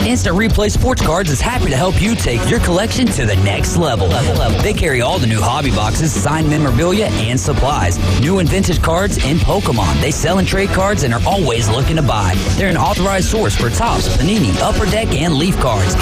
Instant Replay Sports Cards is happy to help you take your collection to the next level. They carry all the new hobby boxes, signed memorabilia, and supplies. New and vintage cards in Pokemon. They sell and trade cards and are always looking to buy. They're an authorized source for Topps, Panini, Upper Deck, and Leaf cards.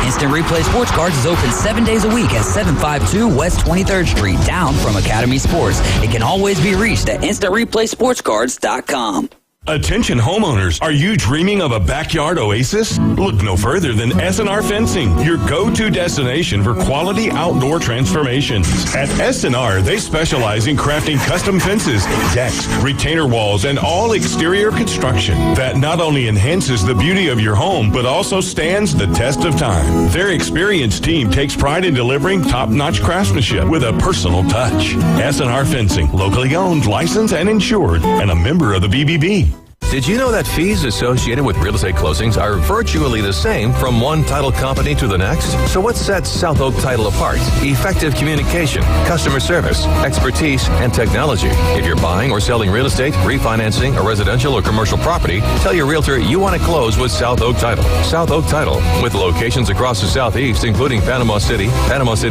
Instant Replay Sports Cards is open 7 days a week at 752 West 23rd Street, down from Academy Sports. It can always be reached at instantReplaySportsCards.com. Attention homeowners, are you dreaming of a backyard oasis? Look no further than S&R Fencing, your go-to destination for quality outdoor transformations. At S&R, they specialize in crafting custom fences, decks, retainer walls, and all exterior construction that not only enhances the beauty of your home, but also stands the test of time. Their experienced team takes pride in delivering top-notch craftsmanship with a personal touch. S&R Fencing, locally owned, licensed, and insured, and a member of the BBB. Did you know that fees associated with real estate closings are virtually the same from one title company to the next? So what sets South Oak Title apart? Effective communication, customer service, expertise, and technology. If you're buying or selling real estate, refinancing a residential or commercial property, tell your realtor you want to close with South Oak Title. South Oak Title, with locations across the Southeast, including Panama City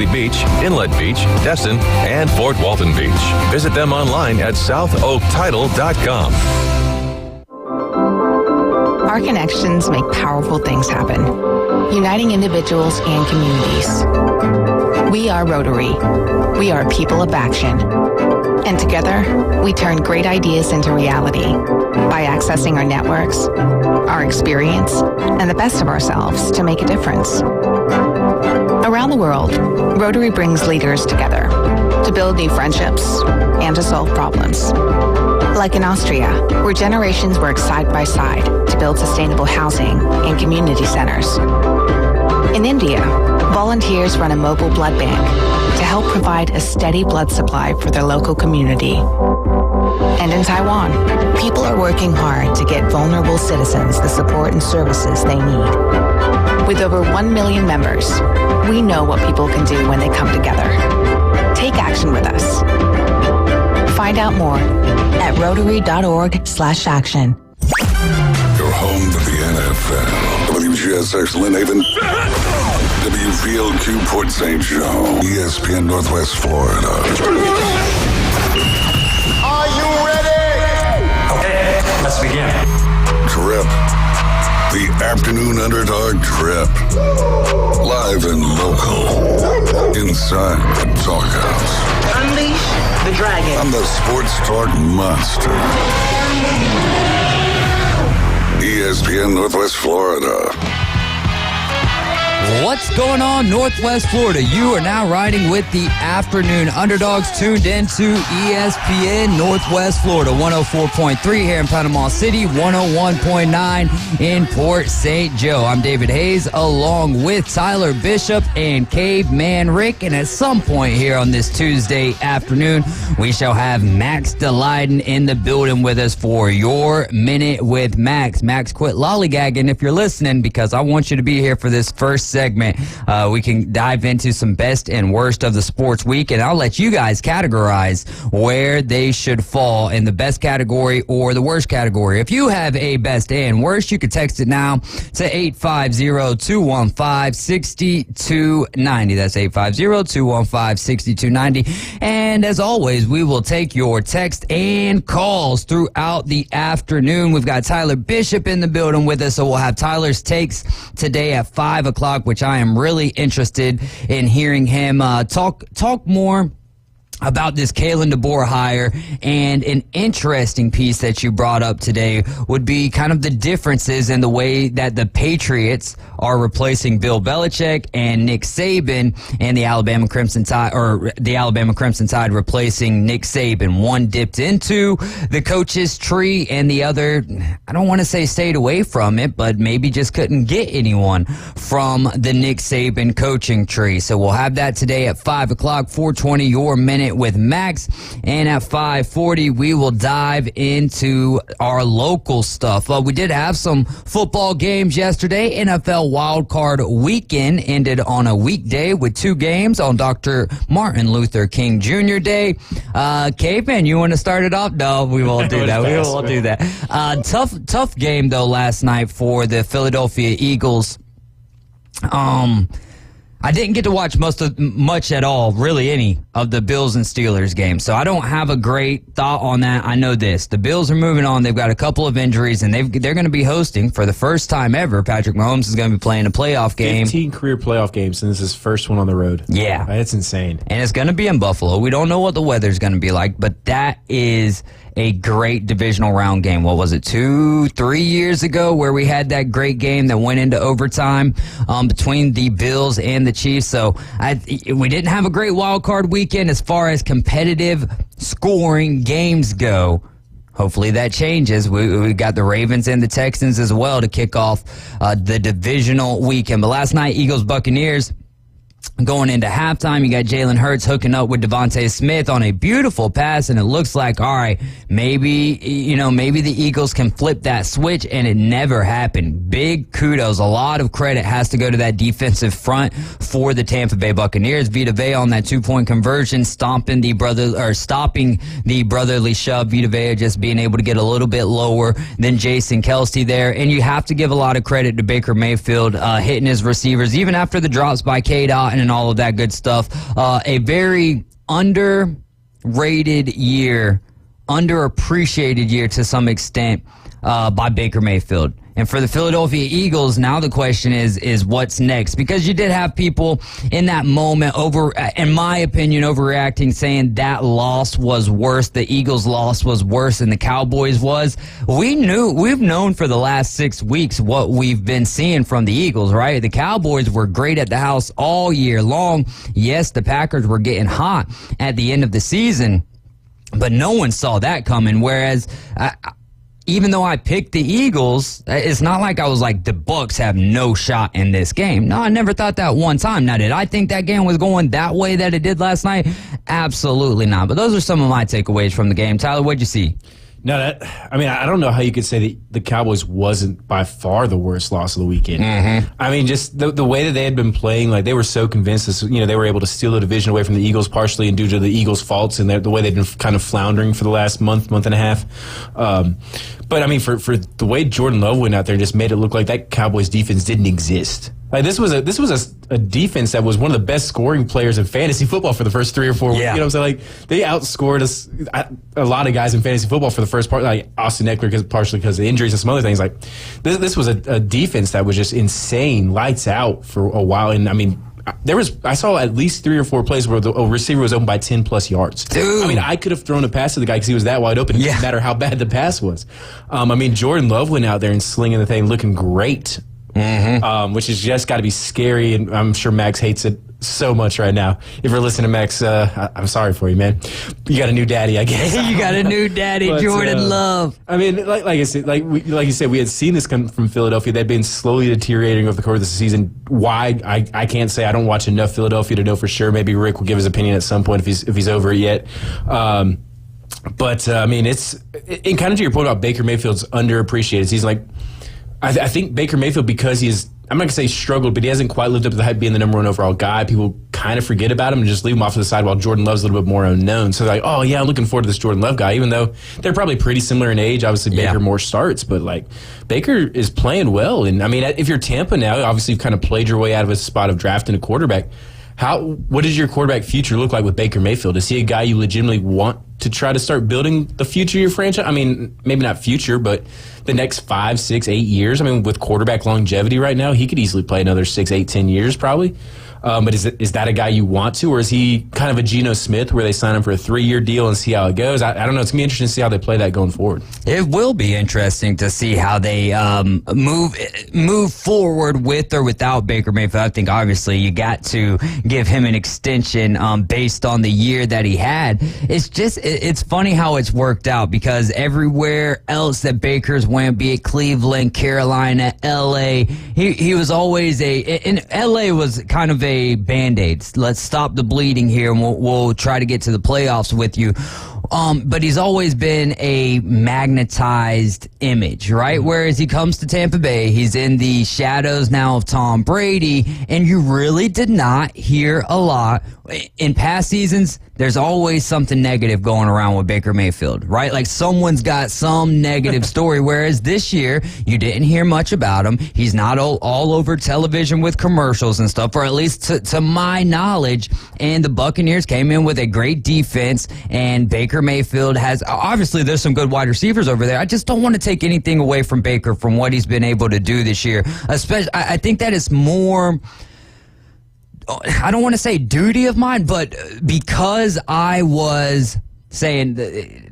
Beach, Inlet Beach, Destin, and Fort Walton Beach. Visit them online at southoaktitle.com. Our connections make powerful things happen, uniting individuals and communities. We are Rotary. We are people of action. And together, we turn great ideas into reality by accessing our networks, our experience, and the best of ourselves to make a difference. Around the world, Rotary brings leaders together to build new friendships and to solve problems. Like in Austria, where generations work side by side to build sustainable housing and community centers. In India, volunteers run a mobile blood bank to help provide a steady blood supply for their local community. And in Taiwan, people are working hard to get vulnerable citizens the support and services they need. With over 1 million members, we know what people can do when they come together. Take action with us. Find out more at Rotary.org/action. You're home to the NFL. WGSX Lynn Haven. WVLQ Port St. Joe. ESPN Northwest Florida. Are you ready? Okay, let's begin. Trip. The Afternoon Underdog Trip. Live and local. Inside the Doghouse. Unleash the dragon. I'm the Sports Talk Monster. ESPN Northwest Florida. What's going on, Northwest Florida? You are now riding with the Afternoon Underdogs, tuned into ESPN Northwest Florida, 104.3 here in Panama City, 101.9 in Port St. Joe. I'm David Hayes, along with Tyler Bishop and Caveman Rick, and at some point here on this Tuesday afternoon, we shall have Max Delyden in the building with us for your Minute with Max. Max, quit lollygagging if you're listening, because I want you to be here for this first segment. We can dive into some best and worst of the sports week, and I'll let you guys categorize where they should fall in the best category or the worst category. If you have a best and worst, you can text it now to 850-215-6290. That's 850-215-6290. And as always, we will take your text and calls throughout the afternoon. We've got Tyler Bishop in the building with us, so we'll have Tyler's takes today at 5 o'clock, which I am really interested in hearing him talk more about this Kalen DeBoer hire. And an interesting piece that you brought up today would be kind of the differences in the way that the Patriots are replacing Bill Belichick and Nick Saban, and the Alabama Crimson Tide replacing Nick Saban. One dipped into the coach's tree, and the other, I don't want to say stayed away from it, but maybe just couldn't get anyone from the Nick Saban coaching tree. So we'll have that today at 5 o'clock, 420, your Minute Minute with Max. And at 5:40, we will dive into our local stuff. We did have some football games yesterday. NFL Wild Card Weekend ended on a weekday with 2 games on Dr. Martin Luther King Jr. Day. Caveman, you want to start it off? No, we won't do that. We won't do that. Tough game, though, last night for the Philadelphia Eagles. I didn't get to watch much at all, really any of the Bills and Steelers games, so I don't have a great thought on that. I know this. The Bills are moving on. They've got a couple of injuries, and they're going to be hosting, for the first time ever, Patrick Mahomes is going to be playing a playoff game. 15 career playoff games, and this is his first one on the road. Yeah. That's insane. And it's going to be in Buffalo. We don't know what the weather's going to be like, but that is a great divisional round game. What was it, 2-3 years ago, where we had that great game that went into overtime between the Bills and the Chiefs. So we didn't have a great wild card weekend as far as competitive scoring games go. Hopefully that changes. We got the Ravens and the Texans as well to kick off the divisional weekend. But last night, Eagles-Buccaneers, going into halftime, you got Jalen Hurts hooking up with Devontae Smith on a beautiful pass, and it looks like, all right, maybe the Eagles can flip that switch, and it never happened. Big kudos. A lot of credit has to go to that defensive front for the Tampa Bay Buccaneers. Vita Vea on that 2-point conversion, stopping the brotherly shove. Vita Vea just being able to get a little bit lower than Jason Kelce there. And you have to give a lot of credit to Baker Mayfield hitting his receivers, even after the drops by K-Dot and all of that good stuff. A very underrated year, underappreciated year to some extent by Baker Mayfield. And for the Philadelphia Eagles, now the question is what's next? Because you did have people in that moment, in my opinion, overreacting, saying that loss was worse. The Eagles' loss was worse than the Cowboys was. We've known for the last 6 weeks what we've been seeing from the Eagles, right? The Cowboys were great at the house all year long. Yes, the Packers were getting hot at the end of the season, but no one saw that coming. Whereas even though I picked the Eagles, it's not like I was like, the Bucs have no shot in this game. No, I never thought that one time. Now, did I think that game was going that way that it did last night? Absolutely not. But those are some of my takeaways from the game. Tyler, what'd you see? No, I don't know how you could say that the Cowboys wasn't by far the worst loss of the weekend. Mm-hmm. I mean, just the way that they had been playing, like they were so convinced they were able to steal the division away from the Eagles partially and due to the Eagles' faults and the way they've been kind of floundering for the last month and a half. But I mean, for the way Jordan Love went out there and just made it look like that Cowboys defense didn't exist. Like this was a defense that was one of the best scoring players in fantasy football for the first 3 or 4 weeks. Yeah. You know what I'm saying? Like they outscored us, a lot of guys in fantasy football for the first part, like Austin Eckler, partially because of injuries and some other things. Like this was a defense that was just insane, lights out for a while. And I mean, I saw at least 3 or 4 plays where a receiver was open by 10 plus yards. Dude. I mean, I could have thrown a pass to the guy because he was that wide open. It didn't matter how bad the pass was. I mean, Jordan Love went out there and slinging the thing, looking great. Mm-hmm. Which has just got to be scary, and I'm sure Max hates it so much right now. If you're listening to Max, I'm sorry for you, man. You got a new daddy, I guess. You got a new daddy, but, Jordan Love. I mean, like I said, like you said, we had seen this come from Philadelphia. They'd been slowly deteriorating over the course of the season. Why? I can't say. I don't watch enough Philadelphia to know for sure. Maybe Rick will give his opinion at some point if he's over it yet. But I mean, it's kind of to your point about Baker Mayfield's underappreciated. He's like, I think Baker Mayfield, because I'm not going to say struggled, but he hasn't quite lived up to the hype being the number 1 overall guy. People kind of forget about him and just leave him off to the side while Jordan Love's a little bit more unknown. So they're like, oh, yeah, I'm looking forward to this Jordan Love guy, even though they're probably pretty similar in age. Obviously, Baker more starts, but like Baker is playing well. And I mean, if you're Tampa now, obviously you've kind of played your way out of a spot of drafting a quarterback. What does your quarterback future look like with Baker Mayfield? Is he a guy you legitimately want to try to start building the future of your franchise? I mean, maybe not future, but the next 5, 6, 8 years. I mean, with quarterback longevity right now, he could easily play another 6, 8, 10 years probably. But is that a guy you want to, or is he kind of a Geno Smith where they sign him for a 3-year deal and see how it goes? I don't know. It's going to be interesting to see how they play that going forward. It will be interesting to see how they move forward with or without Baker Mayfield. I think obviously you got to give him an extension based on the year that he had. It's funny how it's worked out because everywhere else that Baker's went went, be it Cleveland, Carolina, LA. He was always and LA was kind of a Band-Aid. Let's stop the bleeding here, and we'll try to get to the playoffs with you. But he's always been a magnetized image, right? Whereas he comes to Tampa Bay, he's in the shadows now of Tom Brady, and you really did not hear a lot. In past seasons, there's always something negative going around with Baker Mayfield, right? Like someone's got some negative story, whereas this year, you didn't hear much about him. He's not all over television with commercials and stuff, or at least to my knowledge. And the Buccaneers came in with a great defense, and Baker Mayfield has, obviously there's some good wide receivers over there. I just don't want to take anything away from Baker from what he's been able to do this year. Especially, I think that is more, I don't want to say duty of mine, but because I was saying,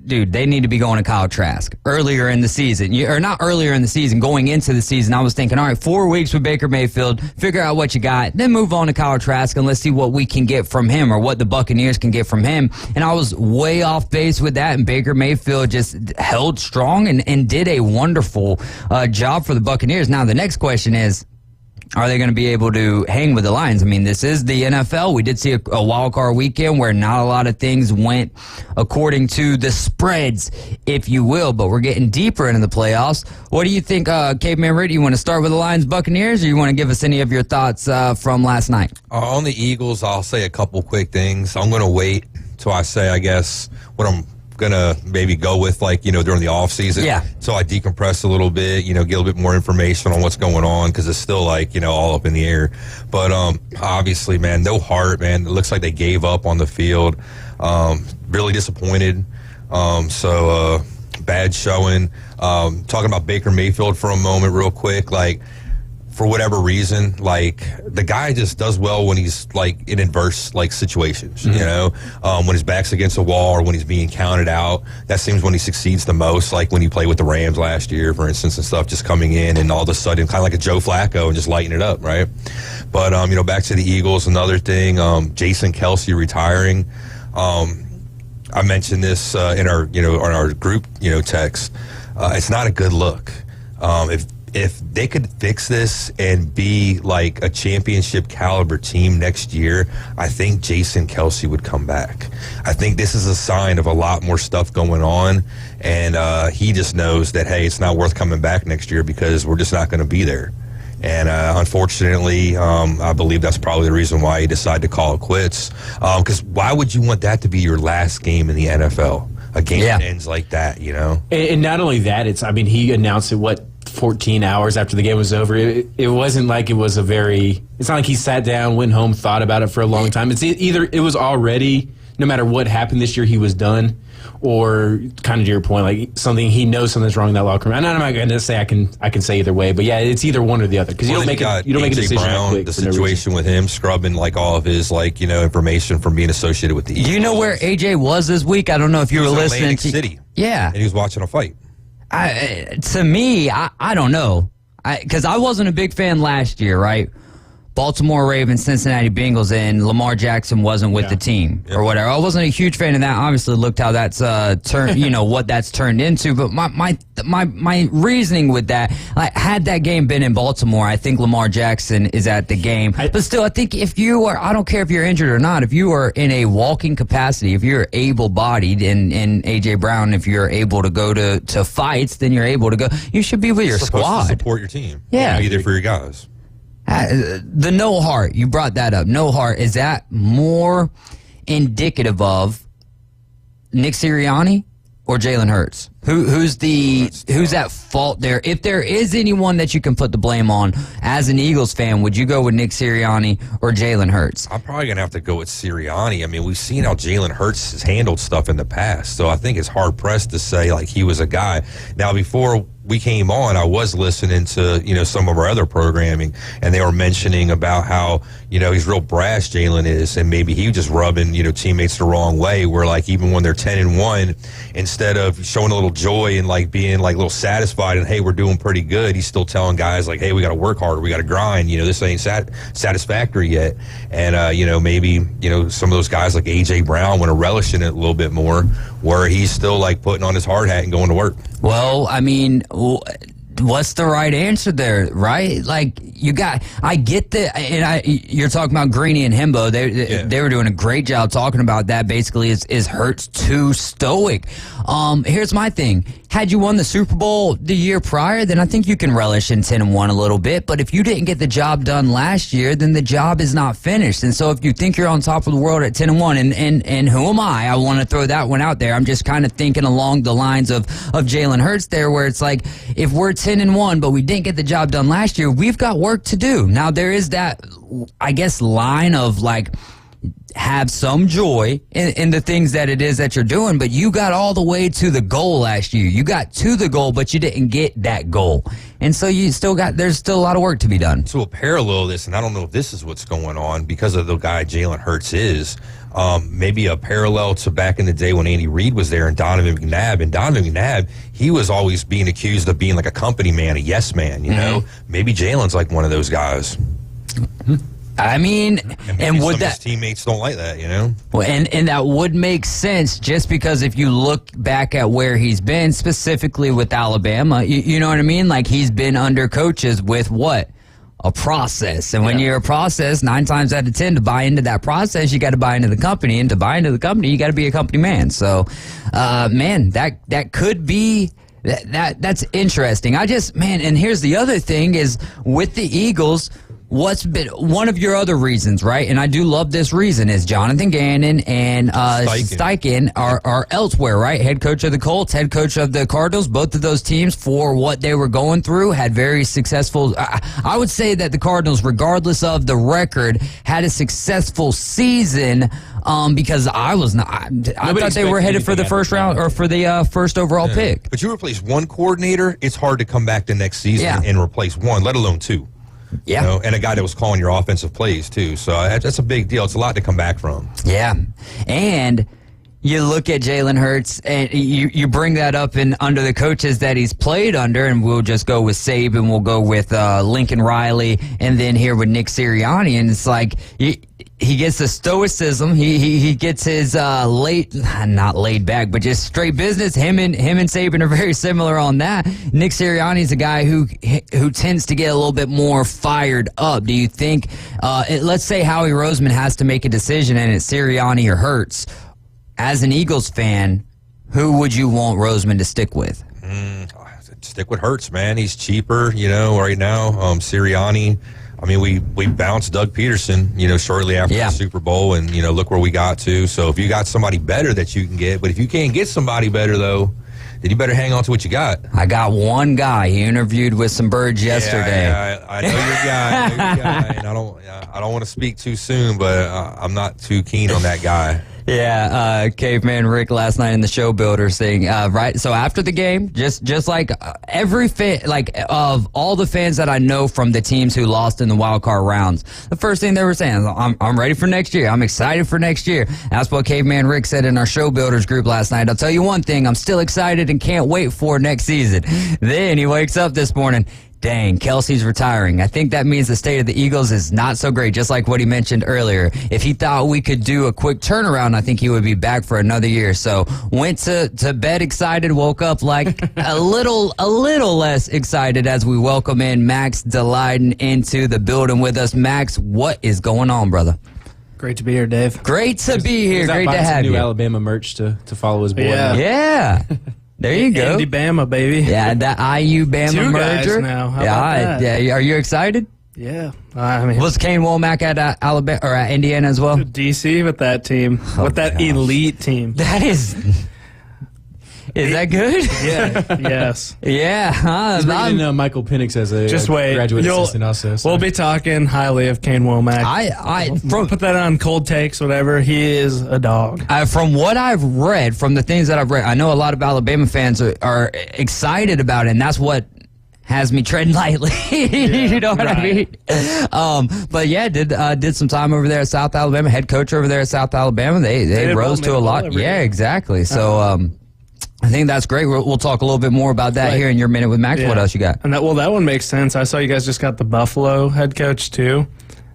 dude, they need to be going to Kyle Trask earlier in the season. Or not earlier in the season, going into the season, I was thinking, all right, 4 weeks with Baker Mayfield, figure out what you got, then move on to Kyle Trask and let's see what we can get from him or what the Buccaneers can get from him. And I was way off base with that, and Baker Mayfield just held strong and did a wonderful job for the Buccaneers. Now, the next question is, are they going to be able to hang with the Lions? I mean, this is the NFL. We did see a wild card weekend where not a lot of things went according to the spreads, if you will, but we're getting deeper into the playoffs. What do you think, Caveman Rick? Do you want to start with the Lions Buccaneers, or you want to give us any of your thoughts from last night? On the Eagles, I'll say a couple quick things. I'm going to wait till I say, I guess, what I'm gonna maybe go with, like, you know, during the off season. Yeah. So I decompress a little bit, you know, get a little bit more information on what's going on, because it's still, like, you know, all up in the air. But obviously, man, no heart, man. It looks like they gave up on the field. Really disappointed. So bad showing. Talking about Baker Mayfield for a moment real quick, like, for whatever reason, like, the guy just does well when he's, like, in adverse, like, situations, you know, when his back's against a wall or when he's being counted out. That seems when he succeeds the most, like when he played with the Rams last year, for instance, and stuff, just coming in and all of a sudden kind of like a Joe Flacco and just lighting it up, right? But, you know, back to the Eagles, another thing, Jason Kelce retiring. I mentioned this in our, you know, on our group, you know, text. It's not a good look. If they could fix this and be like a championship caliber team next year, I think Jason Kelce would come back. I think this is a sign of a lot more stuff going on, and he just knows that, hey, it's not worth coming back next year because we're just not going to be there. And unfortunately, I believe that's probably the reason why he decided to call it quits. Because why would you want that to be your last game in the NFL? A game that ends like that, you know? And not only that, he announced it, 14 hours after the game was over. It wasn't like it was it's not like he sat down, went home, thought about it for a long time. It's either it was already, no matter what happened this year, he was done, or kind of to your point, like he knows something's wrong in that locker room. And I'm not going to say I can say either way, but yeah, it's either one or the other, because you don't make a decision Brown, quick. The situation with him scrubbing like all of his, like, you know, information from being associated with the Eagles. Do you know where AJ was this week? I don't know if you were listening. Atlantic City. Yeah, and he was watching a fight. To me, I don't know, because I wasn't a big fan last year, right? Baltimore Ravens, Cincinnati Bengals, and Lamar Jackson wasn't with the team or whatever. I wasn't a huge fan of that. Obviously, looked how that's turned, you know, what that's turned into. But my reasoning with that, like, had that game been in Baltimore, I think Lamar Jackson is at the game. But still, I think if you are, I don't care if you're injured or not, if you are in a walking capacity, if you're able-bodied, and AJ Brown, if you're able to go to fights, then you're able to go. You should be with your squad. To support your team. Yeah, be there for your guys. The no heart, you brought that up. No heart, is that more indicative of Nick Sirianni or Jalen Hurts? Who's at fault there? If there is anyone that you can put the blame on as an Eagles fan, would you go with Nick Sirianni or Jalen Hurts? I'm probably going to have to go with Sirianni. I mean, we've seen how Jalen Hurts has handled stuff in the past, so I think it's hard-pressed to say, like, he was a guy. Now, before we came on, I was listening to, you know, some of our other programming, and they were mentioning about how, you know, he's real brash, Jalen is, and maybe he was just rubbing, you know, teammates the wrong way, where, like, even when they're 10-1, instead of showing a little joy and, like, being, like, a little satisfied and, hey, we're doing pretty good, he's still telling guys, like, hey, we got to work harder, we got to grind, you know, this ain't satisfactory yet. And, you know, maybe, you know, some of those guys like A.J. Brown want to relish in it a little bit more, where he's still, like, putting on his hard hat and going to work. Well, I mean, what's the right answer there, right? Like, I get you're talking about Greeny and Himbo. They were doing a great job talking about that. Basically, is Hurts too stoic? Here's my thing. Had you won the Super Bowl the year prior, then I think you can relish in 10-1 a little bit. But if you didn't get the job done last year, then the job is not finished. And so if you think you're on top of the world at 10-1, and who am I? I want to throw that one out there. I'm just kind of thinking along the lines of Jalen Hurts there, where it's like, if we're 10-1, but we didn't get the job done last year, we've got work to do. Now, there is that, I guess, line of like, have some joy in the things that it is that you're doing, but you got all the way to the goal last year. You got to the goal, but you didn't get that goal. And so there's still a lot of work to be done. So a parallel of this, and I don't know if this is what's going on because of the guy Jalen Hurts is, maybe a parallel to back in the day when Andy Reid was there and Donovan McNabb. And Donovan McNabb, he was always being accused of being like a company man, a yes man, you know? Maybe Jalen's like one of those guys. I mean, and would his teammates don't like that, you know? Well, and that would make sense just because if you look back at where he's been, specifically with Alabama, you know what I mean? Like, he's been under coaches with what? A process. And when you're a process, 9 times out of 10, to buy into that process, you got to buy into the company. And to buy into the company, you got to be a company man. So, man, that could be... That's interesting. And here's the other thing is with the Eagles, what's been one of your other reasons, right? And I do love this reason is Jonathan Gannon and Steichen are elsewhere, right? Head coach of the Colts, head coach of the Cardinals. Both of those teams, for what they were going through, had very successful. I would say that the Cardinals, regardless of the record, had a successful season. Because I thought they were headed for the first round or for the first overall pick. But you replace one coordinator, it's hard to come back the next season and replace one, let alone two. Yeah. You know, and a guy that was calling your offensive plays, too. So that's a big deal. It's a lot to come back from. Yeah. And you look at Jalen Hurts, and you bring that up in under the coaches that he's played under, and we'll just go with Saban, we'll go with Lincoln Riley, and then here with Nick Sirianni. And it's like he gets the stoicism. He gets his not laid back, but just straight business. Him and Saban are very similar on that. Nick Sirianni's a guy who tends to get a little bit more fired up. Do you think? Let's say Howie Roseman has to make a decision, and it's Sirianni or Hurts. As an Eagles fan, who would you want Roseman to stick with? Stick with Hurts, man. He's cheaper, you know, right now. Sirianni. I mean, we bounced Doug Peterson, you know, shortly after the Super Bowl, and, you know, look where we got to. So if you got somebody better that you can get, but if you can't get somebody better, though, then you better hang on to what you got. I got one guy. He interviewed with some birds yesterday. I know your guy. And I don't want to speak too soon, but I'm not too keen on that guy. Yeah, Caveman Rick last night in the Show Builders thing, right? So after the game, just like every fan, like of all the fans that I know from the teams who lost in the wild card rounds, the first thing they were saying, I'm ready for next year. I'm excited for next year. That's what Caveman Rick said in our Show Builders group last night. I'll tell you one thing, I'm still excited and can't wait for next season. Then he wakes up this morning. Dang, Kelsey's retiring. I think that means the state of the Eagles is not so great, just like what he mentioned earlier. If he thought we could do a quick turnaround, I think he would be back for another year. So went to bed excited, woke up like a little less excited as we welcome in Max Delyden into the building with us. Max, what is going on, brother? Great to be here, Dave. Great to be here. Great to have you. New Alabama merch to follow his boy. Yeah. There you go. Andy Bama, baby. Yeah, that IU-Bama Two merger. Guys now. How about that? Yeah. Are you excited? Yeah. I mean, was Kane Womack at Alabama or at Indiana as well? DC with that team, with that elite team. That is that good? Yeah. Yes. Yeah. He's bringing in Michael Penix as a graduate assistant also. So. We'll be talking highly of Kane Womack. Put that on cold takes, whatever. He is a dog. From what I've read, from the things that I've read, I know a lot of Alabama fans are excited about it, and that's what has me treading lightly. You know what I mean? But yeah, did some time over there at South Alabama, head coach over there at South Alabama. They rose to a lot. Yeah, exactly. So I think that's great. We'll talk a little bit more about that here in your Minute with Max. Yeah. What else you got? And that one makes sense. I saw you guys just got the Buffalo head coach too,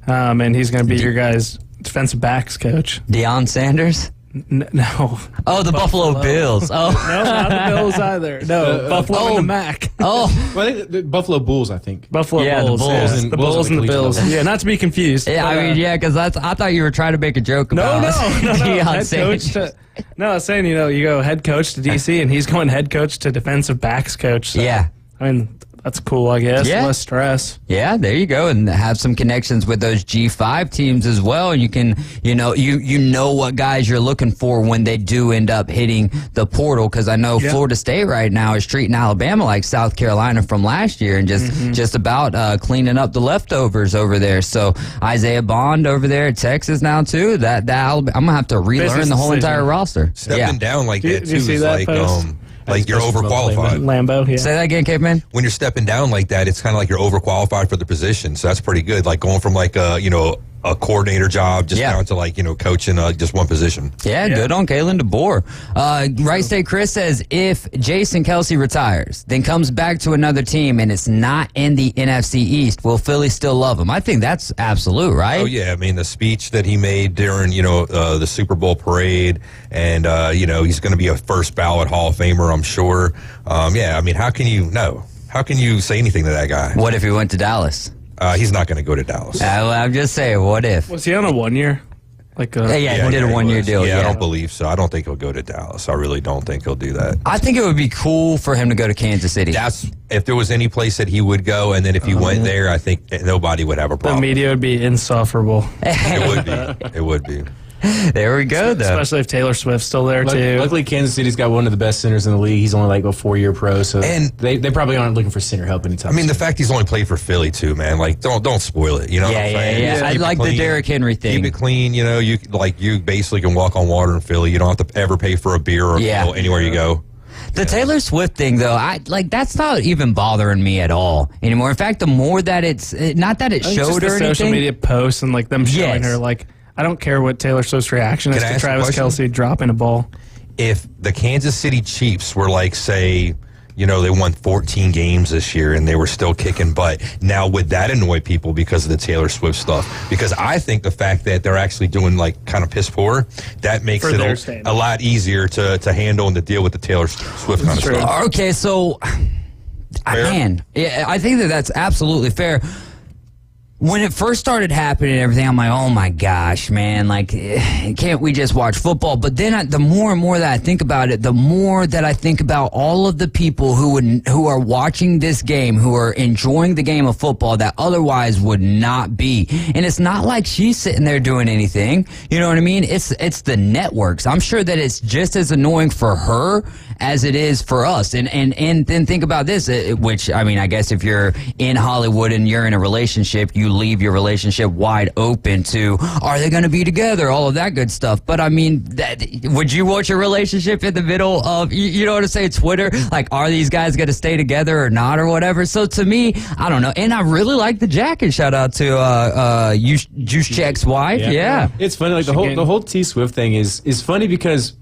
and he's going to be your guys' defensive backs coach. Deion Sanders? No. Oh, the Buffalo Bills. Oh, No, not the Bills either. No, Buffalo and the Mac. oh. Well, I think the Buffalo Bulls, I think. Buffalo Yeah, the Bulls. Bulls. Yes, And the Bulls Bulls at and the the collegiate Bills. level. Yeah, not to be confused. Yeah, but, I mean, yeah, because I thought you were trying to make a joke about No. Deion Head saying- coach I was saying, you go head coach to DC, and he's going head coach to defensive backs coach. So, Yeah. I mean, that's cool, I guess. Yeah. Less stress. Yeah, there you go, and have some connections with those G5 teams as well. And you can, you know what guys you're looking for when they do end up hitting the portal. Because I know Florida State right now is treating Alabama like South Carolina from last year, and just about cleaning up the leftovers over there. So Isaiah Bond over there at Texas now too. That I'm gonna have to relearn Business the whole decision. entire roster. Stepping down like that Did you too see is that like post? like you're Especially from overqualified. Lambeau, yeah. Say that again, Caveman. When you're stepping down like that, it's kind of like you're overqualified for the position. So that's pretty good. Like going from like a a coordinator job just down to like coaching just one position. Yeah, good on Kalen DeBoer. Wright State Chris says if Jason Kelsey retires, then comes back to another team and it's not in the NFC East, will Philly still love him? I think that's absolute, right? Oh yeah, I mean the speech that he made during the Super Bowl parade, and he's going to be a first ballot Hall of Famer, I'm sure. Yeah, I mean how can you say anything to that guy? What if he went to Dallas? He's not going to go to Dallas. I'm just saying, what if? Was he on a 1 year? Like Yeah, he did a 1 year deal. Yeah, I don't believe so. I don't think he'll go to Dallas. I really don't think he'll do that. I think it would be cool for him to go to Kansas City. That's if there was any place that he would go, and then if he went there, I think nobody would have a The problem. media would be insufferable. It would be. It would be. There we go, though. Especially if Taylor Swift's still there, too. Luckily, Kansas City's got one of the best centers in the league. He's only like a 4-year pro, so And- they probably aren't looking for center help anytime I mean, the soon. fact he's only played for Philly too, man. Like, don't spoil it. You know what I'm saying? Yeah. I Keep it like the clean. Derrick Henry thing. Keep it clean. You basically can walk on water in Philly. You don't have to ever pay for a beer or a meal anywhere you go. The Taylor Swift thing, though, that's not even bothering me at all anymore. In fact, the more that it's not that it I think showed just the or anything. social media posts and like them showing her, like, I don't care what Taylor Swift's reaction is Can I to ask a Travis question? Kelce dropping a ball. If the Kansas City Chiefs were like, say, they won 14 games this year and they were still kicking butt. Now, would that annoy people because of the Taylor Swift stuff? Because I think the fact that they're actually doing like kind of piss poor, that makes For their it standard. a lot easier to handle and to deal with the Taylor Swift kind of true. stuff. Okay, so, man, yeah, I think that's absolutely fair. When it first started happening and everything, I'm like, oh my gosh, man, like, can't we just watch football? But then the more and more that I think about it, the more that I think about all of the people who are watching this game, who are enjoying the game of football that otherwise would not be. And it's not like she's sitting there doing anything. You know what I mean? It's the networks. I'm sure that it's just as annoying for her as it is for us. And then think about this, which, I mean, I guess if you're in Hollywood and you're in a relationship, you leave your relationship wide open to, are they going to be together? All of that good stuff. But I mean, would you want your relationship in the middle of, you know what I'm saying, Twitter? Like, are these guys going to stay together or not or whatever? So to me, I don't know. And I really like the jacket. Shout out to Juice Check's wife. Yeah. It's funny. Like the whole T Swift thing is funny because,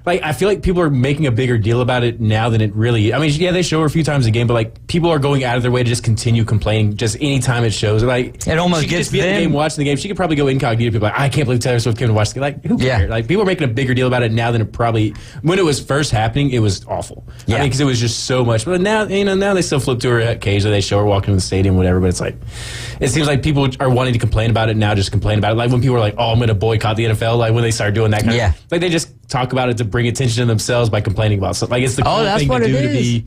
like, I feel like people are making a bigger deal about it now than it really. I mean, yeah, they show her a few times a game, but like people are going out of their way to just continue complaining just anytime it shows. Like, it almost she could gets just be at the them. game watching the game. She could probably go incognito. People are like, I can't believe Taylor Swift came to watch the game. Like, who cares? Like, people are making a bigger deal about it now than it probably when it was first happening. It was awful. Yeah. I mean, because it was just so much. But now, now they still flip to her occasionally. They show her walking to the stadium, whatever. But it's like, it seems like people are wanting to complain about it now. Just complain about it. Like when people are like, oh, I'm going to boycott the NFL. Like when they start doing that kind of, like they just talk about it to bring attention to themselves by complaining about something. Like it's the cool that's thing what to it do to is. be,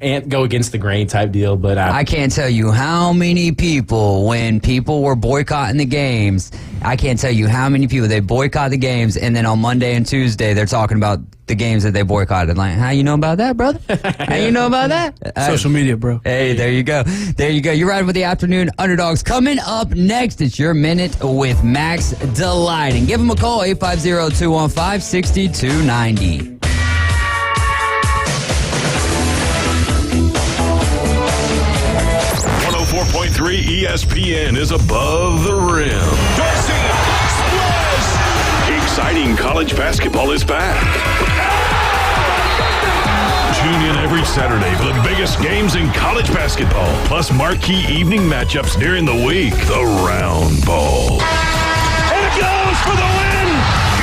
and go against the grain type deal. But I can't tell you how many people, when people were boycotting the games, I can't tell you how many people, they boycott the games, and then on Monday and Tuesday, they're talking about the games that they boycotted. Like, how you know about that, brother? How you know about that? Social media, bro. Hey, there you go. There you go. You're riding with the Afternoon Underdogs. Coming up next, it's your minute with Max Delighting. Give him a call, 850-215-6290. ESPN is above the rim. Dorsey, splash! Exciting college basketball is back. Tune in every Saturday for the biggest games in college basketball, plus marquee evening matchups during the week. The Round Ball. And it goes for the win!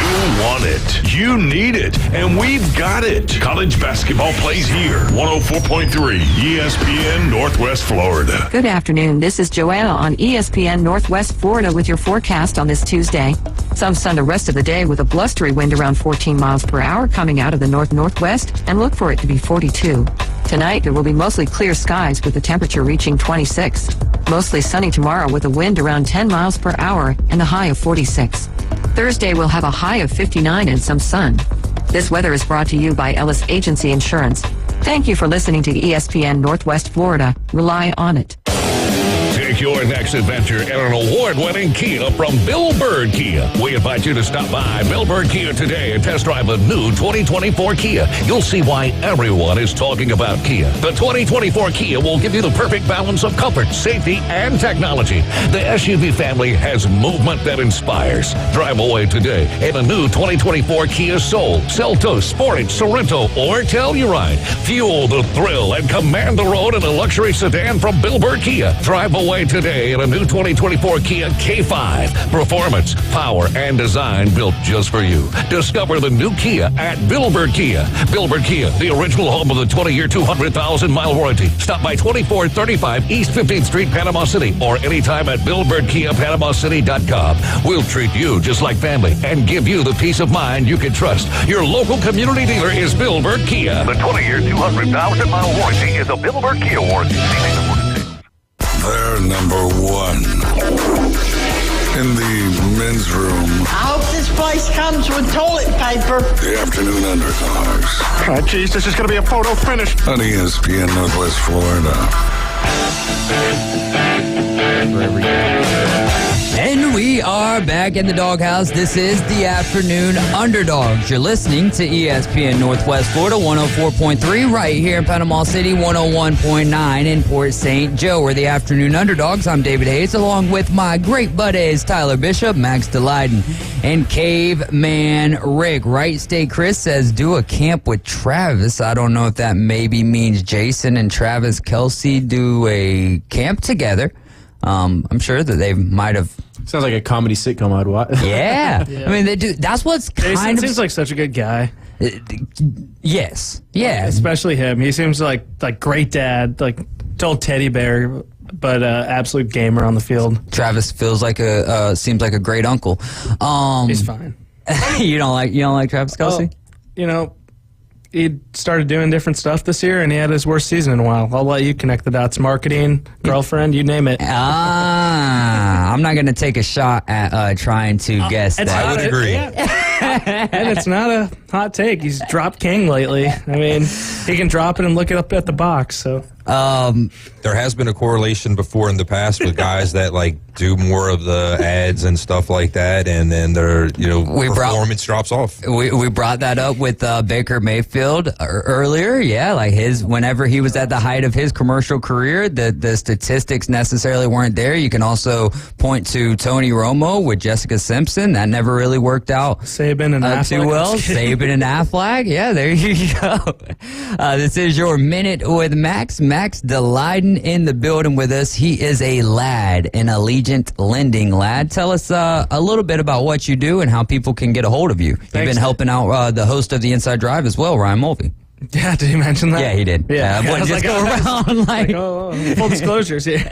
You'll want it, you need it, and we've got it. College basketball plays here. 104.3 ESPN Northwest Florida. Good afternoon. This is Joanna on ESPN Northwest Florida with your forecast on this Tuesday. Some sun the rest of the day with a blustery wind around 14 miles per hour coming out of the north-northwest, and look for it to be 42. Tonight, there will be mostly clear skies with the temperature reaching 26. Mostly sunny tomorrow with a wind around 10 miles per hour and a high of 46. Thursday, we'll have a high of 59 and some sun. This weather is brought to you by Ellis Agency Insurance. Thank you for listening to ESPN Northwest Florida. Rely on it. Take your next adventure in an award-winning Kia from Bill Bird Kia. We invite you to stop by Bill Bird Kia today and test drive the new 2024 Kia. You'll see why everyone is talking about Kia. The 2024 Kia will give you the perfect balance of comfort, safety, and technology. The SUV family has movement that inspires. Drive away today in a new 2024 Kia Soul, Seltos, Sportage, Sorento, or Telluride. Fuel the thrill and command the road in a luxury sedan from Bill Bird Kia. Drive away today in a new 2024 Kia K5. Performance, power, and design built just for you. Discover the new Kia at Bill Bird Kia. Bill Bird Kia, the original home of the 20-year, 200,000-mile warranty. Stop by 2435 East 15th Street, Panama City, or anytime at BillBirdKiaPanamaCity.com. We'll treat you just like family and give you the peace of mind you can trust. Your local community dealer is Bill Bird Kia. The 20-year, 200,000-mile warranty is a Bill Bird Kia warranty. They're number one in the men's room. I hope this place comes with toilet paper. The Afternoon Underdogs. Oh, geez, this is going to be a photo finish. On ESPN Northwest Florida. And we are back in the doghouse. This is the Afternoon Underdogs. You're listening to ESPN Northwest Florida, 104.3 right here in Panama City, 101.9 in Port St. Joe. We're the Afternoon Underdogs. I'm David Hayes, along with my great buddies Tyler Bishop, Max DeLayden, and Caveman Rick. Right State Chris says, do a camp with Travis. I don't know if that maybe means Jason and Travis Kelsey do a camp together. I'm sure that they might have. Sounds like a comedy sitcom I'd watch. Yeah. I mean, they do. That's what's Jason seems like such a good guy. Yes. Yeah. Especially him. He seems like great dad, like total teddy bear, but absolute gamer on the field. Travis feels like seems like a great uncle. He's fine. You don't like Travis Kelsey? He started doing different stuff this year, and he had his worst season in a while. I'll let you connect the dots. Marketing, girlfriend, you name it. I'm not going to take a shot at trying to guess that. I would agree. And it's not a hot take. He's dropped King lately. I mean, he can drop it and look it up at the box. So there has been a correlation before in the past with guys that do more of the ads and stuff like that, and then their performance drops off. We brought that up with Baker Mayfield earlier. Yeah, whenever he was at the height of his commercial career, the statistics necessarily weren't there. You can also point to Tony Romo with Jessica Simpson. That never really worked out Saban and Affleck. too well. Saban and Affleck. Yeah, there you go. This is your Minute with Max. Max DeLayden in the building with us. He is a lad, an Allegiant lending lad. Tell us a little bit about what you do and how people can get a hold of you. You've been helping out the host of the Inside Drive as well, Ryan Mulvey. Yeah, did he mention that? Yeah, he did. Yeah, I wouldn't just go around full disclosures here.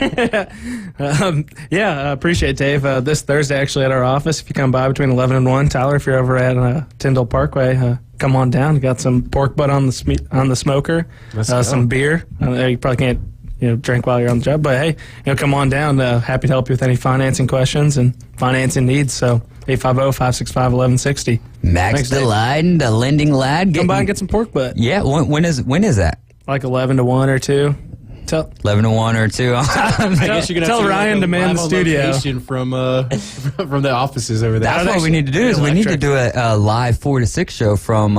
Appreciate it, Dave. This Thursday, actually, at our office, if you come by between 11 and 1, Tyler, if you're over at Tyndall Parkway, come on down. We got some pork butt on the smoker, some beer. You probably can't drink while you're on the job, but hey, come on down. Happy to help you with any financing questions and financing needs. So 850-565-1160. Max DeLayden, the lending lad. Come by and get some pork butt. Yeah, when is that? Like 11 to 1 or 2. 11 to 1 or 2. I guess you're gonna tell Ryan to man the studio from the offices over there. That's what we need to do. Is we need to do a live 4 to 6 show from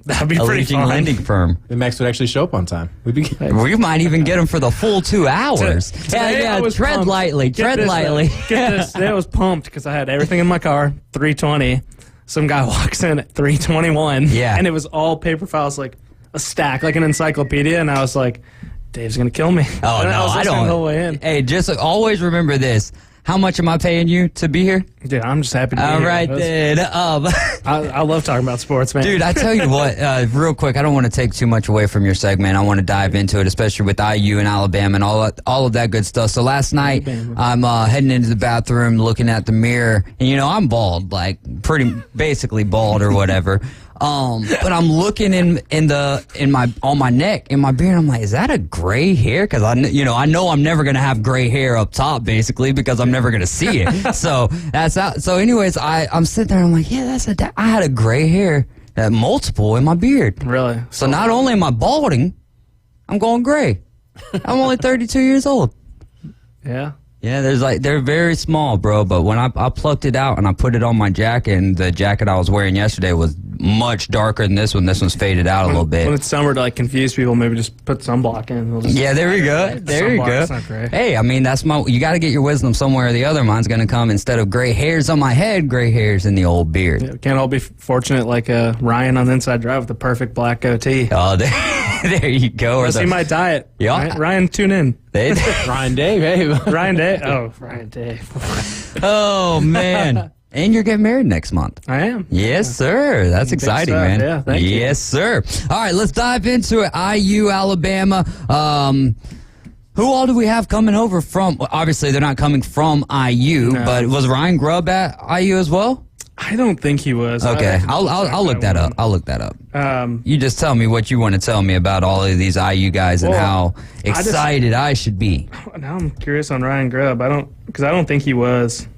that'd be pretty fun. Lending firm. And Max would actually show up on time. We might even get him for the full 2 hours. Tread lightly. Tread lightly. Get this. Today I was pumped because I had everything in my car. 3:20. Some guy walks in at 3:21. Yeah, and it was all paper files, like a stack, like an encyclopedia, and I was like, Dave's gonna kill me. Oh, no, I don't. The whole way in. Hey, just always remember this. How much am I paying you to be here? Yeah, I'm just happy to be All here. right, then. I love talking about sports, man. Dude, I tell you what, real quick, I don't want to take too much away from your segment. I want to dive into it, especially with IU and Alabama and all of that good stuff. So last night, I'm heading into the bathroom, looking at the mirror, and I'm bald, like pretty basically bald or whatever. But I'm looking on my neck, in my beard. I'm like, is that a gray hair? Because I know I'm never gonna have gray hair up top, basically, because I'm never gonna see it. So that's out. So, anyways, I'm sitting there. I'm like, yeah, I had a gray hair, multiple in my beard. Really? So not only am I balding, I'm going gray. I'm only 32 years old. Yeah. Yeah, they're very small, bro. But when I plucked it out and I put it on my jacket, and the jacket I was wearing yesterday was much darker than this one. This one's faded out a little bit. When it's summer, to confuse people, maybe just put sunblock in. Yeah, there we go. There you go. Not great. Hey, I mean, you got to get your wisdom somewhere or the other. Mine's going to come, instead of gray hairs on my head, gray hairs in the old beard. Yeah, can't all be fortunate like Ryan on the Inside Drive with the perfect black goatee. Oh, there you go. Or see my diet. Yeah. Right? Ryan, tune in. Ryan Day, babe. Ryan Day. Oh, Ryan Day. Oh, man. And you're getting married next month. I am. Yes, sir. That's exciting, stuff, man. yeah, thank you. Yes, sir. All right, let's dive into it. IU, Alabama. Who all do we have coming over from? Well, obviously, they're not coming from IU, but was Ryan Grubb at IU as well? I don't think he was. Okay, I'll look that up. I'll look that up. You just tell me what you want to tell me about all of these IU guys and how excited I should be. Now I'm curious on Ryan Grubb. Because I don't think he was.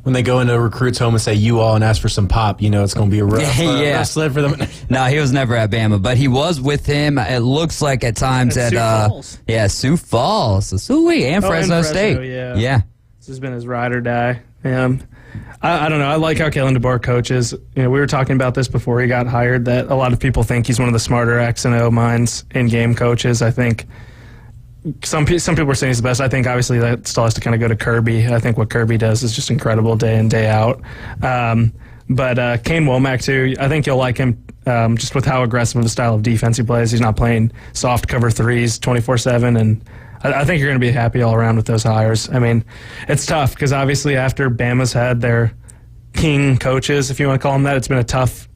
When they go into a recruit's home and say you all and ask for some pop, it's going to be a rough sled for them. No, he was never at Bama, but he was with him. It looks like at times at Sioux Falls. Yeah, Sioux Falls, and Fresno State. Yeah. This has been his ride or die. I don't know. I like how Kalen DeBoer coaches. We were talking about this before he got hired, that a lot of people think he's one of the smarter X and O minds in game coaches. I think some people are saying he's the best. I think obviously that still has to kind of go to Kirby. I think what Kirby does is just incredible day in, day out. But Kane Womack too, I think you'll like him just with how aggressive of a style of defense he plays. He's not playing soft cover threes 24/7, and I think you're going to be happy all around with those hires. I mean, it's tough because obviously after Bama's had their king coaches, if you want to call them that, it's been a tough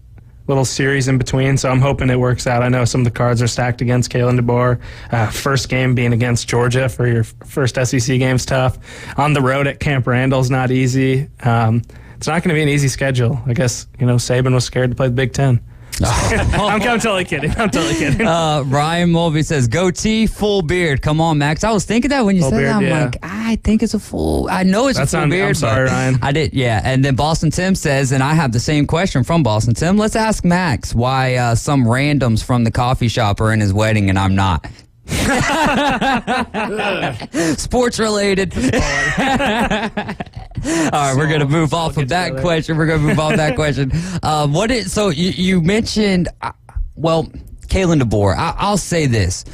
little series in between, so I'm hoping it works out. I know some of the cards are stacked against Kalen DeBoer. First game being against Georgia for your first SEC game's tough. On the road at Camp Randall's not easy. It's not going to be an easy schedule. I guess, Saban was scared to play the Big Ten. I'm totally kidding. Ryan Mulvey says, goatee, full beard. Come on, Max. I was thinking that when you said that. I'm like, I think it's a full. I know it's a full beard. I'm sorry, Ryan. I did, yeah. And then Boston Tim says, and I have the same question from Boston Tim. Let's ask Max why some randoms from the coffee shop are in his wedding and I'm not. Sports related. All right, we're gonna move off of that question. So you mentioned, Kalen DeBoer. I'll say this.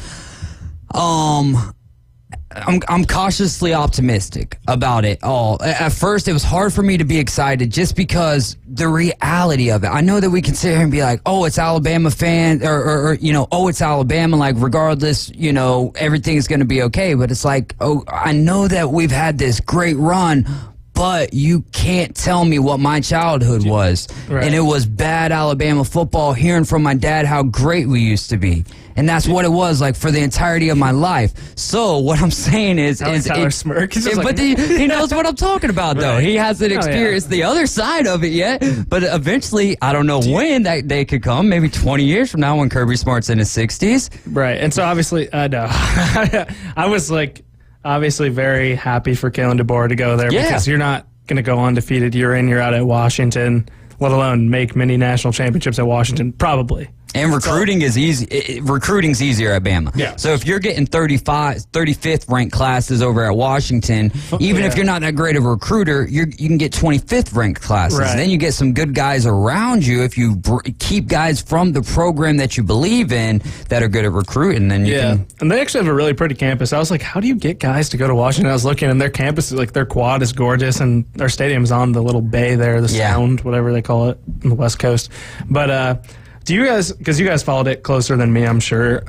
I'm cautiously optimistic about it all. At first, it was hard for me to be excited just because the reality of it. I know that we can sit here and be like, oh, it's Alabama fan, or oh, it's Alabama, like regardless, everything's going to be okay. But it's like, oh, I know that we've had this great run, but you can't tell me what my childhood was. Right. And it was bad Alabama football, hearing from my dad how great we used to be. And that's what it was like for the entirety of my life. So what I'm saying is Tyler smirk. But he knows what I'm talking about, though. Right. He hasn't experienced the other side of it yet. But eventually, I don't know when that day could come. Maybe 20 years from now when Kirby Smart's in his 60s. Right. And so obviously, no. I was obviously very happy for Kalen DeBoer to go there because you're not going to go undefeated. You're in, you're out at Washington, let alone make many national championships at Washington, probably. And recruiting is easy. Recruiting's easier at Bama. Yeah. So if you're getting 35th ranked classes over at Washington, even if you're not that great of a recruiter, you can get 25th ranked classes. Right. Then you get some good guys around you if you keep guys from the program that you believe in that are good at recruiting. Then you can. And they actually have a really pretty campus. I was like, how do you get guys to go to Washington? I was looking, and their campus is their quad is gorgeous, and their stadium's on the little bay there, the Sound, whatever they call it, on the West Coast. But do you guys, because you guys followed it closer than me, I'm sure,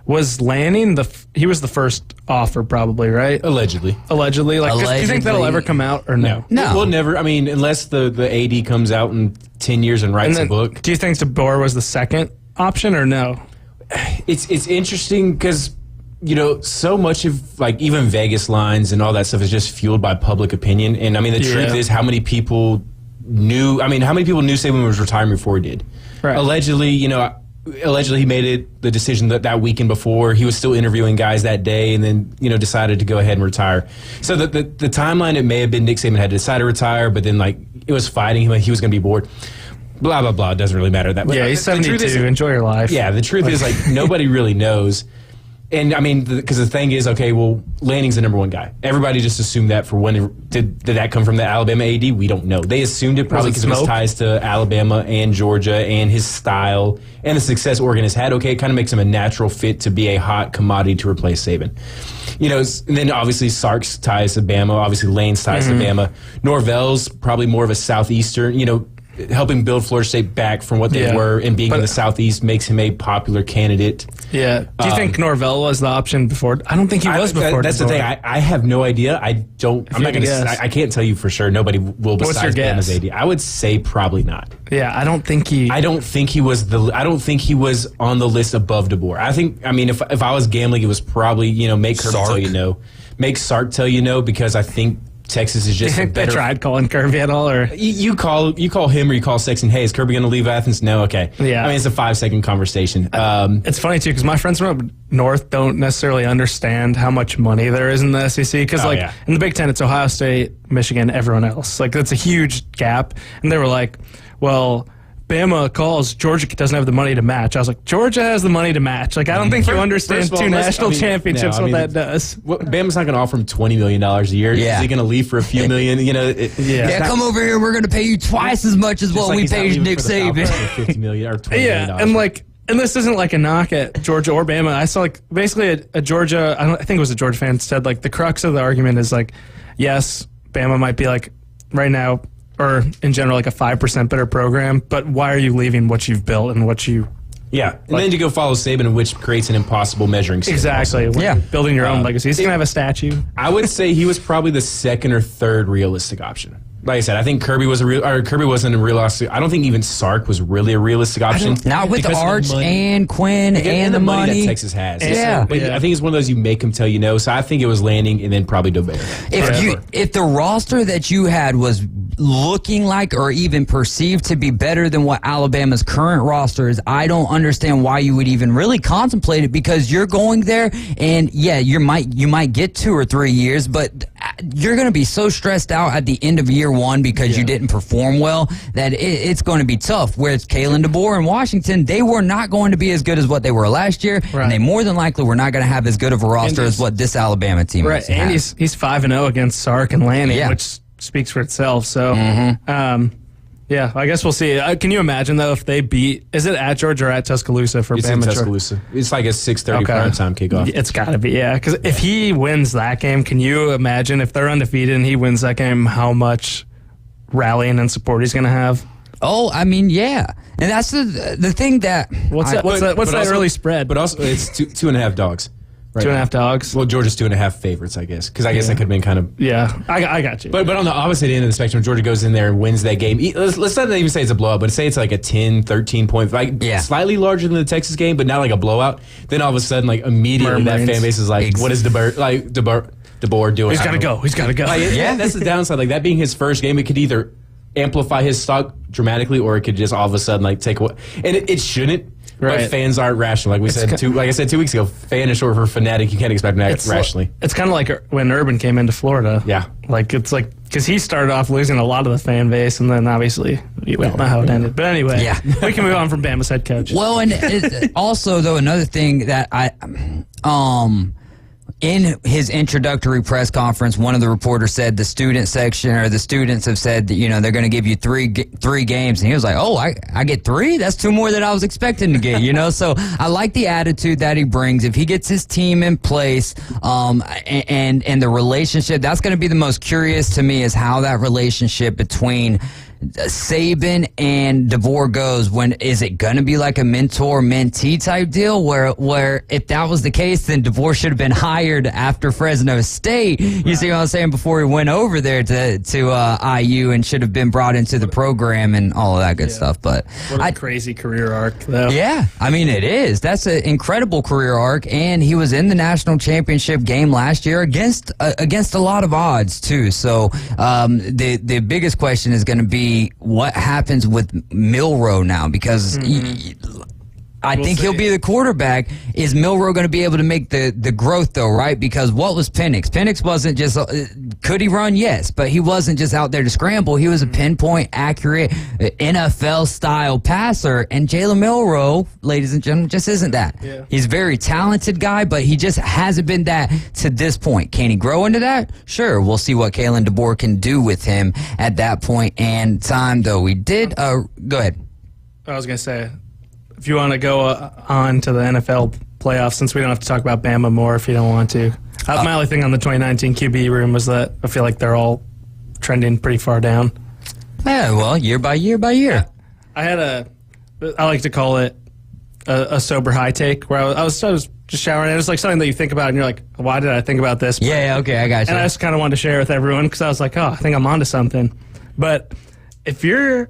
was Lanning he was the first offer, probably, right? Allegedly. Like, do you think that'll ever come out or no? No. We'll never. I mean, unless the AD comes out in 10 years and writes a book. Do you think DeBoer was the second option or no? It's interesting because, so much of, like, even Vegas lines and all that stuff is just fueled by public opinion. And, I mean, the truth is how many people knew Saban was retiring before he did. Right. Allegedly, he made it the decision that weekend before. He was still interviewing guys that day and then, decided to go ahead and retire. So the timeline, it may have been Nick Saban had decided to retire, but then, like, it was fighting him. He was going to be bored. Blah, blah, blah. It doesn't really matter that much. Yeah, he's 72. Enjoy your life. Yeah, the truth is, like, nobody really knows. And, I mean, because the thing is, okay, well, Lanning's the number one guy. Everybody just assumed that for when did that come from the Alabama AD? We don't know. They assumed it probably because of his ties to Alabama and Georgia and his style and the success Oregon has had. Okay, it kind of makes him a natural fit to be a hot commodity to replace Saban. And then obviously Sark's ties to Bama, obviously Lane's ties to Bama. Norvell's probably more of a southeastern, helping build Florida State back from what they were and being in the Southeast makes him a popular candidate. Yeah. Do you think Norvell was the option before? I don't think he was before. That's the thing. I have no idea. I'm not going to. I can't tell you for sure. Nobody will besides Bama's AD. I would say probably not. Yeah, I don't think he was on the list above DeBoer. I mean, if I was gambling, it was probably make Kirby tell you no, make Sark tell you no, because I think Texas is just better. They tried calling Kirby at all, or you call him or you call Sexton. Hey, is Kirby going to leave Athens? No, okay. Yeah, I mean it's a 5-second conversation. It's funny too because my friends from up north don't necessarily understand how much money there is in the SEC because in the Big Ten it's Ohio State, Michigan, everyone else. Like that's a huge gap, and they were like, well, Bama calls, Georgia doesn't have the money to match. I was like, Georgia has the money to match. Like, I don't think you understand two national championships, what that does. Bama's not going to offer him $20 million a year. Yeah. Is he going to leave for a few million? Come over here. We're going to pay you twice as much as what we paid Nick Saban. $50 million or $20 million. And this isn't like a knock at Georgia or Bama. I saw like basically a Georgia, I think it was a Georgia fan said like the crux of the argument is like, yes, Bama might be like right now, or in general, like a 5% better program, but why are you leaving what you've built and what you... Yeah, and then to go follow Saban, which creates an impossible measuring stick. Exactly. Also. Building your own legacy. He's going to have a statue. I would say he was probably the second or third realistic option. Like I said, I think Kirby wasn't a realistic. I don't think even Sark was really a realistic option. Not with the Arch and Quinn and the money that Texas has. Yeah. But I think it's one of those you make him tell you no. So I think it was Lanning and then probably DeBoer. If the roster that you had was looking like or even perceived to be better than what Alabama's current roster is, I don't understand why you would even really contemplate it, because you're going there and you might get 2 or 3 years, but you're going to be so stressed out at the end of year one because you didn't perform well that it's going to be tough. Whereas Kalen DeBoer in Washington, they were not going to be as good as what they were last year, and they more than likely were not going to have as good of a roster as what this Alabama team is. And he's 5-0 against Sark and Lanning, which speaks for itself. So, I guess we'll see. Can you imagine though if they beat? Is it at Georgia or at Tuscaloosa for Bama? It's in Tuscaloosa. It's like a 6:30 primetime kickoff. It's got to be, because if he wins that game, can you imagine if they're undefeated and he wins that game, how much rallying and support he's going to have? Oh, I mean, and that's the thing that what's that early spread? But also, it's 2.5 dogs. Right 2.5 dogs. Well, Georgia's 2.5 favorites, I guess, because I guess that could have been kind of. Yeah, I got you. But on the opposite end of the spectrum, Georgia goes in there and wins that game. Let's not even say it's a blowout, but say it's like a 10, 13 point, slightly larger than the Texas game, but not like a blowout. Then all of a sudden, like immediately, that fan base is like, what is DeBoer doing? He's got to go. He's got to go. That's the downside. Like that being his first game, it could either amplify his stock dramatically, or it could just all of a sudden take away. And it shouldn't. Right. But fans aren't rational. Like I said 2 weeks ago, fan is short for fanatic. You can't expect rationally. It's kind of like when Urban came into Florida. Yeah. Because he started off losing a lot of the fan base, and then obviously we don't know how it ended. But anyway, we can move on from Bama's head coach. Well, and also, though, another thing that in his introductory press conference, one of the reporters said the student section or the students have said that, they're going to give you three games. And he was like, oh, I get 3? That's 2 more than I was expecting to get, So I like the attitude that he brings. If he gets his team in place and the relationship, that's going to be the most curious to me is how that relationship between Saban and DeVore goes, is it going to be like a mentor-mentee type deal where if that was the case, then DeVore should have been hired after Fresno State? You see what I'm saying? Before he went over there to IU and should have been brought into the program and all of that good stuff. But what a crazy career arc, though. Yeah, I mean, it is. That's an incredible career arc, and he was in the national championship game last year against a lot of odds, too. So the biggest question is going to be what happens with Milroe now, because I think he'll be the quarterback. Is Milroe going to be able to make the growth, though, right? Because what was Penix? Penix wasn't just, could he run? Yes, but he wasn't just out there to scramble. He was a pinpoint, accurate, NFL-style passer, and Jalen Milroe, ladies and gentlemen, just isn't that. Yeah. He's a very talented guy, but he just hasn't been that to this point. Can he grow into that? Sure. We'll see what Kalen DeBoer can do with him at that point and time, though. We did, go ahead. I was going to say, if you want to go on to the NFL playoffs, since we don't have to talk about Bama more if you don't want to. My only thing on the 2019 QB room was that I feel like they're all trending pretty far down. Yeah, well, year by year by year. I like to call it a sober high take, where I was just showering, and it's like something that you think about and you're like, why did I think about this? Yeah, okay, I got you. And I just kind of wanted to share it with everyone because I was like, I think I'm onto something. But if you're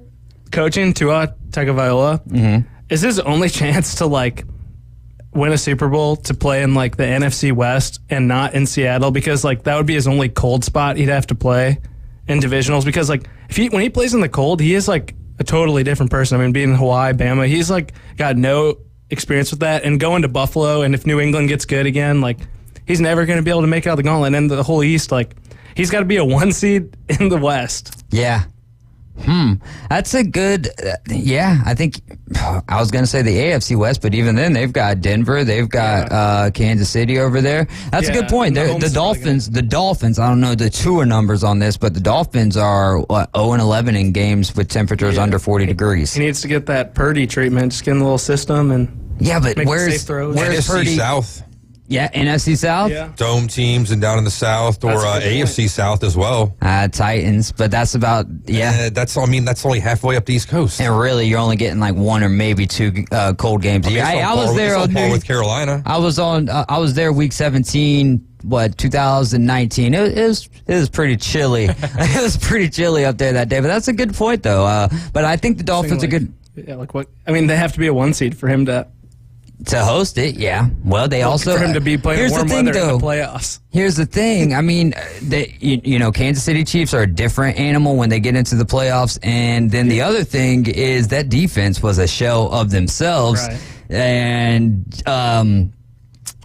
coaching Tua Tagovailoa, is his only chance to like win a Super Bowl to play in like the NFC West and not in Seattle? Because like that would be his only cold spot he'd have to play in divisionals. Because like when he plays in the cold, he is like a totally different person. I mean, being in Hawaii, Bama, he's like got no experience with that. And going to Buffalo, and if New England gets good again, like he's never going to be able to make it out the gauntlet. And the whole East, like he's got to be a 1 seed in the West. Yeah. That's a good, I think, I was going to say the AFC West, but even then they've got Denver, they've got Kansas City over there. That's a good point. The Dolphins, I don't know the Tua numbers on this, but the Dolphins are 0-11 in games with temperatures under 40 degrees. He needs to get that Purdy treatment, just get in the little system and but make where's safe throws. NFC Purdy? South. Yeah, NFC South? Yeah. Dome teams and down in the South, or AFC South as well. Titans, but that's about, that's only halfway up the East Coast. And really, you're only getting like one or maybe two cold games. I was there with Carolina. I was there week 17, 2019. It was pretty chilly. It was pretty chilly up there that day, but that's a good point, though. But I think the Dolphins are good. Yeah, like what? I mean, they have to be a 1 seed for him to host it, yeah. Well, they also for him to be playing warm weather in the playoffs. Here's the thing. I mean, Kansas City Chiefs are a different animal when they get into the playoffs, and then the other thing is that defense was a shell of themselves, and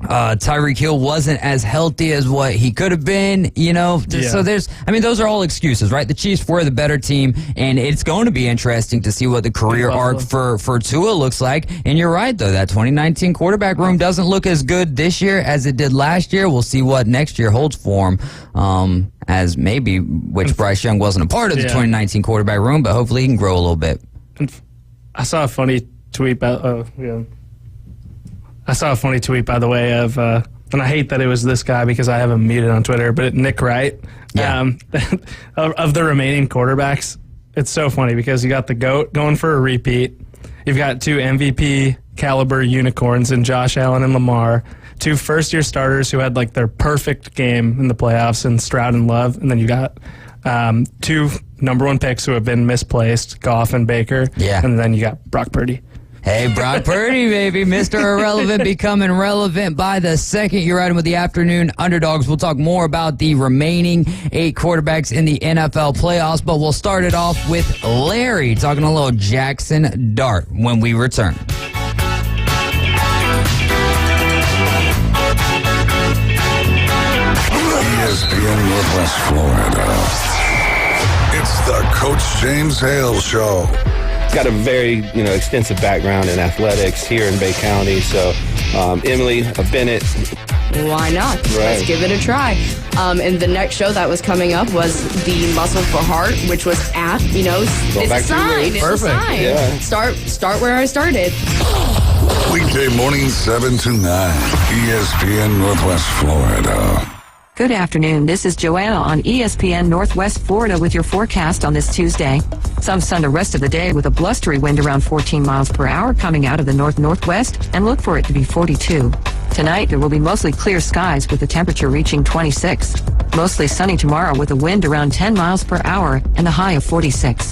Tyreek Hill wasn't as healthy as what he could have been, So those are all excuses, right? The Chiefs were the better team, and it's going to be interesting to see what the career arc for Tua looks like. And you're right, though, that 2019 quarterback room doesn't look as good this year as it did last year. We'll see what next year holds for him, which Bryce Young wasn't a part of the 2019 quarterback room, but hopefully he can grow a little bit. I saw a funny tweet I saw a funny tweet, by the way, of, and I hate that it was this guy because I have him muted on Twitter, but Nick Wright, of the remaining quarterbacks. It's so funny because you got the GOAT going for a repeat. You've got 2 MVP caliber unicorns in Josh Allen and Lamar, 2 first-year starters who had like their perfect game in the playoffs in Stroud and Love, and then you got 2 number 1 picks who have been misplaced, Goff and Baker, and then you got Brock Purdy. Hey, Brock Purdy, baby. Mr. Irrelevant becoming relevant by the second. You're riding with the Afternoon Underdogs. We'll talk more about the remaining 8 quarterbacks in the NFL playoffs, but we'll start it off with Larry talking a little Jackson Dart when we return. ESPN Northwest Florida. It's the Coach James Hale Show. Got a very, extensive background in athletics here in Bay County. So, Emily Bennett. Why not? Right. Let's give it a try. And the next show that was coming up was the Muscle for Heart, which was at, it's a sign. It's Perfect. A sign. Yeah. Start where I started. Weekday mornings 7 to 9. ESPN Northwest Florida. Good afternoon. This is Joanna on ESPN Northwest Florida with your forecast on this Tuesday. Some sun the rest of the day with a blustery wind around 14 miles per hour coming out of the north-northwest, and look for it to be 42. Tonight, there will be mostly clear skies with the temperature reaching 26. Mostly sunny tomorrow with a wind around 10 miles per hour and a high of 46.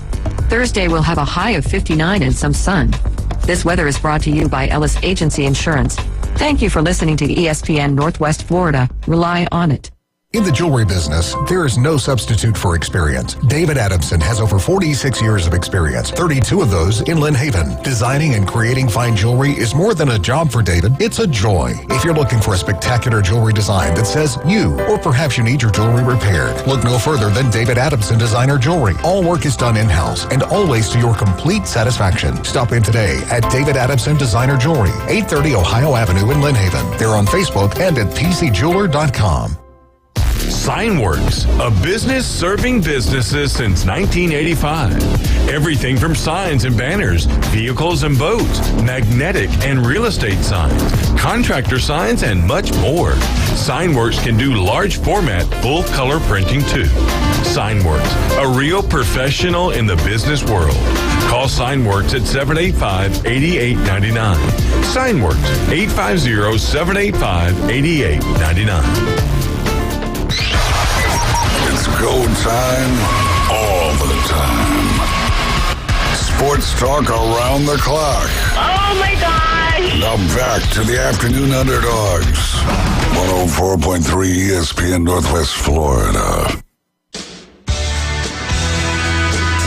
Thursday, we'll have a high of 59 and some sun. This weather is brought to you by Ellis Agency Insurance. Thank you for listening to ESPN Northwest Florida. Rely on it. In the jewelry business, there is no substitute for experience. David Adamson has over 46 years of experience, 32 of those in Lynn Haven. Designing and creating fine jewelry is more than a job for David, it's a joy. If you're looking for a spectacular jewelry design that says you, or perhaps you need your jewelry repaired, look no further than David Adamson Designer Jewelry. All work is done in-house and always to your complete satisfaction. Stop in today at David Adamson Designer Jewelry, 830 Ohio Avenue in Lynn Haven. They're on Facebook and at tcjeweler.com. Signworks, a business serving businesses since 1985. Everything from signs and banners, vehicles and boats, magnetic and real estate signs, contractor signs, and much more. Signworks can do large format, full color printing too. Signworks, a real professional in the business world. Call Signworks at 785-8899. Signworks, 850-785-8899. It's go time all the time. Sports talk around the clock. Oh my gosh! Now back to the Afternoon Underdogs. 104.3 ESPN Northwest Florida.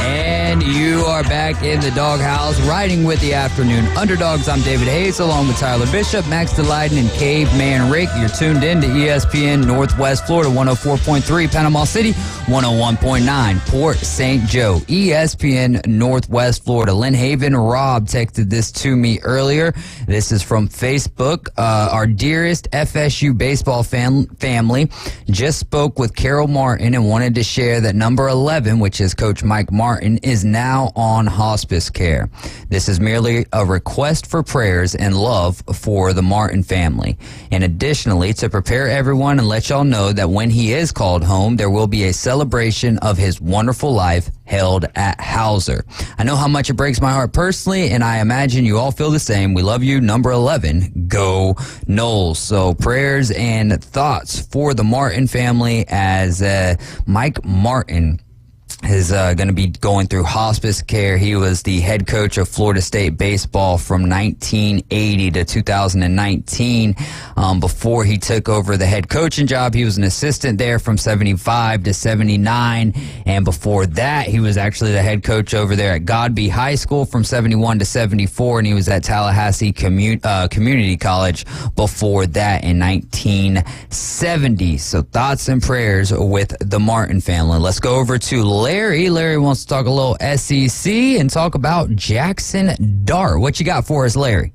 And you are back in the doghouse, riding with the Afternoon Underdogs. I'm David Hayes, along with Tyler Bishop, Max Delighten, and Caveman Rick. You're tuned in to ESPN Northwest Florida, 104.3 Panama City, 101.9 Port St. Joe. ESPN Northwest Florida. Lynn Haven Rob texted this to me earlier. This is from Facebook. Our dearest FSU baseball family just spoke with Carol Martin and wanted to share that number 11, which is Coach Mike Martin, is now on hospice care. This is merely a request for prayers and love for the Martin family. And additionally, to prepare everyone and let y'all know that when he is called home, there will be a celebration of his wonderful life held at Hauser. I know how much it breaks my heart personally, and I imagine you all feel the same. We love you. Number 11, go Noles. So prayers and thoughts for the Martin family as Mike Martin is going to be going through hospice care. He was the head coach of Florida State baseball from 1980 to 2019. Before he took over the head coaching job, he was an assistant there from 75 to 79. And before that, he was actually the head coach over there at Godby High School from 71 to 74. And he was at Tallahassee Community College before that in 1970. So thoughts and prayers with the Martin family. Let's go over to Larry wants to talk a little SEC and talk about Jackson Dart. What you got for us, Larry?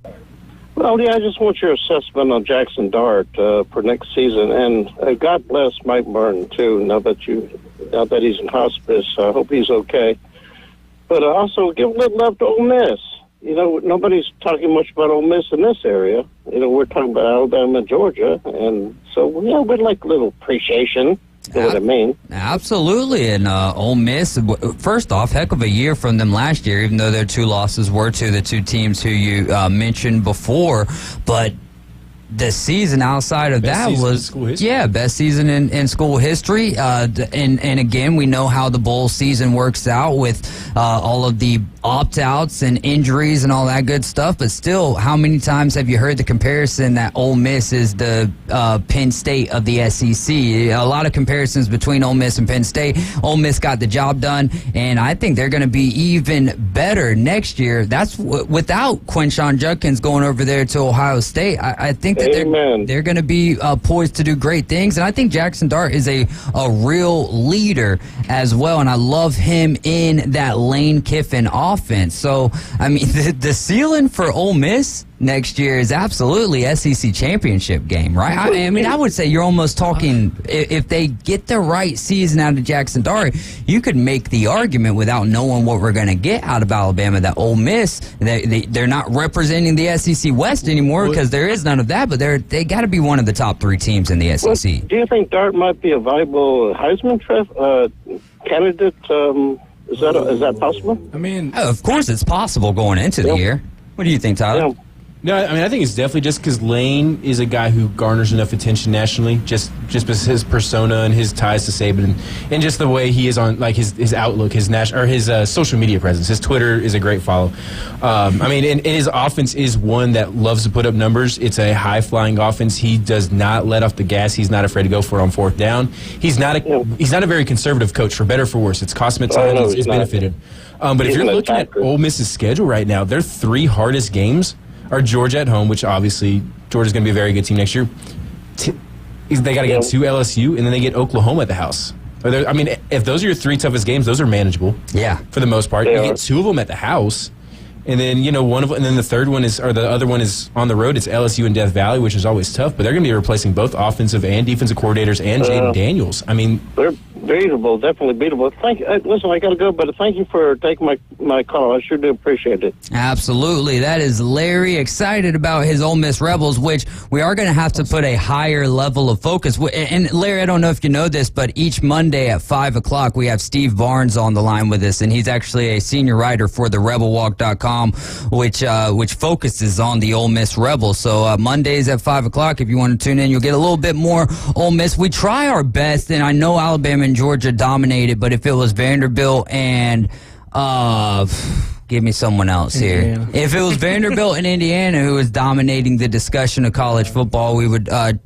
Well, yeah, I just want your assessment on Jackson Dart for next season. And God bless Mike Martin, too, now that he's in hospice. I hope he's okay. But also give a little love to Ole Miss. You know, nobody's talking much about Ole Miss in this area. You know, we're talking about Alabama and Georgia. And so, yeah, we'd like a little appreciation. You know what I mean? Absolutely. And Ole Miss, first off, heck of a year from them last year, even though their two losses were to the two teams who you mentioned before. But the season outside of that was, best season in school history. And again, we know how the bowl season works out with all of the opt-outs and injuries and all that good stuff. But still, how many times have you heard the comparison that Ole Miss is the Penn State of the SEC? A lot of comparisons between Ole Miss and Penn State. Ole Miss got the job done, and I think they're going to be even better next year. That's without Quinshon Judkins going over there to Ohio State. I think that they're going to be poised to do great things, and I think Jackson Dart is a real leader as well, and I love him in that Lane Kiffin offense. So, I mean, the ceiling for Ole Miss next year is absolutely SEC championship game, right? I mean, I would say you're almost talking, if they get the right season out of Jackson Dart, you could make the argument without knowing what we're going to get out of Alabama that Ole Miss, they're not representing the SEC West anymore because there is none of that, but they got to be one of the top 3 teams in the SEC. Well, do you think Dart might be a viable Heisman candidate? Is that possible? I mean, of course it's possible going into the year. What do you think, Tyler? Yeah. No, I mean, I think it's definitely just because Lane is a guy who garners enough attention nationally, just because his persona and his ties to Saban, and just the way he is on, like his outlook, his social media presence. His Twitter is a great follow. I mean, and his offense is one that loves to put up numbers. It's a high flying offense. He does not let off the gas. He's not afraid to go for it on 4th down. He's not a very conservative coach, for better or for worse. It's cost him at times. It's benefited. But if you're looking at Ole Miss's schedule right now, their 3 hardest games are Georgia at home, which obviously Georgia's going to be a very good team next year. They got to get to LSU, and then they get Oklahoma at the house. I mean, if those are your 3 toughest games, those are manageable. Yeah, for the most part. You get 2 of them at the house, and then and then the third one is, or the other one is on the road. It's LSU and Death Valley, which is always tough. But they're going to be replacing both offensive and defensive coordinators and Jaden Daniels. I mean, they're beatable, definitely beatable. Listen, I got to go, but thank you for taking my call. I sure do appreciate it. Absolutely. That is Larry, excited about his Ole Miss Rebels, which we are going to have to put a higher level of focus. And Larry, I don't know if you know this, but each Monday at 5 o'clock, we have Steve Barnes on the line with us, and he's actually a senior writer for the RebelWalk.com, which focuses on the Ole Miss Rebels. So Mondays at 5 o'clock, if you want to tune in, you'll get a little bit more Ole Miss. We try our best, and I know Alabama and Georgia dominated, but if it was Vanderbilt and give me someone else here. Indiana. If it was Vanderbilt and Indiana who was dominating the discussion of college football, we would try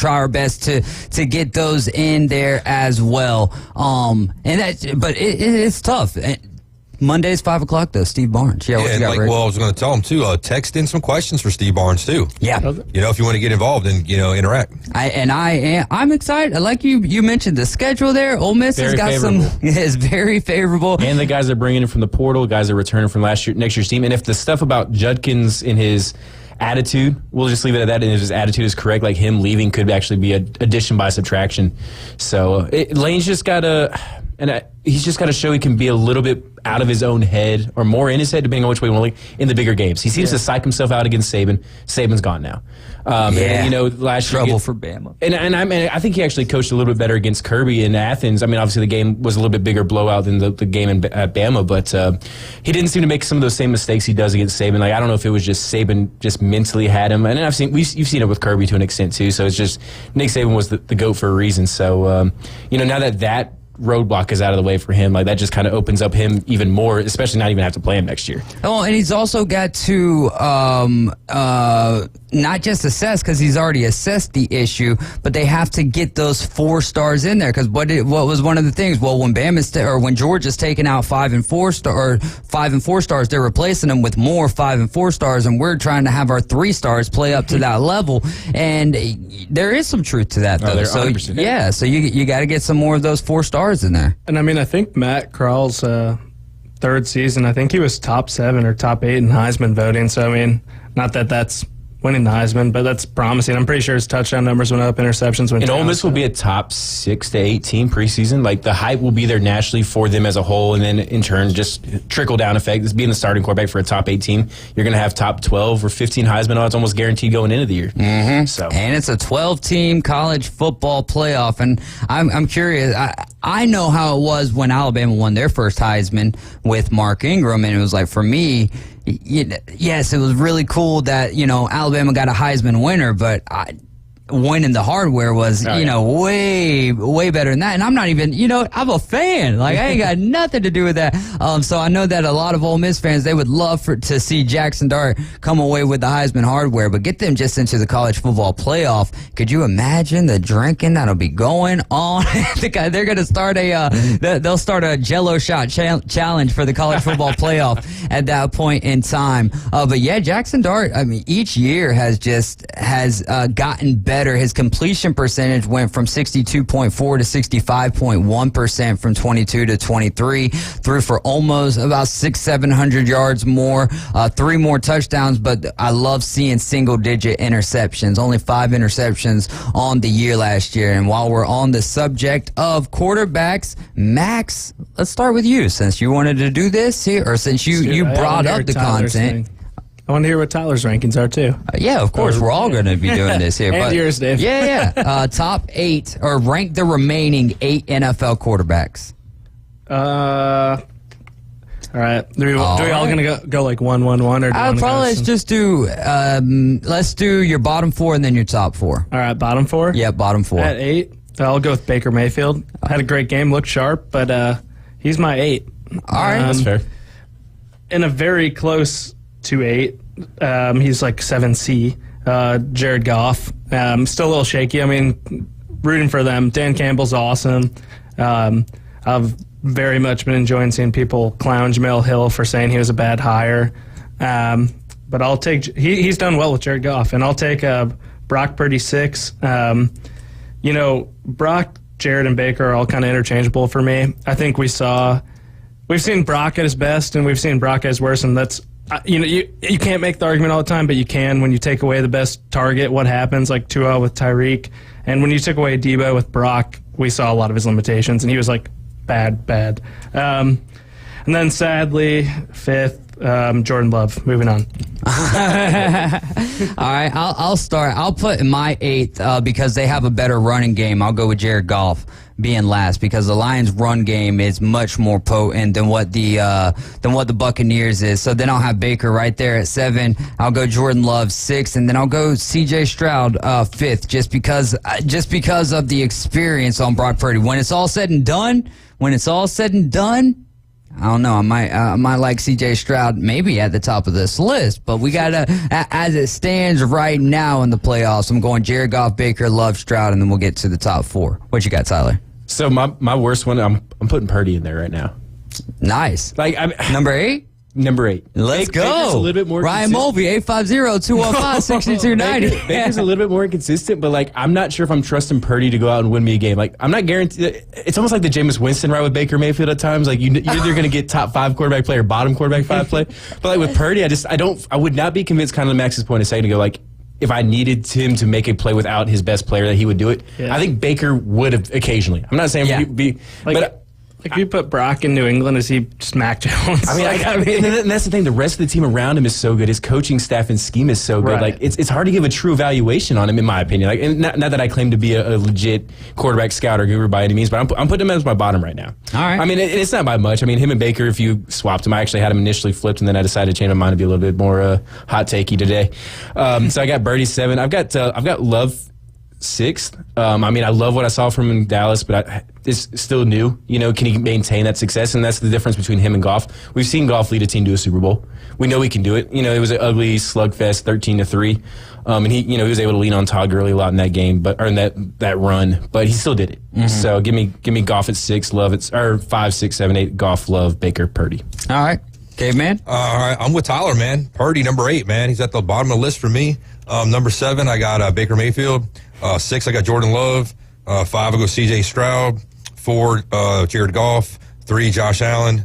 our best to get those in there as well. But it's tough. Monday's 5 o'clock though. Steve Barnes. Yeah, what you got, Rick? Well, I was going to tell him too. Text in some questions for Steve Barnes too. Yeah, if you want to get involved and interact. I'm excited. Like you mentioned the schedule there. Ole Miss has got is very favorable, and the guys they're bringing in from the portal, guys that are returning from next year's team. And if the stuff about Judkins in his attitude, we'll just leave it at that. And if his attitude is correct, like him leaving could actually be an addition by subtraction. So Lane's just got to. And he's just got to show he can be a little bit out of his own head, or more in his head, depending on which way we want to look, in the bigger games. He seems to psych himself out against Saban. Saban's gone now. And, last year, trouble for Bama. And I think he actually coached a little bit better against Kirby in Athens. I mean, obviously the game was a little bit bigger blowout than the game at Bama, but he didn't seem to make some of those same mistakes he does against Saban. Like, I don't know if it was just Saban just mentally had him, and you've seen it with Kirby to an extent too. So it's just Nick Saban was the GOAT for a reason. So now that roadblock is out of the way for him, like that just kind of opens up him even more, especially not even have to play him next year. Oh, and he's also got to not just assess, because he's already assessed the issue, but they have to get those 4 stars in there. Because what was one of the things? Well, when when Georgia's taking out 5 and 4 stars, they're replacing them with more 5 and 4 stars, and we're trying to have our 3 stars play up to that level. And there is some truth to that, though. So 100%. Yeah, so you got to get some more of those 4 stars in there. And I mean, I think Matt Kral's 3rd season, I think he was top 7 or top 8 in Heisman voting. So I mean, not that that's winning the Heisman, but that's promising. I'm pretty sure his touchdown numbers went up, interceptions went down. And Ole Miss will be a top 6 to 8 team preseason. Like, the hype will be there nationally for them as a whole, and then in turn, just trickle down effect. This being the starting quarterback for a top 8 team, you're going to have top 12 or 15 Heisman odds almost guaranteed going into the year. Mm-hmm. So, and it's a 12-team college football playoff, and I'm curious. I know how it was when Alabama won their first Heisman with Mark Ingram, and it was like, for me, yes, it was really cool that, Alabama got a Heisman winner, but winning the hardware was, way, way better than that. And I'm not even, I'm a fan. Like, I ain't got nothing to do with that. So I know that a lot of Ole Miss fans, they would love to see Jackson Dart come away with the Heisman hardware, but get them just into the college football playoff. Could you imagine the drinking that'll be going on? They're going to start they'll start a Jell-O shot challenge for the college football playoff at that point in time. But yeah, Jackson Dart, I mean, each year has gotten better better. His completion percentage went from 62.4 to 65.1% from 22 to 23. Threw for almost about 600-700 yards more, 3 more touchdowns, but I love seeing single-digit interceptions. Only 5 interceptions on the year last year. And while we're on the subject of quarterbacks, Max, let's start with you since you wanted to do this here, or since you brought up the content. I want to hear what Tyler's rankings are, too. Yeah, of course. We're all going to be doing this here. And yours, Dave. Yeah. Top 8, or rank the remaining 8 NFL quarterbacks. All right. Do we all going to go like 1-1-1? Or probably let's just do, let's do your bottom 4 and then your top 4. All right, bottom 4? Yeah, bottom 4. At 8, I'll go with Baker Mayfield. Had a great game, looked sharp, but he's my 8. All right. That's fair. In a very close to 8, he's like 7C. Jared Goff. Still a little shaky. I mean, rooting for them. Dan Campbell's awesome. I've very much been enjoying seeing people clown Jamel Hill for saying he was a bad hire. But I'll take he's done well with Jared Goff, and I'll take Brock Purdy 6. Brock, Jared, and Baker are all kind of interchangeable for me. I think we've seen Brock at his best, and we've seen Brock at his worst, and that's you can't make the argument all the time, but you can when you take away the best target. What happens, like Tua with Tyreek, and when you took away Debo with Brock, we saw a lot of his limitations, and he was like bad. And then sadly, 5th, Jordan Love. Moving on. All right, I'll start. I'll put in my 8th because they have a better running game. I'll go with Jared Goff being last because the Lions' run game is much more potent than what the Buccaneers is. So then I'll have Baker right there at 7. I'll go Jordan Love 6, and then I'll go C.J. Stroud 5th, just because of the experience on Brock Purdy. When it's all said and done, I don't know. I might like C.J. Stroud maybe at the top of this list, but we gotta, as it stands right now in the playoffs, I'm going Jared Goff, Baker, Love, Stroud, and then we'll get to the top 4. What you got, Tyler? So my worst one, I'm putting Purdy in there right now. Nice. Number 8. Number 8. Let's go. Baker's a little bit more Ryan Mulvey, 850-215-6290. Baker's a little bit more inconsistent, but I'm not sure if I'm trusting Purdy to go out and win me a game. I'm not guaranteed. It's almost like the Jameis Winston right with Baker Mayfield at times. You're either going to get top 5 quarterback play or bottom quarterback 5 play. But with Purdy, I would not be convinced. Kind of Max's point a second ago. If I needed him to make a play without his best player, that he would do it. Yeah. I think Baker would have occasionally. I'm not saying he'd be, but. If you put Brock in New England, is he just Mac Jones? And that's the thing. The rest of the team around him is so good. His coaching staff and scheme is so good. Right. It's hard to give a true evaluation on him, in my opinion. And not that I claim to be a legit quarterback scout or guru by any means, but I'm putting him as my bottom right now. All right. It's not by much. Him and Baker, if you swapped him, I actually had him initially flipped, and then I decided to change my mind to be a little bit more hot takey today. So I got Birdie 7. I've got Love 6th. I love what I saw from him in Dallas, but it's still new. Can he maintain that success? And that's the difference between him and Goff. We've seen Goff lead a team to a Super Bowl. We know he can do it. It was an ugly slugfest, 13-3. And he was able to lean on Todd Gurley a lot in that game, or in that run, but he still did it. Mm-hmm. So give me Goff at 6, Love at 5, 6, 7, 8. Goff, Love, Baker, Purdy. All right, Caveman. All right, I'm with Tyler, man. Purdy, number 8, man. He's at the bottom of the list for me. Number 7, I got Baker Mayfield. 6, I got Jordan Love. 5, I go C.J. Stroud. 4, Jared Goff. 3, Josh Allen. 2,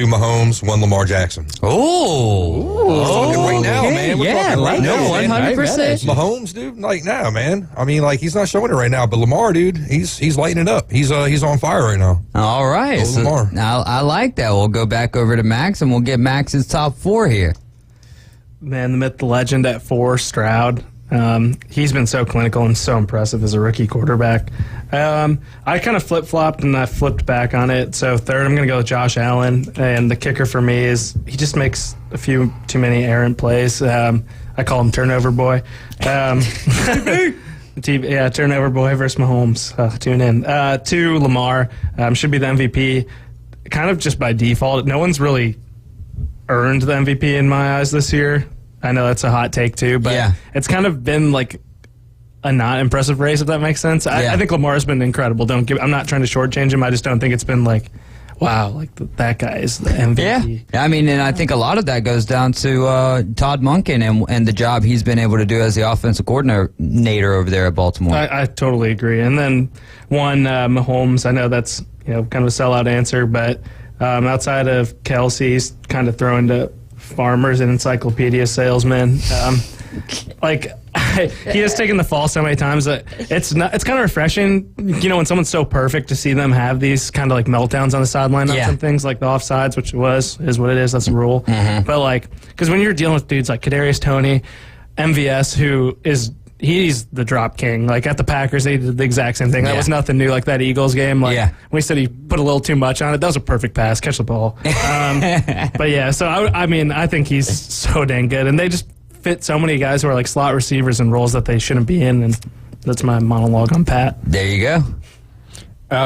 Mahomes. 1, Lamar Jackson. We're talking right now, man. We're talking right now, 100%. Mahomes, dude, now, man. He's not showing it right now, but Lamar, dude, he's lighting it up. He's on fire right now. All right. So Lamar. Now I like that. We'll go back over to Max, and we'll get Max's top 4 here. Man, the myth, the legend at 4, Stroud. He's been so clinical and so impressive as a rookie quarterback. I kind of flip-flopped and I flipped back on it. So 3rd, I'm going to go with Josh Allen. And the kicker for me is he just makes a few too many errant plays. I call him turnover boy. Turnover boy versus Mahomes. Tune in. 2, Lamar. Should be the MVP. Kind of just by default. No one's really earned the MVP in my eyes this year. I know that's a hot take too, but it's kind of been like a not impressive race, if that makes sense. I think Lamar's been incredible. I'm not trying to shortchange him. I just don't think it's been like wow, like that guy is the MVP. Yeah, I mean, and I think a lot of that goes down to Todd Monken and the job he's been able to do as the offensive coordinator over there at Baltimore. I totally agree. And then Mahomes, I know that's kind of a sellout answer, but outside of Kelsey's kind of throwing to farmers and encyclopedia salesmen, he has taken the fall so many times that it's kind of refreshing, when someone's so perfect to see them have these kind of like meltdowns on the sideline on some things like the offsides, which is what it is. That's the rule. Mm-hmm. But because when you're dealing with dudes like Kadarius Toney, MVS, he's the drop king. Like at the Packers, they did the exact same thing. That was nothing new. Like that Eagles game. When we said he put a little too much on it, that was a perfect pass. Catch the ball. But yeah, so I think he's so dang good, and they just fit so many guys who are like slot receivers in roles that they shouldn't be in, and that's my monologue on Pat. There you go.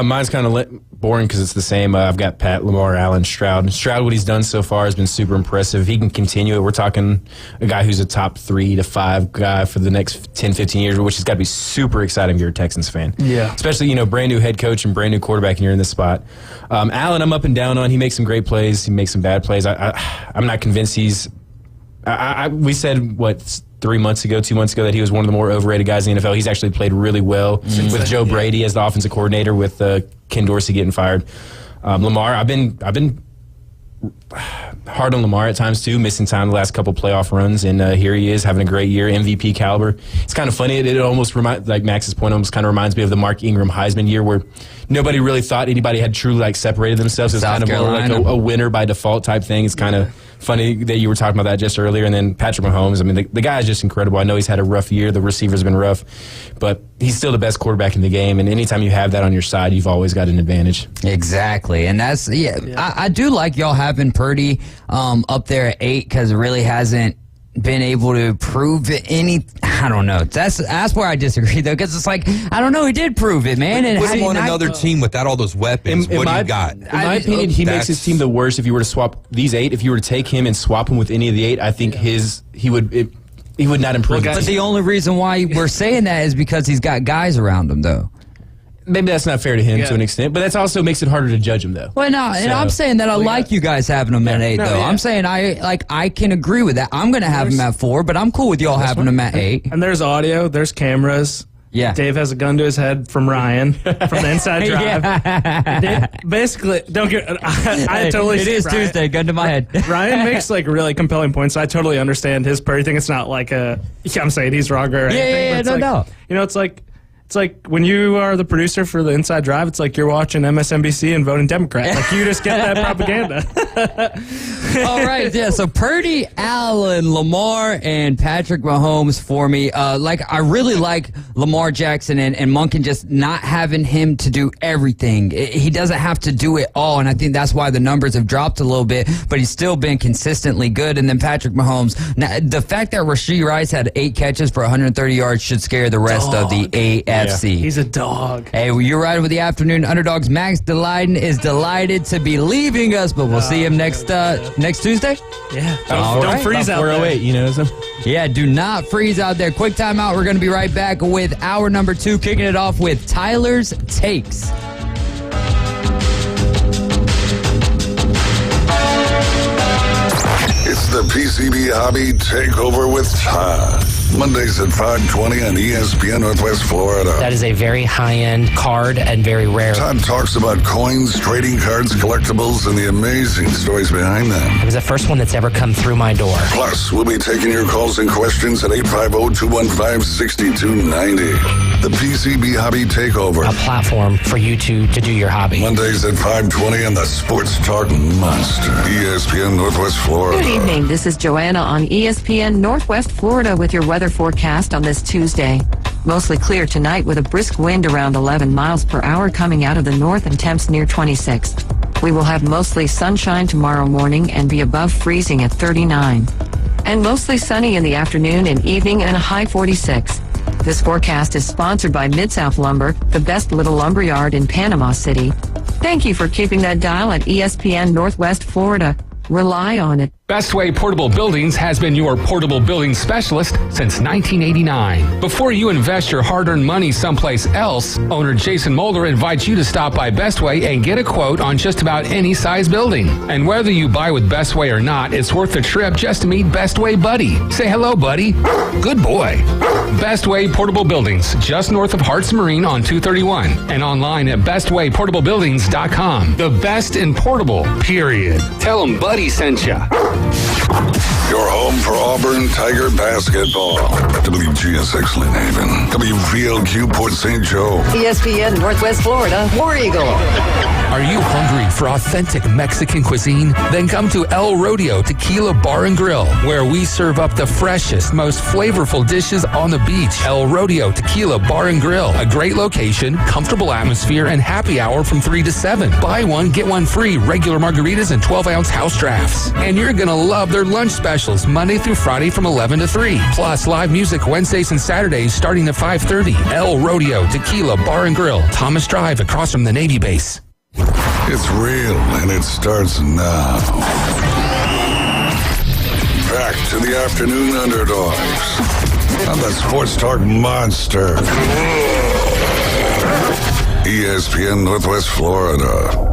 Mine's kind of boring because it's the same. I've got Pat, Lamar, Allen, Stroud. Stroud, what he's done so far has been super impressive. If he can continue it, we're talking a guy who's a top 3 to 5 guy for the next 10, 15 years, which has got to be super exciting if you're a Texans fan. Yeah. Especially, brand new head coach and brand new quarterback, and you're in this spot. Allen, I'm up and down on. He makes some great plays. He makes some bad plays. I'm not convinced he's... we said, 2 months ago that he was one of the more overrated guys in the NFL. He's actually played really well with Joe Brady as the offensive coordinator, with Ken Dorsey getting fired. Lamar, I've been hard on Lamar at times too, missing time the last couple playoff runs, and here he is having a great year, MVP caliber. It's kind of funny. It almost reminds, like Max's point, almost kind of reminds me of the Mark Ingram Heisman year, where nobody really thought anybody had truly separated themselves. It's kind of more like a winner by default type thing. It's kind of funny that you were talking about that just earlier. And then Patrick Mahomes, I mean, the guy is just incredible. I know he's had a rough year. The receiver's been rough, but he's still the best quarterback in the game. And anytime you have that on your side, you've always got an advantage. Exactly. And that's, I do like y'all having Purdy up there at 8 because it really hasn't been able to prove any. I don't know. That's where I disagree though, because it's I don't know. He did prove it, man. And put him on another team without all those weapons. What do you got? In my opinion, he makes his team the worst. If you were to swap these 8, if you were to take him and swap him with any of the 8, I think he would not improve. But the only reason why we're saying that is because he's got guys around him, though. Maybe that's not fair to him to an extent, but that also makes it harder to judge him, though. Well, no, and I'm saying that I like you guys having him at 8, though. I'm saying I can agree with that. I'm going to have him at 4, but I'm cool with y'all having him at 8. And there's audio, there's cameras. Yeah. Dave has a gun to his head from Ryan from the inside drive. Dave, basically, don't get. I totally. It is Ryan, Tuesday. Gun to my head. Ryan makes really compelling points. I totally understand his Purdy thing. It's not like I'm saying he's wrong or anything. No. It's like when you are the producer for the Inside Drive, it's like you're watching MSNBC and voting Democrat. Like you just get that propaganda. All right, so Purdy, Allen, Lamar, and Patrick Mahomes for me. I really like Lamar Jackson and Monken just not having him to do everything. He doesn't have to do it all, and I think that's why the numbers have dropped a little bit, but he's still been consistently good. And then Patrick Mahomes, now, the fact that Rashee Rice had 8 catches for 130 yards should scare the rest of the AFC. He's a dog. Hey, well, you're riding with the Afternoon Underdogs. Max Delighten is delighted to be leaving us, but we'll see him next Tuesday. Yeah. Don't freeze out there. 408, Yeah, do not freeze out there. Quick timeout. We're going to be right back with hour number 2, kicking it off with Tyler's Takes. It's the PCB Hobby Takeover with Todd. Mondays at 5:20 on ESPN Northwest Florida. That is a very high-end card and very rare. Todd talks about coins, trading cards, collectibles, and the amazing stories behind them. It was the first one that's ever come through my door. Plus, we'll be taking your calls and questions at 850-215-6290. The PCB Hobby Takeover. A platform for you to do your hobby. Mondays at 5:20 on the Sports Talk Monster. ESPN Northwest Florida. Good evening. This is Joanna on ESPN Northwest Florida with your weather forecast on this Tuesday. Mostly clear tonight with a brisk wind around 11 miles per hour coming out of the north and temps near 26. We will have mostly sunshine tomorrow morning and be above freezing at 39. And mostly sunny in the afternoon and evening and a high 46. This forecast is sponsored by Mid-South Lumber, the best little lumber yard in Panama City. Thank you for keeping that dial at ESPN Northwest Florida. Rely on it. Bestway Portable Buildings has been your portable building specialist since 1989. Before you invest your hard-earned money someplace else, owner Jason Mulder invites you to stop by Bestway and get a quote on just about any size building. And whether you buy with Bestway or not, it's worth the trip just to meet Bestway Buddy. Say hello, buddy. Good boy. Bestway Portable Buildings, just north of Harts Marine on 231, and online at bestwayportablebuildings.com. The best in portable, period. Tell them Buddy sent ya. Your home for Auburn Tiger basketball. WGSX Lynn Haven. WVLQ Port St. Joe. ESPN Northwest Florida, War Eagle. Are you hungry for authentic Mexican cuisine? Then come to El Rodeo Tequila Bar and Grill, where we serve up the freshest, most flavorful dishes on the beach. El Rodeo Tequila Bar and Grill. A great location, comfortable atmosphere, and happy hour from 3 to 7. Buy one, get one free. Regular margaritas and 12-ounce house drafts. And you're going to love their lunch specials Monday through Friday from 11 to 3. Plus live music Wednesdays and Saturdays starting at 5:30. El Rodeo Tequila Bar and Grill. Thomas Drive across from the Navy base. It's real and it starts now. Back to the Afternoon Underdogs on the Sports Talk Monster. ESPN Northwest Florida.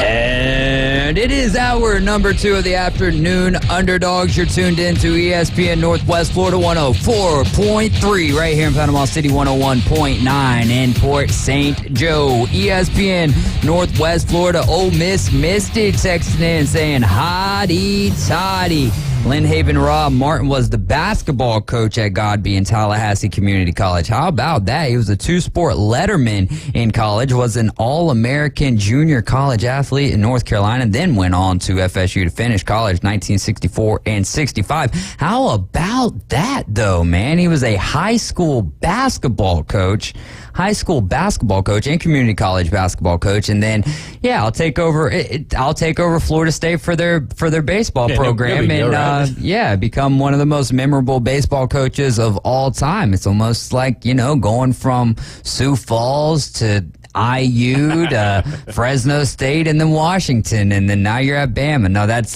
And it is hour number 2 of the Afternoon Underdogs. You're tuned in to ESPN Northwest Florida 104.3 right here in Panama City, 101.9 in Port St. Joe. ESPN Northwest Florida. Ole Miss Misty texting in saying, hotty toddy. Lynn Haven Rob Martin was the basketball coach at Godby and Tallahassee Community College. How about that? He was a 2-sport letterman in college, was an All-American junior college athlete in North Carolina, then went on to FSU to finish college 1964 and 65. How about that, though, man? He was a high school basketball coach and community college basketball coach, and then I'll take over Florida State for their baseball program and become one of the most memorable baseball coaches of all time. It's almost like going from Sioux Falls to IU to Fresno State and then Washington, and then now you're at Bama. Now that's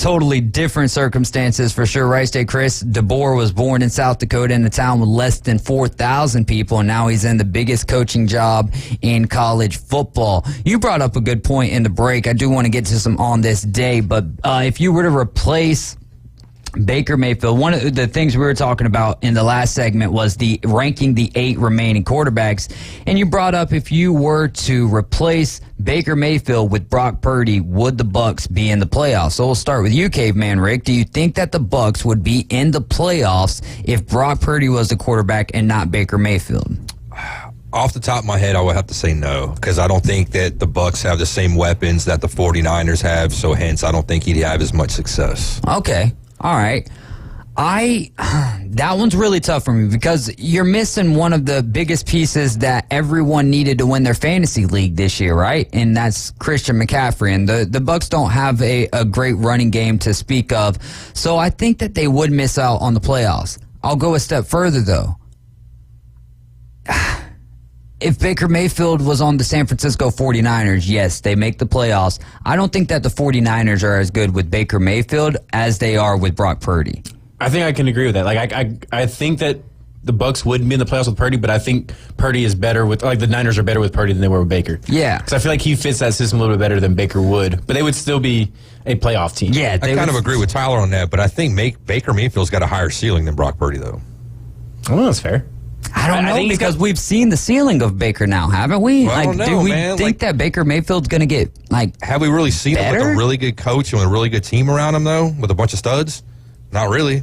totally different circumstances for sure, right? Chris DeBoer was born in South Dakota in a town with less than 4,000 people, and now he's in the biggest coaching job in college football. You brought up a good point in the break. I do want to get to some on this day, but if you were to replace Baker Mayfield, one of the things we were talking about in the last segment was the ranking the 8 remaining quarterbacks. And you brought up if you were to replace Baker Mayfield with Brock Purdy, would the Bucks be in the playoffs? So we'll start with you, Caveman Rick. Do you think that the Bucks would be in the playoffs if Brock Purdy was the quarterback and not Baker Mayfield? Off the top of my head, I would have to say no, because I don't think that the Bucks have the same weapons that the 49ers have, so hence I don't think he'd have as much success. Okay. All right. That one's really tough for me because you're missing one of the biggest pieces that everyone needed to win their fantasy league this year, right? And that's Christian McCaffrey. And the Bucks don't have a great running game to speak of. So I think that they would miss out on the playoffs. I'll go a step further, though. If Baker Mayfield was on the San Francisco 49ers, yes, they make the playoffs. I don't think that the 49ers are as good with Baker Mayfield as they are with Brock Purdy. I think I can agree with that. Like, I think that the Bucks would be in the playoffs with Purdy, but I think Purdy is better with, the Niners are better with Purdy than they were with Baker. Yeah. Because I feel like he fits that system a little bit better than Baker would, but they would still be a playoff team. Yeah. I kind of agree with Tyler on that, but I think Baker Mayfield's got a higher ceiling than Brock Purdy, though. I don't know, that's fair. I don't know, because we've seen the ceiling of Baker now, haven't we? Well, I don't know, do we man. think that Baker Mayfield's going to get, have we really seen him with a really good coach and a really good team around him, though, with a bunch of studs? Not really.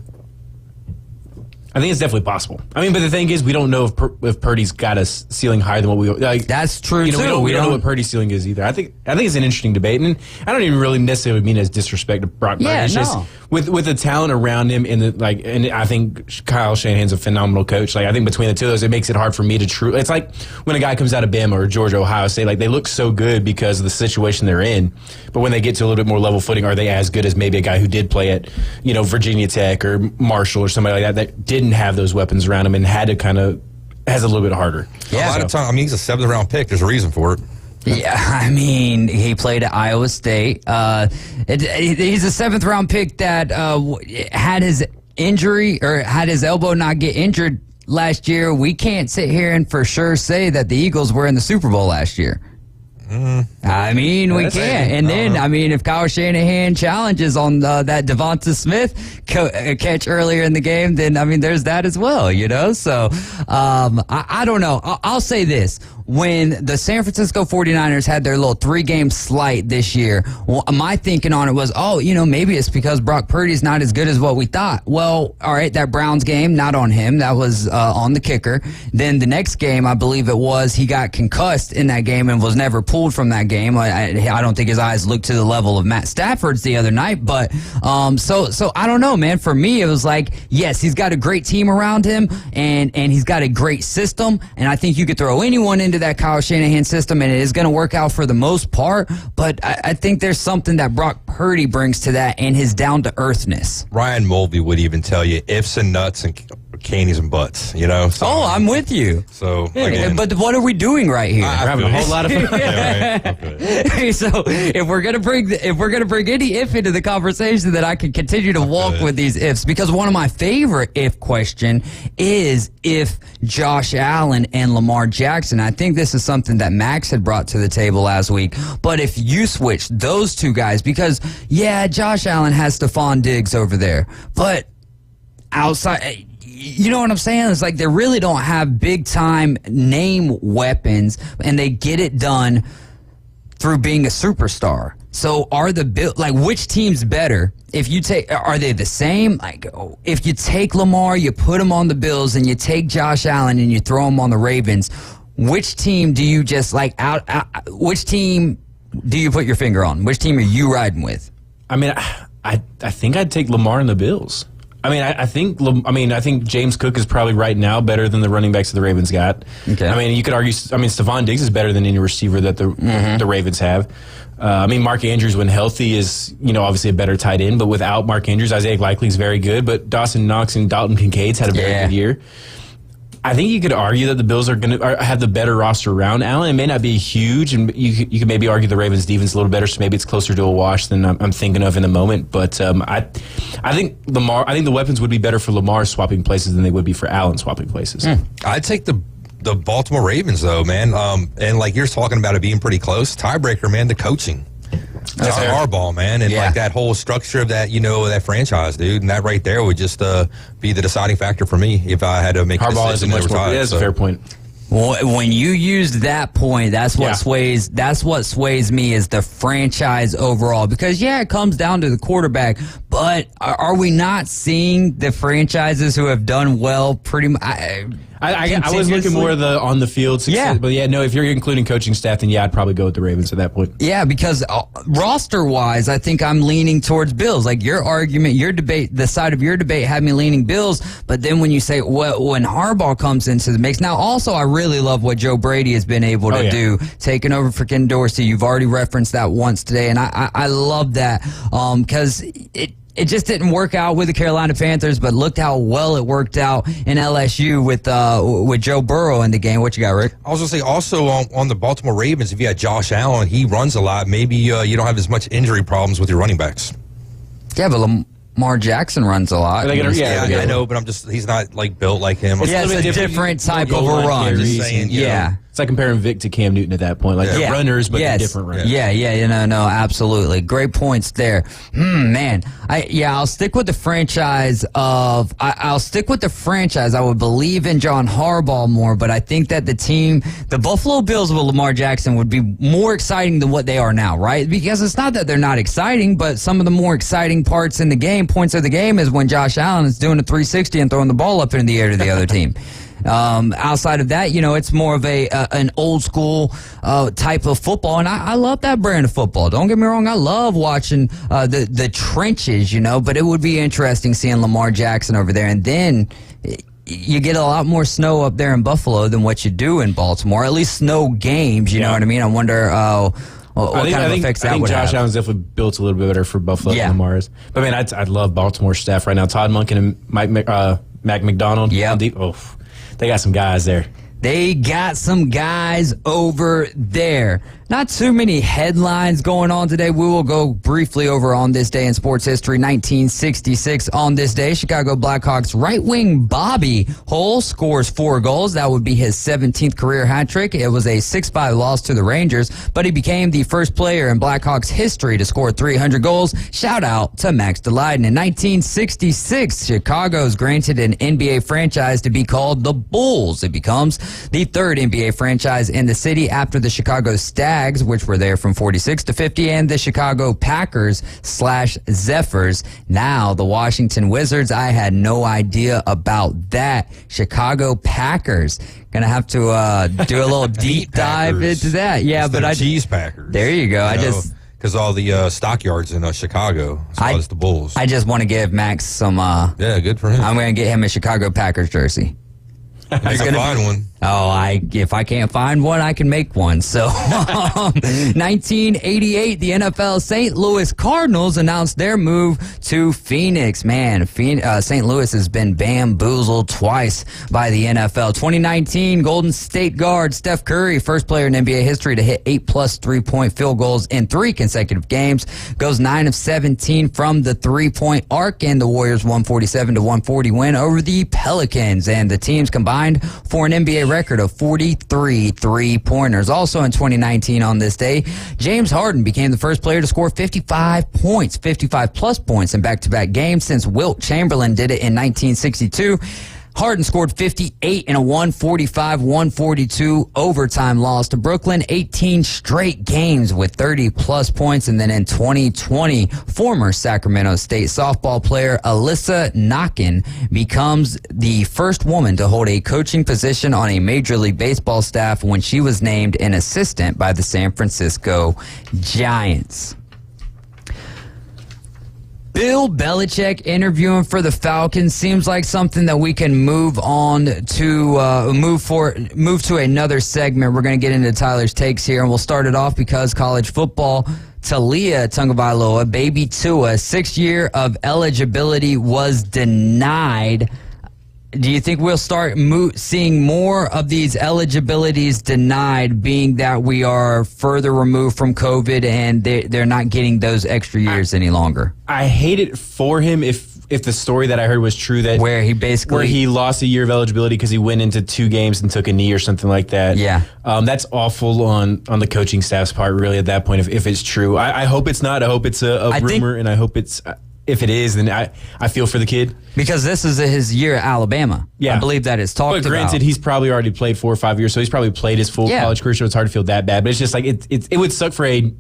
I think it's definitely possible. I mean, but the thing is, we don't know if Purdy's got a ceiling higher than what we like. That's true too. We don't know what Purdy's ceiling is either. I think it's an interesting debate, and I don't even really necessarily mean as disrespect to Brock Purdy. It's just with the talent around him, and I think Kyle Shanahan's a phenomenal coach. I think between the two of those, it makes it hard for me to truly. It's like when a guy comes out of Bama or Georgia, Ohio State, they look so good because of the situation they're in, but when they get to a little bit more level footing, are they as good as maybe a guy who did play at Virginia Tech or Marshall or somebody like that didn't have those weapons around him and had to has a little bit harder. Yeah, a lot of time. I mean, he's a 7th round pick. There's a reason for it. Yeah, I mean, he played at Iowa State. He's a 7th-round pick that had his injury or had his elbow not get injured last year. We can't sit here and for sure say that the Eagles were in the Super Bowl last year. I mean, we can't. And then, I mean, if Kyle Shanahan challenges on that Devonta Smith catch earlier in the game, then, I mean, there's that as well, you know? So, I don't know. I'll say this. When the San Francisco 49ers had their little 3-game slight this year, my thinking on it was, maybe it's because Brock Purdy's not as good as what we thought. Well, all right, that Browns game, not on him. That was on the kicker. Then the next game, I believe it was, he got concussed in that game and was never pulled from that game. I don't think his eyes looked to the level of Matt Stafford's the other night. But so I don't know, man. For me, it was like, yes, he's got a great team around him, and he's got a great system. And I think you could throw anyone into that Kyle Shanahan system, and it is going to work out for the most part. But I think there's something that Brock Purdy brings to that, and his down-to-earthness. Ryan Mulvey would even tell you ifs and nuts and candies and butts, you know? So, I'm with you. So, again, but what are we doing right here? We're having a whole lot of fun. So if we're gonna bring any if into the conversation, then I can continue to walk with these ifs, because one of my favorite if question is if Josh Allen and Lamar Jackson. I think this is something that Max had brought to the table last week. But if you switch those two guys, because Josh Allen has Stephon Diggs over there, but outside. You know what I'm saying? It's like they really don't have big-time name weapons, and they get it done through being a superstar. So are which team's better? Are they the same? Like, if you take Lamar, you put him on the Bills, and you take Josh Allen and you throw him on the Ravens, which team do you just which team do you put your finger on? Which team are you riding with? I mean, I think I'd take Lamar and the Bills. I think James Cook is probably right now better than the running backs that the Ravens got. Okay. I mean, you could argue. Stephon Diggs is better than any receiver that the Ravens have. Mark Andrews, when healthy, is obviously a better tight end. But without Mark Andrews, Isaiah Likely is very good. But Dawson Knox and Dalton Kincaid's had a very good year. I think you could argue that the Bills are going to have the better roster around Allen. It may not be huge, and you could maybe argue the Ravens' defense a little better, so maybe it's closer to a wash than I'm thinking of in the moment. But I think the weapons would be better for Lamar swapping places than they would be for Allen swapping places. I'd take the Baltimore Ravens, though, man. And like you're talking about it being pretty close, tiebreaker, man, the coaching. That's Harbaugh, man, and like that whole structure of that, that franchise, dude, and that right there would just be the deciding factor for me if I had to make Harbaugh a decision. That's a fair point. Well, when you used that point, that's what sways. That's what sways me is the franchise overall. Because it comes down to the quarterback, but are we not seeing the franchises who have done well pretty much? I was looking more on the field success, but if you're including coaching staff, then I'd probably go with the Ravens at that point. Yeah, because roster-wise, I think I'm leaning towards Bills. Like your argument, your debate, the side of your debate had me leaning Bills, but then when you say, when Harbaugh comes into the mix, now also I really love what Joe Brady has been able to do, taking over for Ken Dorsey. You've already referenced that once today, and I love that because it just didn't work out with the Carolina Panthers, but looked how well it worked out in LSU with Joe Burrow in the game. What you got, Rick? I was going to say, also on the Baltimore Ravens, if you had Josh Allen, he runs a lot. Maybe you don't have as much injury problems with your running backs. Yeah, but Lamar Jackson runs a lot. I know, but he's not built like him. It's a different type of a run. Just saying, It's like comparing Vic to Cam Newton at that point. They're runners, but they're different runners. No, absolutely. Great points there. Man, I'll stick with the franchise I'll stick with the franchise. I would believe in John Harbaugh more, but I think that the Buffalo Bills with Lamar Jackson would be more exciting than what they are now, right? Because it's not that they're not exciting, but some of the more exciting points of the game is when Josh Allen is doing a 360 and throwing the ball up in the air to the other team. Outside of that, it's more of an old school type of football, and I love that brand of football. Don't get me wrong, I love watching the trenches, but it would be interesting seeing Lamar Jackson over there, and then you get a lot more snow up there in Buffalo than what you do in Baltimore, at least snow games, you know what I mean? I wonder what kind of effects that would have. I think Josh Allen's definitely built a little bit better for Buffalo than Lamar is. But, I'd love Baltimore staff right now. Todd Monken and Mac McDonald. Yeah. They got some guys there. They got some guys over there. Not too many headlines going on today. We will go briefly over on this day in sports history. 1966 on this day, Chicago Blackhawks right wing Bobby Hull scores 4 goals. That would be his 17th career hat trick. It was a 6-5 loss to the Rangers, but he became the first player in Blackhawks history to score 300 goals. Shout out to Max Delyden. In 1966, Chicago is granted an NBA franchise to be called the Bulls. It becomes the 3rd NBA franchise in the city after the Chicago Stags, which were there from 46 to 50, and the Chicago Packers/Zephyrs, now the Washington Wizards. I had no idea about that. Chicago Packers. Gonna have to do a little deep dive into that. Yeah, it's but cheese Packers. There you go. Because all the stockyards in Chicago, so it's the Bulls. I just want to give Max some. Yeah, good for him. I'm gonna get him a Chicago Packers jersey. I can find one. Oh, if I can't find one, I can make one. So, 1988, the NFL St. Louis Cardinals announced their move to Phoenix. Man, St. Louis has been bamboozled twice by the NFL. 2019, Golden State guard Steph Curry, first player in NBA history to hit 8+ 3-point field goals in 3 consecutive games, goes 9 of 17 from the 3-point arc, and the Warriors 147-140 win over the Pelicans. And the teams combined for an NBA record of 43 3-pointers. Also in 2019 on this day, James Harden became the first player to score 55 points, 55-plus points in back-to-back games since Wilt Chamberlain did it in 1962. Harden scored 58 in a 145-142 overtime loss to Brooklyn, 18 straight games with 30-plus points. And then in 2020, former Sacramento State softball player Alyssa Knockin becomes the first woman to hold a coaching position on a Major League Baseball staff when she was named an assistant by the San Francisco Giants. Bill Belichick interviewing for the Falcons seems like something that we can move on to move to another segment. We're going to get into Tyler's takes here, and we'll start it off because college football. Talia Tagovailoa, baby Tua, 6th year of eligibility was denied. Do you think we'll start seeing more of these eligibilities denied, being that we are further removed from COVID and they're not getting those extra years any longer? I hate it for him if the story that I heard was true, that where he lost a year of eligibility because he went into 2 games and took a knee or something like that. Yeah, that's awful on the coaching staff's part. Really, at that point, if it's true, I hope it's not. I hope it's a rumor, and I hope it's. If it is, then I feel for the kid. Because this is his year at Alabama. Yeah. I believe that it's talked about. But granted, he's probably already played 4 or 5 years, so he's probably played his full college career, so it's hard to feel that bad. But it's just like, it would suck for a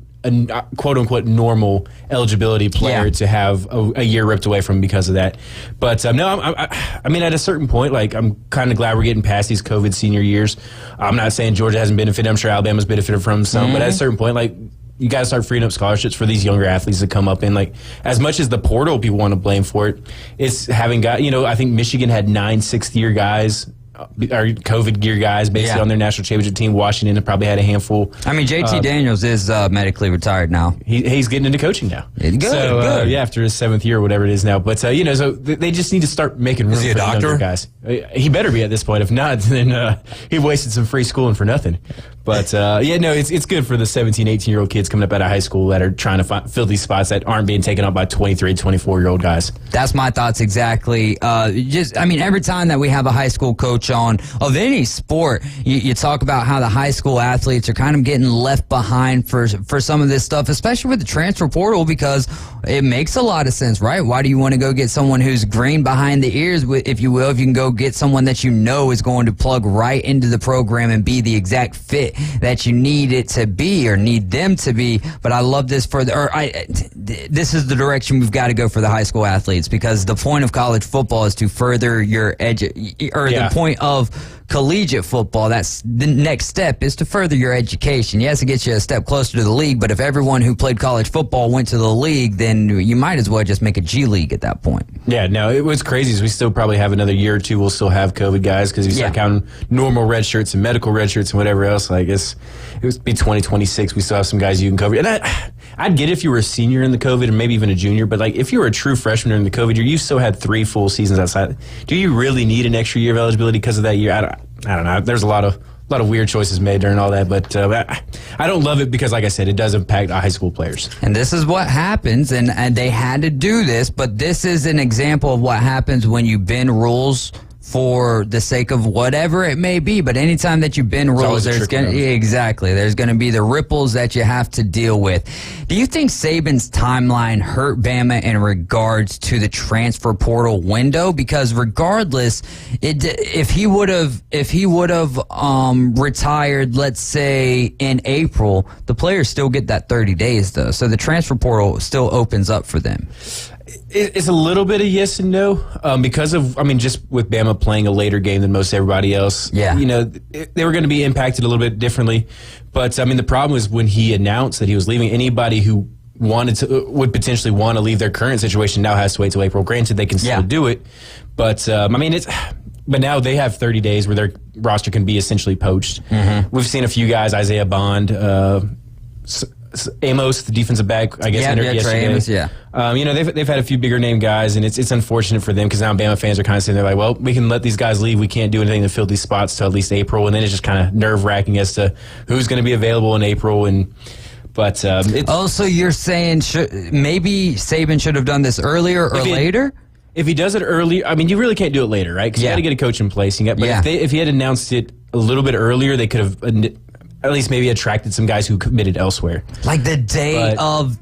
quote-unquote normal eligibility player to have a year ripped away from him because of that. But no, I mean, at a certain point, like, I'm kind of glad we're getting past these COVID senior years. I'm not saying Georgia hasn't benefited. I'm sure Alabama's benefited from some. But at a certain point, like, you got to start freeing up scholarships for these younger athletes to come up in. Like, as much as the portal people want to blame for it, it's having got, I think Michigan had 9 6th-year guys, or COVID year guys, basically on their national championship team. Washington probably had a handful. I mean, JT Daniels is medically retired now. He's getting into coaching now. Good. Yeah, after his 7th year or whatever it is now. But, so they just need to start making room for the younger guys. He better be at this point. If not, then he wasted some free schooling for nothing. But, it's good for the 17, 18-year-old kids coming up out of high school that are trying to fill these spots that aren't being taken up by 23, 24-year-old guys. That's my thoughts exactly. Every time that we have a high school coach on of any sport, you talk about how the high school athletes are kind of getting left behind for some of this stuff, especially with the transfer portal, because it makes a lot of sense, right? Why do you want to go get someone who's green behind the ears, if you will, if you can go get someone that is going to plug right into the program and be the exact fit that you need it to be or need them to be? But I love this this is the direction we've got to go for the high school athletes, because the point of college football is to further your the point of collegiate football, that's the next step, is to further your education. Yes, it gets you a step closer to the league, but if everyone who played college football went to the league, then you might as well just make a G League at that point. Yeah, no, it was crazy. We still probably have another year or two. We'll still have COVID guys, because if you start counting normal red shirts and medical red shirts and whatever else, like it would be 2026. We still have some guys you can cover. And I'd get it if you were a senior in the COVID and maybe even a junior, but like if you were a true freshman during the COVID year, you still had 3 full seasons outside. Do you really need an extra year of eligibility because of that year? I don't know. There's a lot of weird choices made during all that, but I don't love it because, like I said, it does impact high school players. And this is what happens, and they had to do this, but this is an example of what happens when you bend rules for the sake of whatever it may be. But anytime that you bend rules, there's going to be the ripples that you have to deal with. Do you think Saban's timeline hurt Bama in regards to the transfer portal window? Because regardless, if he would have retired, let's say in April, the players still get that 30 days though. So the transfer portal still opens up for them. It's a little bit of yes and no because of, just with Bama playing a later game than most everybody else. Yeah. They were going to be impacted a little bit differently. But, the problem is when he announced that he was leaving, anybody who would potentially want to leave their current situation now has to wait till April. Granted, they can still do it. But, but now they have 30 days where their roster can be essentially poached. Mm-hmm. We've seen a few guys, Isaiah Bond, Amos, the defensive back, I guess, entered yesterday. Amos, yeah. They've had a few bigger name guys, and it's unfortunate for them because now Bama fans are kind of sitting there like, well, we can let these guys leave. We can't do anything to fill these spots till at least April, and then it's just kind of nerve-wracking as to who's going to be available in April. So you're saying maybe Saban should have done this earlier or later? If he does it early, you really can't do it later, right? Because you got to get a coach in place. If he had announced it a little bit earlier, they could have at least maybe attracted some guys who committed elsewhere. Like the day of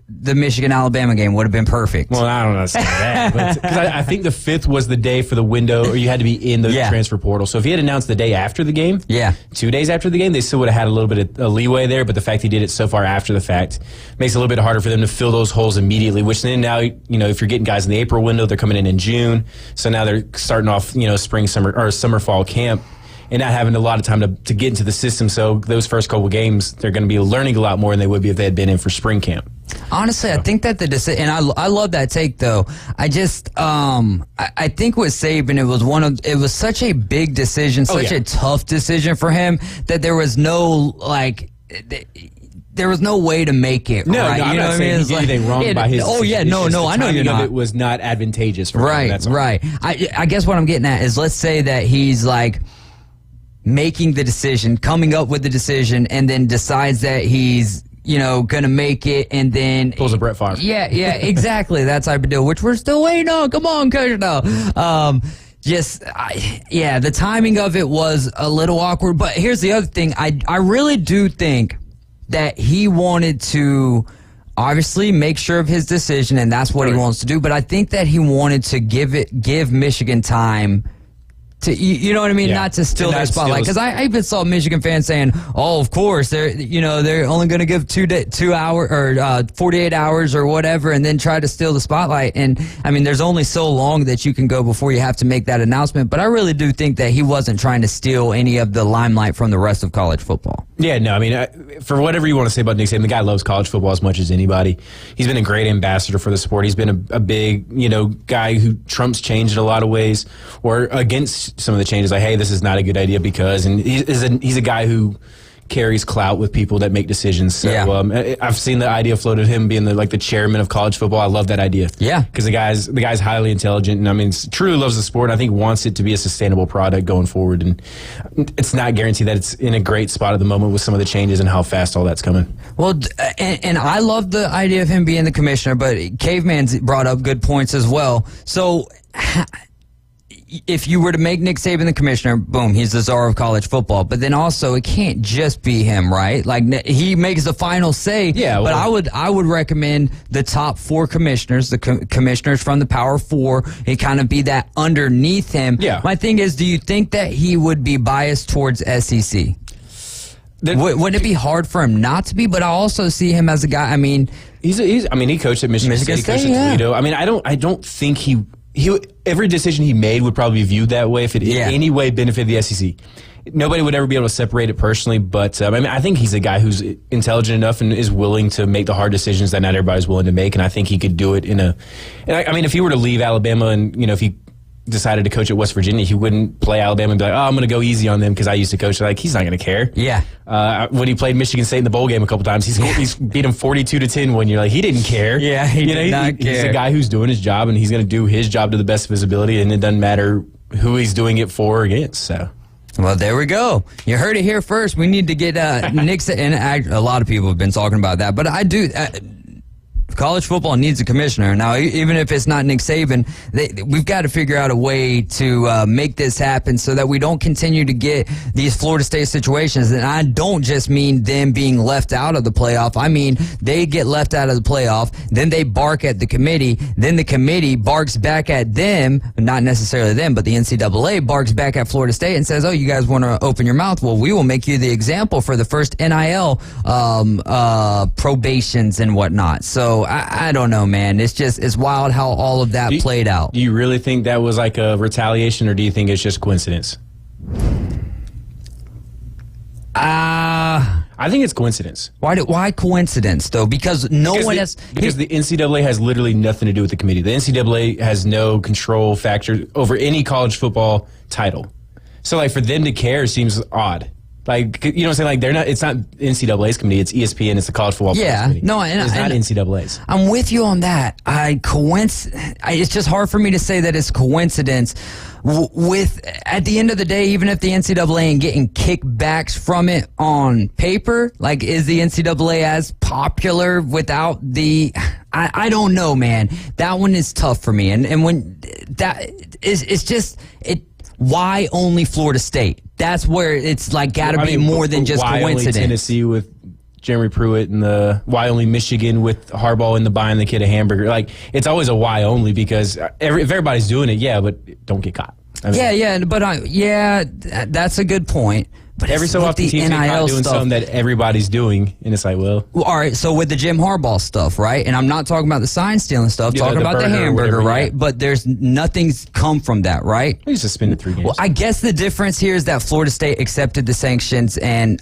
the Michigan-Alabama game would have been perfect. Well, I don't know that, because I think the 5th was the day for the window, or you had to be in the transfer portal. So if he had announced the day after the game, 2 days after the game, they still would have had a little bit of leeway there. But the fact he did it so far after the fact makes it a little bit harder for them to fill those holes immediately. Which then now, if you're getting guys in the April window, they're coming in June. So now they're starting off, spring, summer, or summer, fall camp, and not having a lot of time to get into the system. So those first couple games, they're going to be learning a lot more than they would be if they had been in for spring camp. Honestly, I think that the decision, and I love that take though. I just, I think with Saban, it was such a big decision, such a tough decision for him that there was no there was no way to make it right. I'm not saying he did anything wrong by his decision. I know you're not. It was not advantageous for him. That's right. I guess what I'm getting at is, let's say that he's like making the decision, coming up with the decision, and then decides that he's gonna make it, and then pulls a Brett Favre. Yeah, exactly, that type of deal, which we're still waiting on. Come on, coach. No, the timing of it was a little awkward. But here's the other thing: I really do think that he wanted to obviously make sure of his decision, and that's what he wants to do. But I think that he wanted to give Michigan time to, you know what I mean? Not to steal their spotlight. Because I even saw Michigan fans saying, "Oh, of course, they're only going to give 2 hours or 48 hours or whatever, and then try to steal the spotlight." And there's only so long that you can go before you have to make that announcement. But I really do think that he wasn't trying to steal any of the limelight from the rest of college football. Yeah, no, for whatever you want to say about Nick Saban, the guy loves college football as much as anybody. He's been a great ambassador for the sport. He's been a big, guy who trumps change in a lot of ways, or against some of the changes. Like, hey, this is not a good idea because, and he's a guy who carries clout with people that make decisions. So I've seen the idea floated of him being the chairman of college football. I love that idea. Yeah, because the guy's highly intelligent, and truly loves the sport. And I think wants it to be a sustainable product going forward. And it's not guaranteed that it's in a great spot at the moment with some of the changes and how fast all that's coming. Well, and I love the idea of him being the commissioner, but Caveman's brought up good points as well. So if you were to make Nick Saban the commissioner, boom, he's the czar of college football. But then also, it can't just be him, right? Like, he makes the final say. Yeah. Well, but I would recommend the top 4 commissioners, the commissioners from the Power 4, and kind of be that underneath him. Yeah. My thing is, do you think that he would be biased towards SEC? Wouldn't it be hard for him not to be? But I also see him as a guy. He coached at Michigan State, he coached at Toledo. I don't think he every decision he made would probably be viewed that way if it in any way benefited the SEC. Nobody would ever be able to separate it personally, but I think he's a guy who's intelligent enough and is willing to make the hard decisions that not everybody's willing to make, and I think he could do it if he were to leave Alabama and, if he decided to coach at West Virginia, he wouldn't play Alabama and be like, oh, I'm going to go easy on them because I used to coach. He's not going to care. Yeah. When he played Michigan State in the bowl game a couple times, he's beat him 42-10 one year. He didn't care. Yeah, he did not care. He's a guy who's doing his job, and he's going to do his job to the best of his ability, and it doesn't matter who he's doing it for or against. So. Well, there we go. You heard it here first. We need to get Nick, and a lot of people have been talking about that, but I do. College football needs a commissioner. Now, even if it's not Nick Saban, we've got to figure out a way to make this happen so that we don't continue to get these Florida State situations. And I don't just mean them being left out of the playoff. I mean, they get left out of the playoff, then they bark at the committee, then the committee barks back at them, not necessarily them, but the NCAA barks back at Florida State and says, oh, you guys want to open your mouth? Well, we will make you the example for the first NIL probations and whatnot. So I don't know, man. It's wild how all of that played out. Do you really think that was like a retaliation, or do you think it's just coincidence? I think it's coincidence. Why coincidence, though? Because the NCAA has literally nothing to do with the committee. The NCAA has no control factor over any college football title. So, like, for them to care seems odd. Like, you know what I'm saying? Like, they're not. It's not NCAA's committee. It's ESPN. It's the college football committee. No, it's not NCAA's. I'm with you on that. It's just hard for me to say that it's coincidence. At the end of the day, even if the NCAA ain't getting kickbacks from it on paper, like, is the NCAA as popular without the? I don't know, man. That one is tough for me. And when that is, it's just it. Why only Florida State? That's where it's like got to be more than just why coincidence. Only Tennessee with Jeremy Pruitt and why only Michigan with Harbaugh and buying the kid a hamburger? Like, it's always a why only because if everybody's doing it, but don't get caught. I mean, that's a good point. But every so often teams get caught doing something that everybody's doing, and it's like, well, all right. So with the Jim Harbaugh stuff, right? And I'm not talking about the sign stealing stuff. Talking about the hamburger, right? Yeah. But there's nothing's come from that, right? He's suspended 3 games. Well, I guess the difference here is that Florida State accepted the sanctions and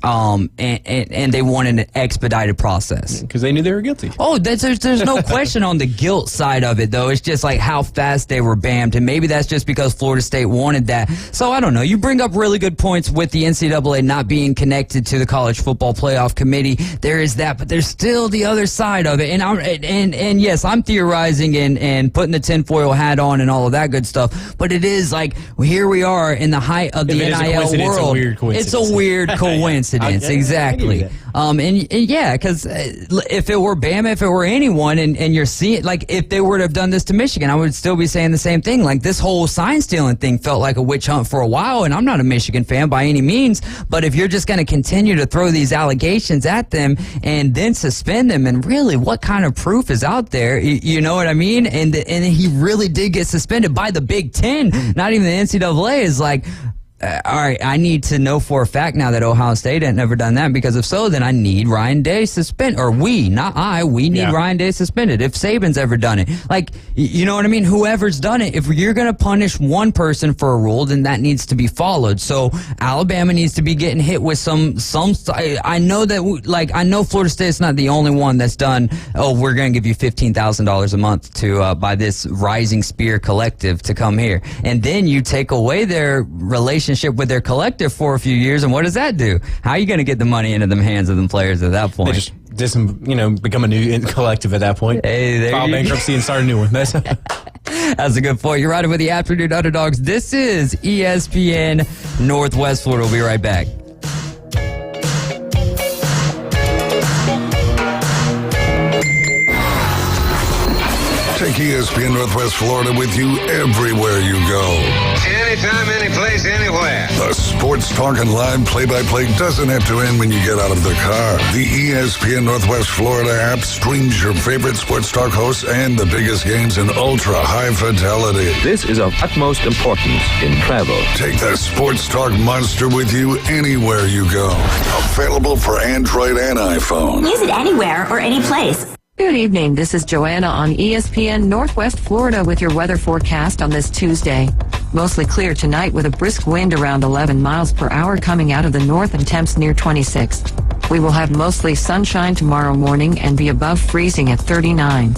they wanted an expedited process because they knew they were guilty. Oh, there's no question on the guilt side of it, though. It's just like how fast they were banned, and maybe that's just because Florida State wanted that. So I don't know. You bring up really good points with the NCAA not being connected to the college football playoff committee. There is that, but there's still the other side of it. And yes, I'm theorizing and putting the tinfoil hat on and all of that good stuff. But it is like, here we are in the height of the NIL world. It's a weird coincidence. Exactly. Because if it were Bama, if it were anyone, and you're seeing, like, if they were to have done this to Michigan, I would still be saying the same thing. Like, this whole sign stealing thing felt like a witch hunt for a while, and I'm not a Michigan fan by any means, but if you're just going to continue to throw these allegations at them and then suspend them, and really, what kind of proof is out there? You know what I mean? And he really did get suspended by the Big Ten, not even the NCAA. Is like, all right, I need to know for a fact now that Ohio State had never done that, because if so, then I need Ryan Day suspended. Or we need Ryan Day suspended if Saban's ever done it. Like, you know what I mean? Whoever's done it, if you're going to punish one person for a rule, then that needs to be followed. So Alabama needs to be getting hit with some. I know that, I know Florida State's not the only one that's done, oh, we're going to give you $15,000 a month to buy this Rising Spear Collective to come here. And then you take away their relationship with their collective for a few years, and what does that do? How are you going to get the money into the hands of them players at that point? They just become a new collective at that point. Hey, file bankruptcy and start a new one. That's a good point. You're riding with the Afternoon Underdogs. This is ESPN Northwest Florida. We'll be right back. Take ESPN Northwest Florida with you everywhere you go. Anytime, anyplace, anywhere. The sports talk and live play-by-play doesn't have to end when you get out of the car. The ESPN Northwest Florida app streams your favorite sports talk hosts and the biggest games in ultra-high fidelity. This is of utmost importance in travel. Take the sports talk monster with you anywhere you go. Available for Android and iPhone. Use it anywhere or any place. Good evening. This is Joanna on ESPN Northwest Florida with your weather forecast on this Tuesday. Mostly clear tonight with a brisk wind around 11 miles per hour coming out of the north and temps near 26. We will have mostly sunshine tomorrow morning and be above freezing at 39.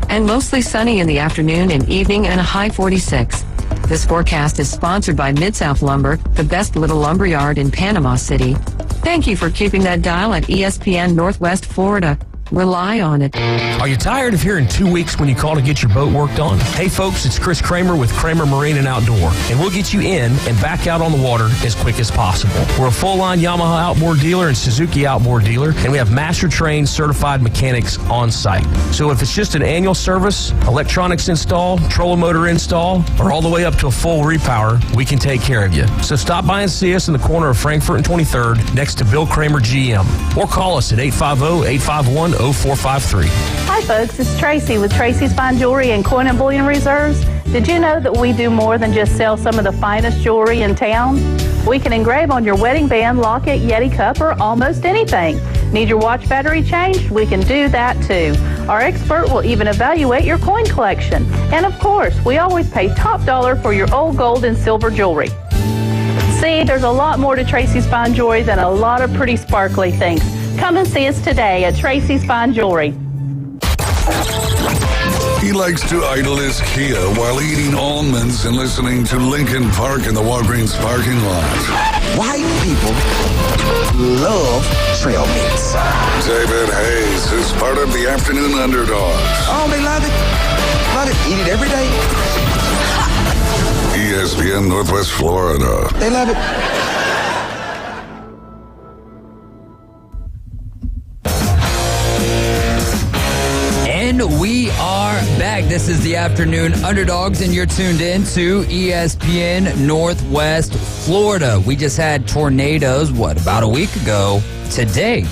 And mostly sunny in the afternoon and evening and a high 46. This forecast is sponsored by Mid-South Lumber, the best little lumber yard in Panama City. Thank you for keeping that dial at ESPN Northwest Florida. Rely on it. Are you tired of hearing 2 weeks when you call to get your boat worked on? Hey folks, it's Chris Kramer with Kramer Marine and Outdoor, and we'll get you in and back out on the water as quick as possible. We're a full-line Yamaha outboard dealer and Suzuki outboard dealer, and we have master-trained certified mechanics on site. So if it's just an annual service, electronics install, trolling motor install, or all the way up to a full repower, we can take care of you. So stop by and see us in the corner of Frankfurt and 23rd next to Bill Kramer GM, or call us at 850-851-0453. Hi folks, it's Tracy with Tracy's Fine Jewelry and Coin and Bullion Reserves. Did you know that we do more than just sell some of the finest jewelry in town? We can engrave on your wedding band, locket, Yeti cup, or almost anything. Need your watch battery changed? We can do that too. Our expert will even evaluate your coin collection. And of course, we always pay top dollar for your old gold and silver jewelry. See, there's a lot more to Tracy's Fine Jewelry than a lot of pretty sparkly things. Come and see us today at Tracy's Fine Jewelry. He likes to idle his Kia while eating almonds and listening to Linkin Park in the Walgreens parking lot. White people love trail mix. David Hayes is part of the Afternoon Underdogs. Oh, they love it. Love it. Eat it every day. ESPN Northwest Florida. They love it. And we are back. This is the Afternoon Underdogs, and you're tuned in to ESPN Northwest Florida. We just had tornadoes, about a week ago today.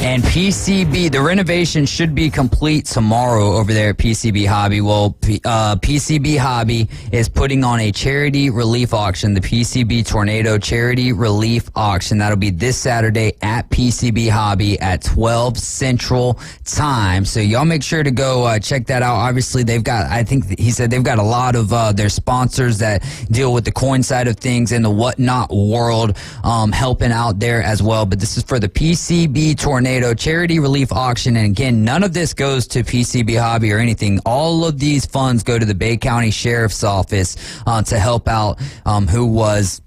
And PCB, the renovation should be complete tomorrow over there at PCB Hobby. Well, PCB Hobby is putting on a charity relief auction, the PCB Tornado Charity Relief Auction. That'll be this Saturday at PCB Hobby at 12 Central Time. So y'all make sure to go check that out. Obviously, they've got, I think he said they've got a lot of their sponsors that deal with the coin side of things in the whatnot world helping out there as well. But this is for the PCB Tornado Charity Relief Auction, and again, none of this goes to PCB Hobby or anything. All of these funds go to the Bay County Sheriff's Office to help out who was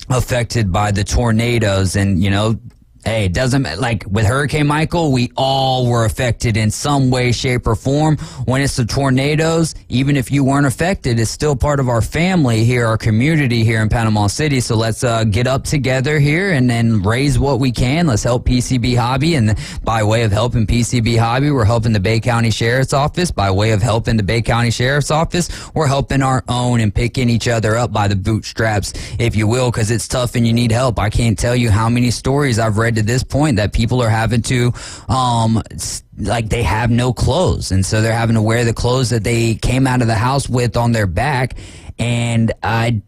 affected by the tornadoes. And you know, hey, it doesn't, like with Hurricane Michael, we all were affected in some way, shape, or form. When it's the tornadoes, even if you weren't affected, it's still part of our family here, our community here in Panama City. So let's get up together here and then raise what we can. Let's help PCB Hobby. And by way of helping PCB Hobby, we're helping the Bay County Sheriff's Office. By way of helping the Bay County Sheriff's Office, we're helping our own and picking each other up by the bootstraps, if you will, because it's tough and you need help. I can't tell you how many stories I've read to this point that people are having to like they have no clothes, and so they're having to wear the clothes that they came out of the house with on their back. And I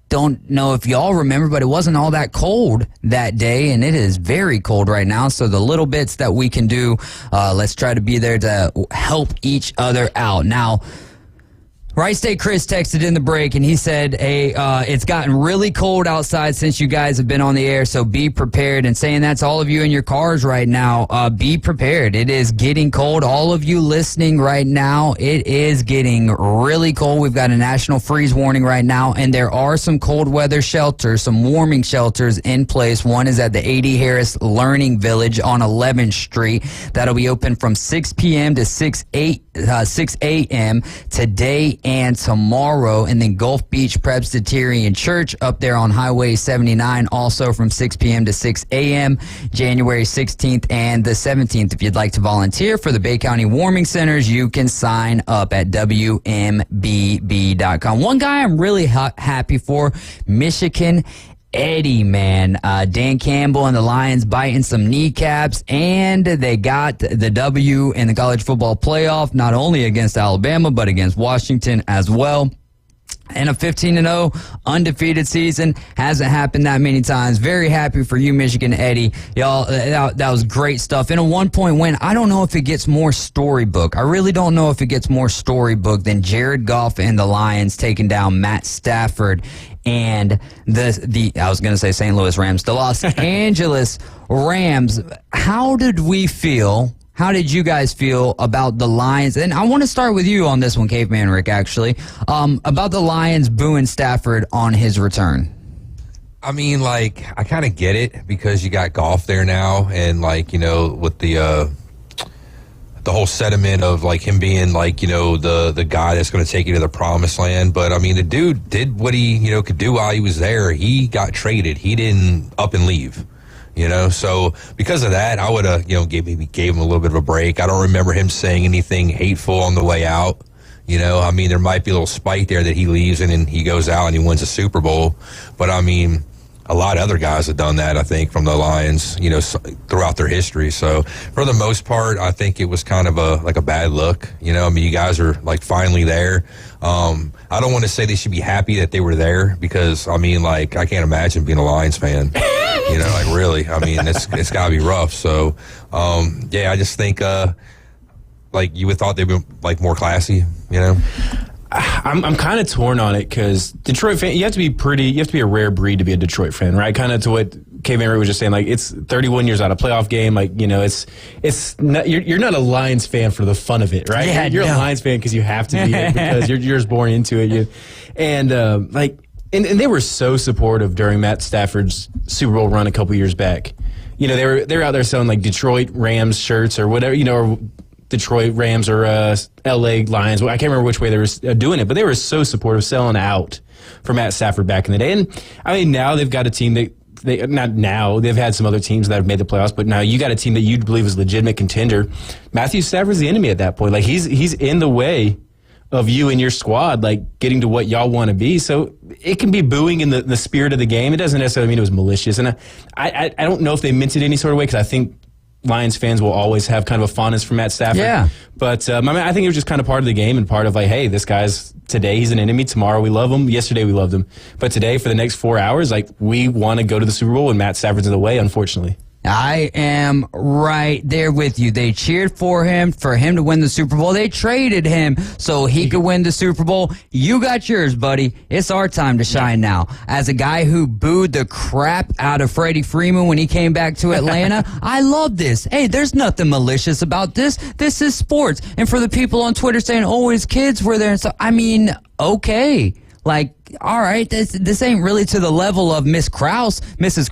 don't know if y'all remember, but it wasn't all that cold that day, and it is very cold right now. So the little bits that we can do, let's try to be there to help each other out. Now, Wright State Chris texted in the break, and he said, hey, it's gotten really cold outside since you guys have been on the air, so be prepared. And saying that's all of you in your cars right now, be prepared. It is getting cold. All of you listening right now, it is getting really cold. We've got a national freeze warning right now, and there are some cold weather shelters, some warming shelters in place. One is at the A.D. Harris Learning Village on 11th Street. That'll be open from 6 p.m. to 6 a.m. today and tomorrow. And then Gulf Beach Presbyterian Church up there on Highway 79, also from 6 p.m. to 6 a.m. January 16th and the 17th. If you'd like to volunteer for the Bay County Warming Centers, you can sign up at WMBB.com. One guy I'm really happy for, Michigan Eddie, man. Dan Campbell and the Lions biting some kneecaps, and they got the W in the college football playoff, not only against Alabama, but against Washington as well. And a 15-0 undefeated season hasn't happened that many times. Very happy for you, Michigan Eddie. Y'all, that was great stuff. In a 1-point win, I don't know if it gets more storybook. I really don't know if it gets more storybook than Jared Goff and the Lions taking down Matt Stafford and the I was going to say St. Louis Rams, the Los Angeles Rams. How did we feel? How did you guys feel about the Lions? And I want to start with you on this one, Caveman Rick, actually, about the Lions booing Stafford on his return. I mean, like, I kind of get it because you got golf there now, and like, you know, with the whole sentiment of like him being like, you know, the guy that's going to take you to the promised land. But I mean, the dude did what he, you know, could do while he was there. He got traded. He didn't up and leave. You know, so because of that, I would have, you know, gave him a little bit of a break. I don't remember him saying anything hateful on the way out. You know, I mean, there might be a little spite there that he leaves and then he goes out and he wins a Super Bowl. But I mean, a lot of other guys have done that, I think, from the Lions, you know, throughout their history. So for the most part, I think it was kind of a bad look. You know, I mean, you guys are like finally there. I don't want to say they should be happy that they were there because, I mean, like, I can't imagine being a Lions fan. You know, like, really. I mean, it's got to be rough. So, yeah, I just think, like, you would thought they'd be, like, more classy, you know? I'm kind of torn on it because Detroit fan, you have to be a rare breed to be a Detroit fan, right? Kind of to what K. Van Rick was just saying, like, it's 31 years out of playoff game. Like, you know, it's not, you're not a Lions fan for the fun of it, right? Yeah, you're a Lions fan because you have to be it because you're just born into it. And they were so supportive during Matt Stafford's Super Bowl run a couple years back. You know, they were out there selling like Detroit Rams shirts or whatever, you know, or Detroit Rams or L.A. Lions. I can't remember which way they were doing it, but they were so supportive, selling out for Matt Stafford back in the day. And I mean, now they've got a team that they've had some other teams that have made the playoffs, but now you got a team that you believe is a legitimate contender. Matthew Stafford's the enemy at that point. Like he's in the way of you and your squad, like getting to what y'all want to be. So it can be booing in the spirit of the game. It doesn't necessarily mean it was malicious. And I don't know if they meant it any sort of way because I think Lions fans will always have kind of a fondness for Matt Stafford. Yeah. But I think it was just kind of part of the game and part of like, hey, this guy's today he's an enemy. Tomorrow we love him. Yesterday we loved him. But today for the next 4 hours, like we want to go to the Super Bowl and Matt Stafford's in the way, unfortunately. I am right there with you. They cheered for him to win the Super Bowl. They traded him so he could win the Super Bowl. You got yours, buddy. It's our time to shine now. As a guy who booed the crap out of Freddie Freeman when he came back to Atlanta, I love this. Hey, there's nothing malicious about this. This is sports. And for the people on Twitter saying, oh, his kids were there and stuff, I mean, okay. Like, all right, this ain't really to the level of Mrs.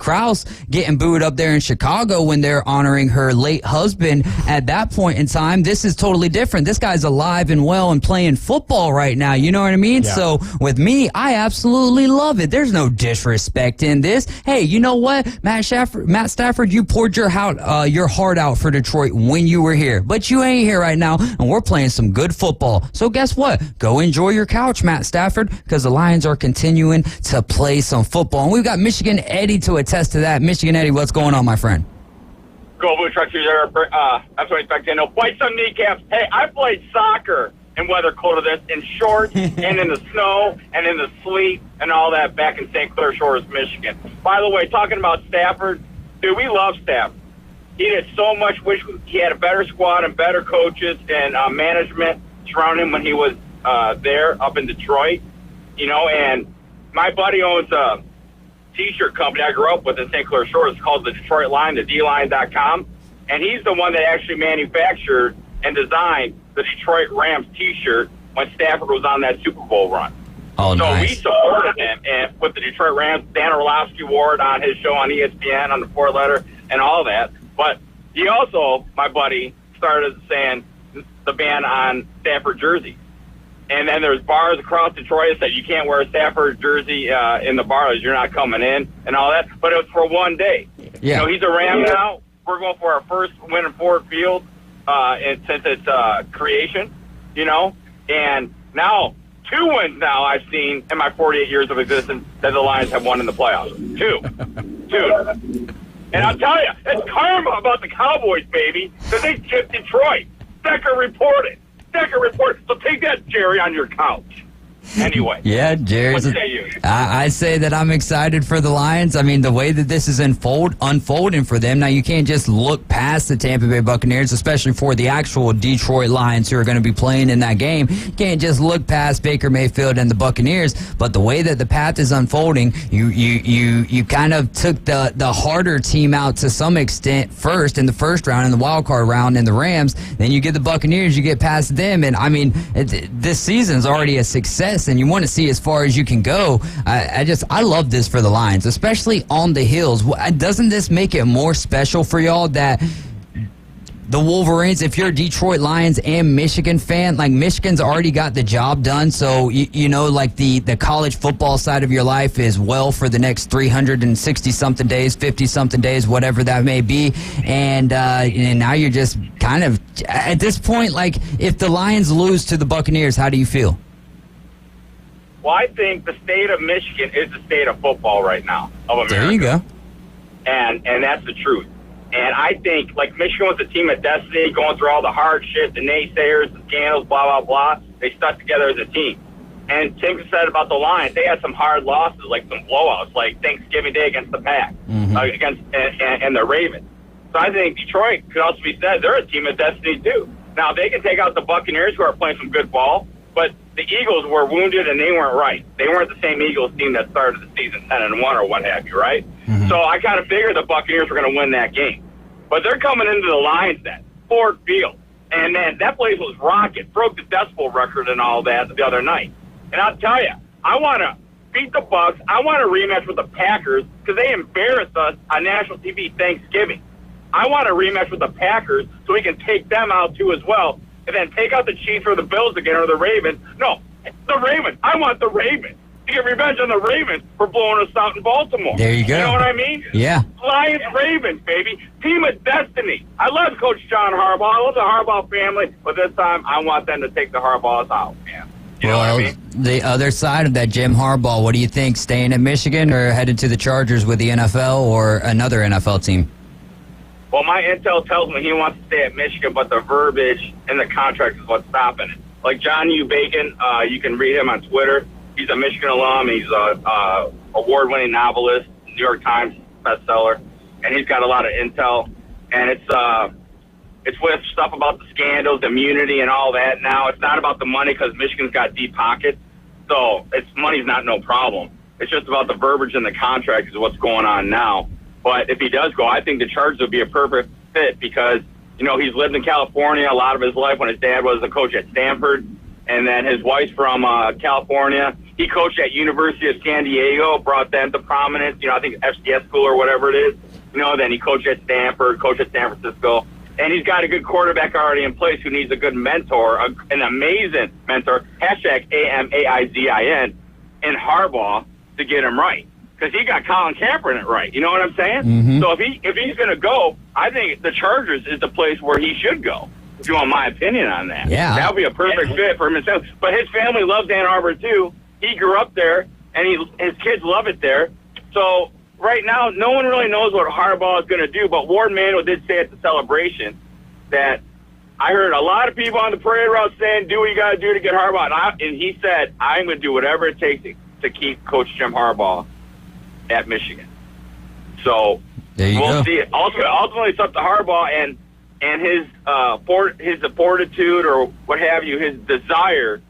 Krause getting booed up there in Chicago when they're honoring her late husband at that point in time. This is totally different. This guy's alive and well and playing football right now. You know what I mean? Yeah. So with me, I absolutely love it. There's no disrespect in this. Hey, you know what? Matt Stafford, you poured your heart out for Detroit when you were here, but you ain't here right now, and we're playing some good football. So guess what? Go enjoy your couch, Matt Stafford, because the Lions are continuing to play some football. And we've got Michigan Eddie to attest to that. Michigan Eddie, what's going on, my friend? Go Blue Trucks here. I'm sorry, no, bite some kneecaps. Hey, I played soccer in weather cold as this, in shorts and in the snow and in the sleet and all that back in St. Clair Shores, Michigan. By the way, talking about Stafford, dude, we love Stafford. He did so much. Wish he had a better squad and better coaches and management surrounding him when he was there up in Detroit. You know, and my buddy owns a T-shirt company I grew up with in St. Clair Shores. It's called the Detroit Line, the DLine.com. And he's the one that actually manufactured and designed the Detroit Rams T-shirt when Stafford was on that Super Bowl run. Oh, so nice. we supported him and with the Detroit Rams. Dan Orlovsky wore it on his show on ESPN on the 4-letter and all that. But he also, my buddy, started saying the ban on Stafford jerseys. And then there's bars across Detroit that said you can't wear a Stafford jersey in the bars. You're not coming in and all that. But it was for one day. Yeah. You know, he's a Ram now. We're going for our first win in Ford Field since its creation, you know. And now, 2 wins now I've seen in my 48 years of existence that the Lions have won in the playoffs. Two. And I'll tell you, it's karma about the Cowboys, baby, because they chipped Detroit. Decker reported. So take that, Jerry, on your couch. Anyway. Yeah, Jerry. I say that I'm excited for the Lions. I mean, the way that this is unfolding for them. Now, you can't just look past the Tampa Bay Buccaneers, especially for the actual Detroit Lions who are going to be playing in that game. You can't just look past Baker Mayfield and the Buccaneers. But the way that the path is unfolding, you kind of took the harder team out to some extent first in the first round, in the wild card round, in the Rams. Then you get the Buccaneers, you get past them. And, I mean, this season's already a success this and you want to see as far as you can go. I love this for the Lions, especially on the hills. Doesn't this make it more special for y'all that the Wolverines, if you're a Detroit Lions and Michigan fan, like Michigan's already got the job done, so you know, like the college football side of your life is well for the next 360-something days, 50-something days, whatever that may be, and now you're just kind of, at this point, like, if the Lions lose to the Buccaneers, how do you feel? Well, I think the state of Michigan is the state of football right now, of America. There you go. And that's the truth. And I think, like, Michigan was a team of destiny, going through all the hardship, the naysayers, the scandals, blah, blah, blah. They stuck together as a team. And Tim said about the Lions, they had some hard losses, like some blowouts, like Thanksgiving Day against the Pack, and the Ravens. So I think Detroit could also be said they're a team of destiny, too. Now, they can take out the Buccaneers, who are playing some good ball, but the Eagles were wounded and they weren't right. They weren't the same Eagles team that started the season 10-1 or what have you, right? So I kind of figured the Buccaneers were going to win that game. But they're coming into the Lions then, Ford Field. And, man, that place was rocking. Broke the decibel record and all that the other night. And I'll tell you, I want to beat the Bucs. I want a rematch with the Packers because they embarrassed us on national TV Thanksgiving. I want a rematch with the Packers so we can take them out, too, as well. And then take out the Chiefs or the Bills again or the Ravens. No, the Ravens. I want the Ravens. To get revenge on the Ravens for blowing us out in Baltimore. There you go. You know what I mean? Yeah. Lions, Ravens, baby. Team of destiny. I love Coach John Harbaugh. I love the Harbaugh family. But this time, I want them to take the Harbaughs out, man. You know what I mean? The other side of that, Jim Harbaugh, what do you think? Staying at Michigan or headed to the Chargers with the NFL or another NFL team? Well, my intel tells me he wants to stay at Michigan, but the verbiage in the contract is what's stopping it. Like John U. Bacon, you can read him on Twitter. He's a Michigan alum. He's a award-winning novelist, New York Times bestseller, and he's got a lot of intel. And it's with stuff about the scandals, immunity, and all that. Now it's not about the money because Michigan's got deep pockets, so money's not no problem. It's just about the verbiage in the contract is what's going on now. But if he does go, I think the Chargers would be a perfect fit because, you know, he's lived in California a lot of his life when his dad was a coach at Stanford. And then his wife's from California. He coached at University of San Diego, brought them to prominence, you know, I think FCS school or whatever it is. You know, then he coached at Stanford, coached at San Francisco. And he's got a good quarterback already in place who needs a good mentor, an amazing mentor, #AMAIZIN, in Harbaugh to get him right. Because he got Colin Kaepernick right. You know what I'm saying? So if he's going to go, I think the Chargers is the place where he should go. If you want my opinion on that. Yeah. That would be a perfect fit for him. But his family loves Ann Arbor, too. He grew up there, and his kids love it there. So right now, no one really knows what Harbaugh is going to do, but Ward Manuel did say at the celebration that I heard a lot of people on the parade route saying, do what you got to do to get Harbaugh. And he said, I'm going to do whatever it takes to keep Coach Jim Harbaugh at Michigan. So we'll see. Ultimately, it's up to Harbaugh and his fortitude or what have you, his desire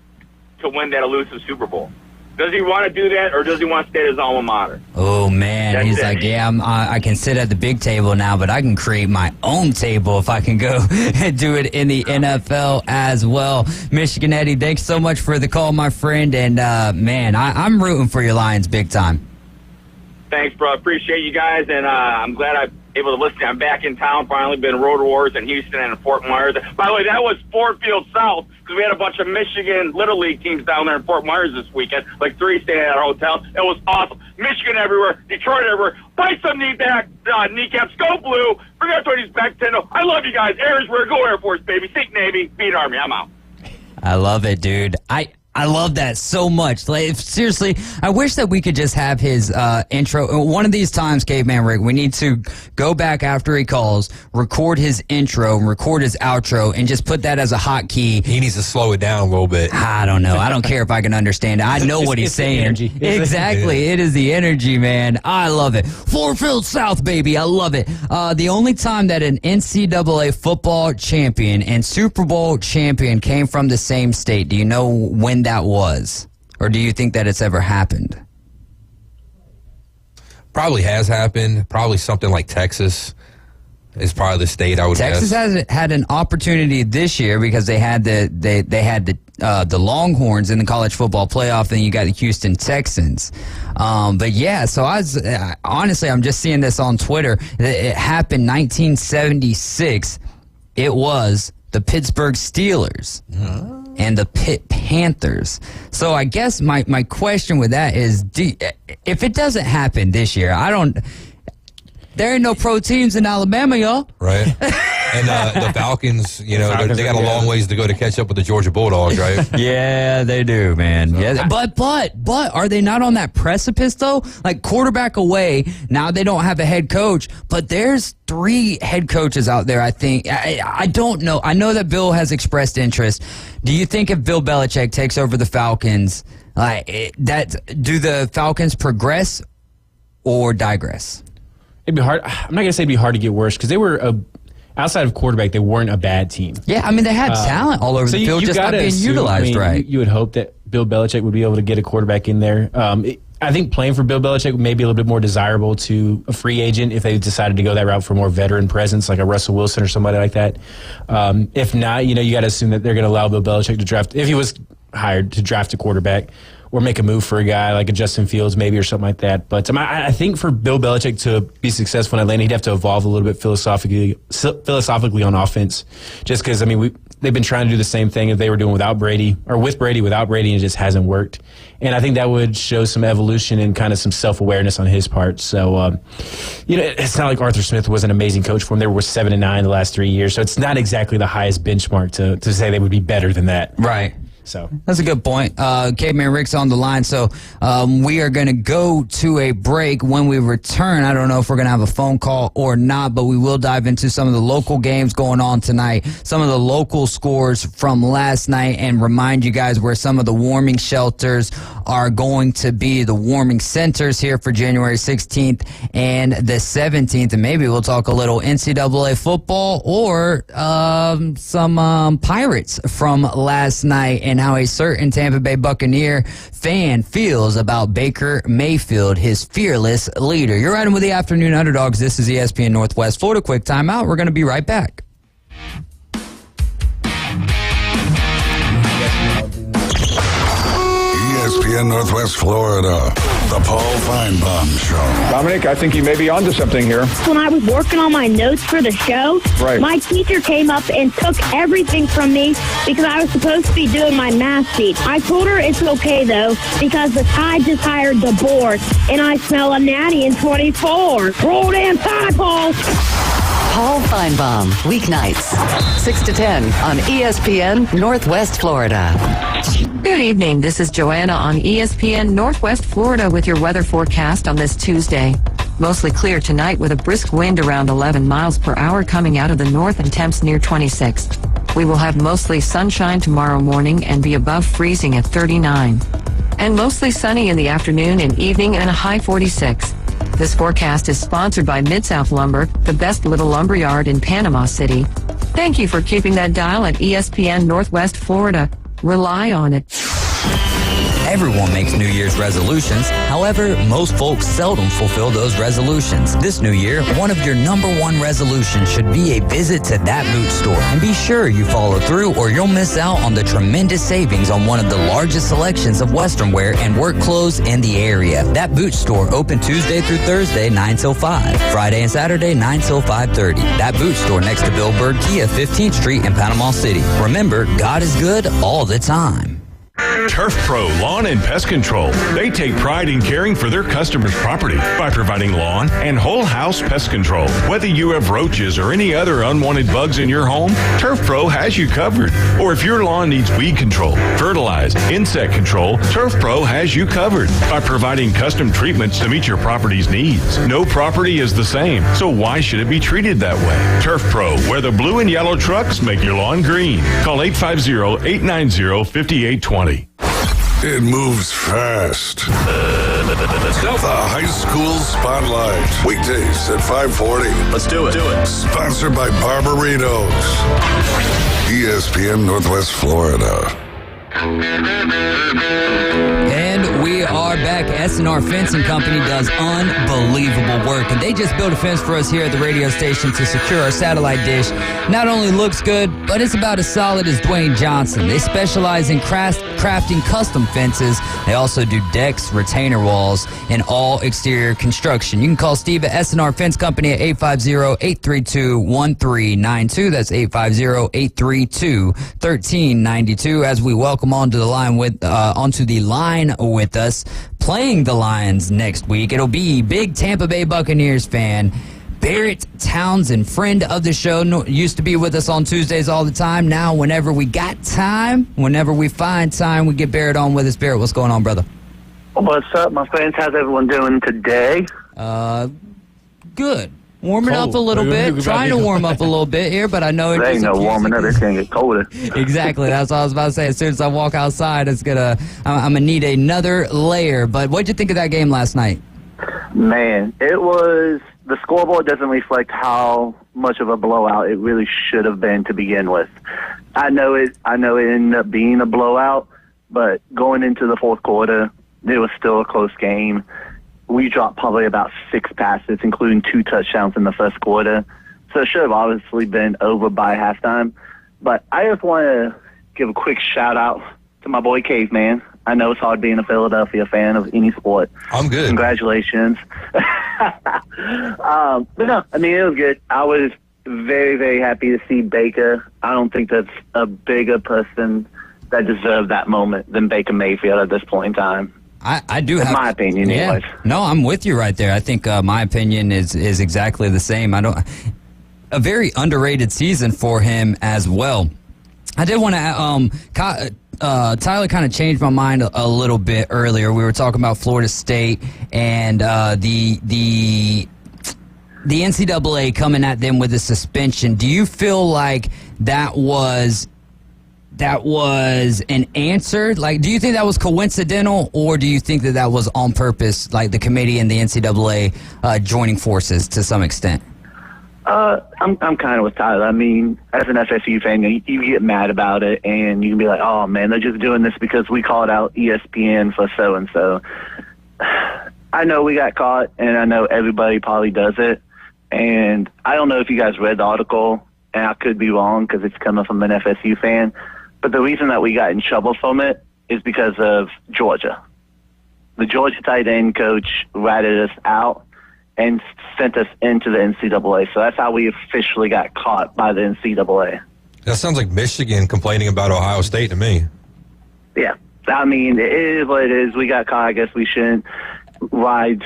to win that elusive Super Bowl. Does he want to do that, or does he want to stay at his alma mater? Oh, man. He's like, yeah, I can sit at the big table now, but I can create my own table if I can go and do it in the NFL as well. Michigan Eddie, thanks so much for the call, my friend. And, man, I'm rooting for your Lions big time. Thanks, bro. Appreciate you guys, and I'm glad I'm able to listen. I'm back in town, finally. Been road wars in Houston and in Fort Myers. By the way, that was Ford Field South because we had a bunch of Michigan Little League teams down there in Fort Myers this weekend, like 3 staying at our hotel. It was awesome. Michigan everywhere, Detroit everywhere. Bite some kneecaps. Go Blue. Forget Tony's back 10. I love you guys. Arizwear, go Air Force, baby. Think Navy, beat Army. I'm out. I love it, dude. I love that so much. Like, seriously, I wish that we could just have his intro. One of these times, Caveman Rick, we need to go back after he calls, record his intro, and record his outro, and just put that as a hotkey. He needs to slow it down a little bit. I don't know. I don't care if I can understand it. I know what he's saying. Exactly. It is the energy, man. I love it. Ford Field South, baby. I love it. The only time that an NCAA football champion and Super Bowl champion came from the same state, do you know when that was? Or do you think that it's ever happened? Probably has happened. Probably something like Texas. is probably the state I would Texas guess. has had an opportunity this year because they had the Longhorns in the college football playoff, and you got the Houston Texans. But yeah, so honestly, I'm just seeing this on Twitter. It happened 1976. It was the Pittsburgh Steelers and the Pitt Panthers. So I guess my question with that is, if it doesn't happen this year, there ain't no pro teams in Alabama, y'all. Right. And the Falcons, they got a long ways to go to catch up with the Georgia Bulldogs, right? Yeah, they do, man. So, yeah, but are they not on that precipice though? Like quarterback away. Now they don't have a head coach, but there's 3 head coaches out there. I think I don't know. I know that Bill has expressed interest. Do you think if Bill Belichick takes over the Falcons, do the Falcons progress or digress? It'd be hard. I'm not going to say it'd be hard to get worse because they were outside of quarterback, they weren't a bad team. Yeah, I mean, they had talent all over the field, just not being utilized right. You would hope that Bill Belichick would be able to get a quarterback in there. I think playing for Bill Belichick may be a little bit more desirable to a free agent if they decided to go that route for more veteran presence, like a Russell Wilson or somebody like that. If not, you got to assume that they're going to allow Bill Belichick to draft, if he was hired to draft a quarterback, or make a move for a guy like a Justin Fields maybe or something like that. But I think for Bill Belichick to be successful in Atlanta, he'd have to evolve a little bit philosophically on offense. Just because, they've been trying to do the same thing that they were doing without Brady, or with Brady, without Brady, and it just hasn't worked. And I think that would show some evolution and kind of some self-awareness on his part. So, it's not like Arthur Smith was an amazing coach for him. They were 7-9 the last 3 years. So it's not exactly the highest benchmark to say they would be better than that. Right. So that's a good point. Caveman Rick's on the line, so we are going to go to a break. When we return, I don't know if we're going to have a phone call or not, but we will dive into some of the local games going on tonight, some of the local scores from last night, and remind you guys where some of the warming shelters are going to be, the warming centers here for January 16th and the 17th, and maybe we'll talk a little NCAA football or some Pirates from last night, and how a certain Tampa Bay Buccaneer fan feels about Baker Mayfield, his fearless leader. You're riding with the Afternoon Underdogs. This is ESPN Northwest Florida. Quick timeout. We're going to be right back. ESPN Northwest Florida, the Paul Feinbaum Show. Dominic, I think you may be onto something here. When I was working on my notes for the show, my teacher came up and took everything from me because I was supposed to be doing my math sheet. I told her it's okay, though, because the Tide just hired the board, and I smell a natty in 24. Roll damn Tide, Paul! Paul Feinbaum, weeknights, 6 to 10 on ESPN Northwest Florida. Good evening. This is Joanna on ESPN Northwest Florida with your weather forecast on this Tuesday. Mostly clear tonight with a brisk wind around 11 miles per hour coming out of the north and temps near 26. We will have mostly sunshine tomorrow morning and be above freezing at 39. And mostly sunny in the afternoon and evening and a high 46. This forecast is sponsored by Mid-South Lumber, the best little lumber yard in Panama City. Thank you for keeping that dial at ESPN Northwest Florida. Rely on it. Everyone makes New Year's resolutions. However, most folks seldom fulfill those resolutions. This new year, one of your number one resolutions should be a visit to That Boot Store. And be sure you follow through or you'll miss out on the tremendous savings on one of the largest selections of Western wear and work clothes in the area. That Boot Store open Tuesday through Thursday, 9 till 5. Friday and Saturday, 9 till 5:30. That Boot Store next to Bill Bird Kia, 15th Street in Panama City. Remember, God is good all the time. Turf Pro Lawn and Pest Control. They take pride in caring for their customers' property by providing lawn and whole house pest control. Whether you have roaches or any other unwanted bugs in your home, Turf Pro has you covered. Or if your lawn needs weed control, fertilize, insect control, Turf Pro has you covered by providing custom treatments to meet your property's needs. No property is the same, so why should it be treated that way? Turf Pro, where the blue and yellow trucks make your lawn green. Call 850-890-5820. It moves fast. The High School Spotlight. Weekdays at 5:40. Let's do it. Sponsored by Barbaritos. ESPN Northwest Florida. And we are back. S&R Fencing Company does unbelievable work, and they just built a fence for us here at the radio station to secure our satellite dish. Not only looks good, but it's about as solid as Dwayne Johnson. They specialize in crafting custom fences. They also do decks, retainer walls, and all exterior construction. You can call Steve at S&R Fence Company at 850-832-1392. That's 850-832-1392. As we welcome onto the line with us, playing the Lions next week, it'll be big Tampa Bay Buccaneers fan Barrett Townsend, friend of the show, used to be with us on Tuesdays all the time. Now, whenever we got time, whenever we find time, we get Barrett on with us. Barrett, what's going on, brother? What's up, my friends? How's everyone doing today? Good. Warming up a little bit. Trying to warm up a little bit here, but I know it ain't no warming up. It's going to get colder. Exactly. That's what I was about to say. As soon as I walk outside, I'm going to need another layer. But what'd you think of that game last night? Man, the scoreboard doesn't reflect how much of a blowout it really should have been to begin with. I know it ended up being a blowout, but going into the fourth quarter, it was still a close game. We dropped probably about 6 passes, including 2 touchdowns in the first quarter. So it should have obviously been over by halftime. But I just want to give a quick shout-out to my boy Caveman. I know it's hard being a Philadelphia fan of any sport. I'm good. Congratulations. But no, I mean, it was good. I was very, very happy to see Baker. I don't think that's a bigger person that deserved that moment than Baker Mayfield at this point in time. I do have my opinion, anyways. No, I'm with you right there. I think my opinion is exactly the same. A very underrated season for him as well. I did want to Tyler kind of changed my mind a little bit earlier. We were talking about Florida State and the NCAA coming at them with a suspension. Do you feel like that was an answer? Like, do you think that was coincidental, or do you think that was on purpose, like the committee and the NCAA joining forces to some extent? I'm kind of with Tyler. I mean, as an FSU fan, you get mad about it, and you can be like, oh, man, they're just doing this because we called out ESPN for so-and-so. I know we got caught, and I know everybody probably does it. And I don't know if you guys read the article, and I could be wrong because it's coming from an FSU fan. But the reason that we got in trouble from it is because of Georgia. The Georgia tight end coach ratted us out and sent us into the NCAA. So that's how we officially got caught by the NCAA. That sounds like Michigan complaining about Ohio State to me. Yeah. I mean, it is what it is. We got caught. I guess we shouldn't ride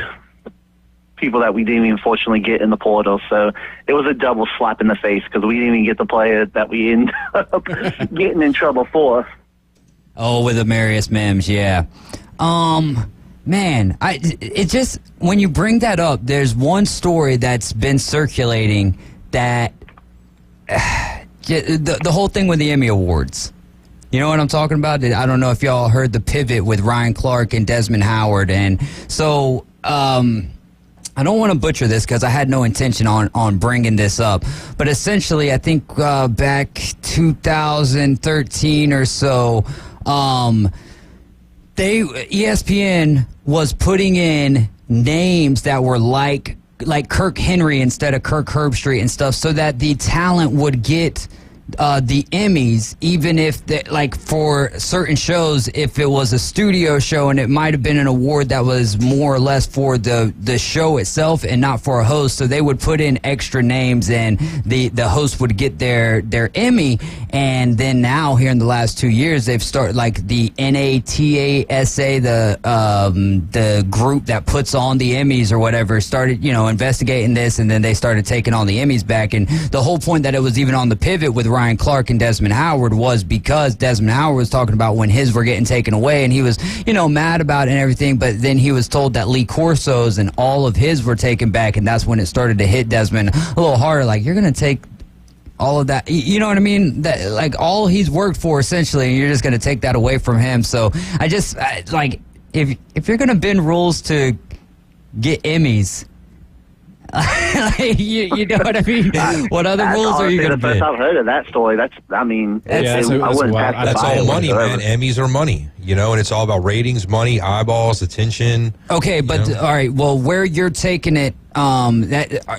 people that we didn't unfortunately get in the portal. So it was a double slap in the face because we didn't even get the player that we ended up getting in trouble for. Oh, with Amarius Mims, yeah. Man, it just, when you bring that up, there's one story that's been circulating that the whole thing with the Emmy Awards. You know what I'm talking about? I don't know if y'all heard the pivot with Ryan Clark and Desmond Howard. And so I don't want to butcher this because I had no intention on bringing this up. But essentially, I think back 2013 or so, ESPN was putting in names that were like Kirk Henry instead of Kirk Herbstreit and stuff, so that the talent would get the Emmys, even if for certain shows, if it was a studio show and it might have been an award that was more or less for the show itself and not for a host. So they would put in extra names and the host would get their Emmy. And then now here in the last 2 years, they've started like the NATASA, the group that puts on the Emmys or whatever, started, investigating this, and then they started taking all the Emmys back. And the whole point that it was even on the pivot with Ryan Clark and Desmond Howard was because Desmond Howard was talking about when his were getting taken away, and he was, mad about it and everything, but then he was told that Lee Corso's and all of his were taken back, and that's when it started to hit Desmond a little harder, like, you're going to take all of that, you know what I mean? That, like, all he's worked for, essentially, and you're just going to take that away from him. So I just, if you're going to bend rules to get Emmys, you know what I mean? What other rules are you going to the first I've heard of that story. I wouldn't pass That's all money, man. Emmys are money, and it's all about ratings, money, eyeballs, attention. Okay, but all right. Well, where you're taking it,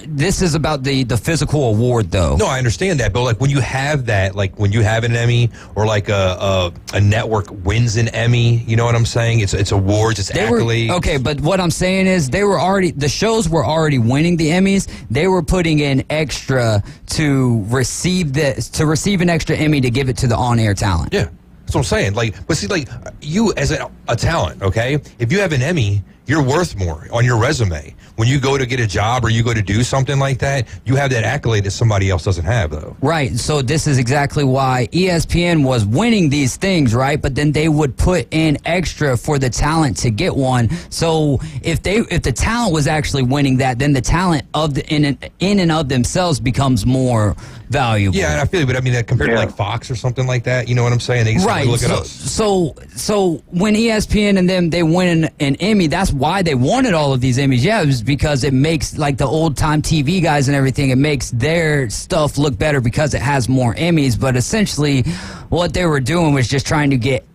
this is about the physical award, though. No, I understand that, but like when you have that, like when you have an Emmy or like a network wins an Emmy, you know what I'm saying? It's awards, it's accolades. Okay, but what I'm saying is the shows were already winning the Emmys. They were putting in extra to receive an extra Emmy to give it to the on-air talent. Yeah, that's what I'm saying. But see, you as a talent, okay? If you have an Emmy, you're worth more on your resume. When you go to get a job or you go to do something like that, you have that accolade that somebody else doesn't have, though. Right. So this is exactly why ESPN was winning these things, right? But then they would put in extra for the talent to get one. So if the talent was actually winning that, then the talent in and of themselves becomes more valuable. Yeah, and I feel it, but I mean, compared to like Fox or something like that, you know what I'm saying? They right. Look at us. So when ESPN and them, they win an Emmy, that's why they wanted all of these Emmys. Yeah, it was because it makes like the old time TV guys and everything, it makes their stuff look better because it has more Emmys. But essentially what they were doing was just trying to get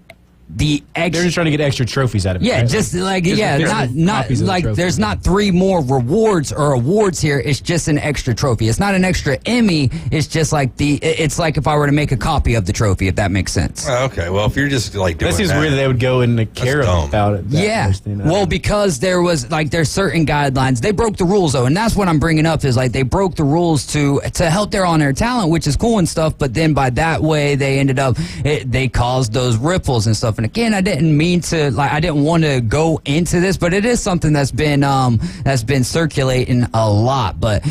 the extra. They're just trying to get extra trophies out of it. Yeah, right? just not like there's not 3 more rewards or awards here. It's just an extra trophy. It's not an extra Emmy. It's just like it's like if I were to make a copy of the trophy, if that makes sense. Okay, well, if you're just like doing that seems weird that they would go and care about it. Yeah, well, because there's certain guidelines. They broke the rules though, and that's what I'm bringing up is like they broke the rules to help their on-air talent, which is cool and stuff. But then by that way, they ended up they caused those ripples and stuff. And again, I didn't mean to I didn't want to go into this, but it is something that's been circulating a lot. But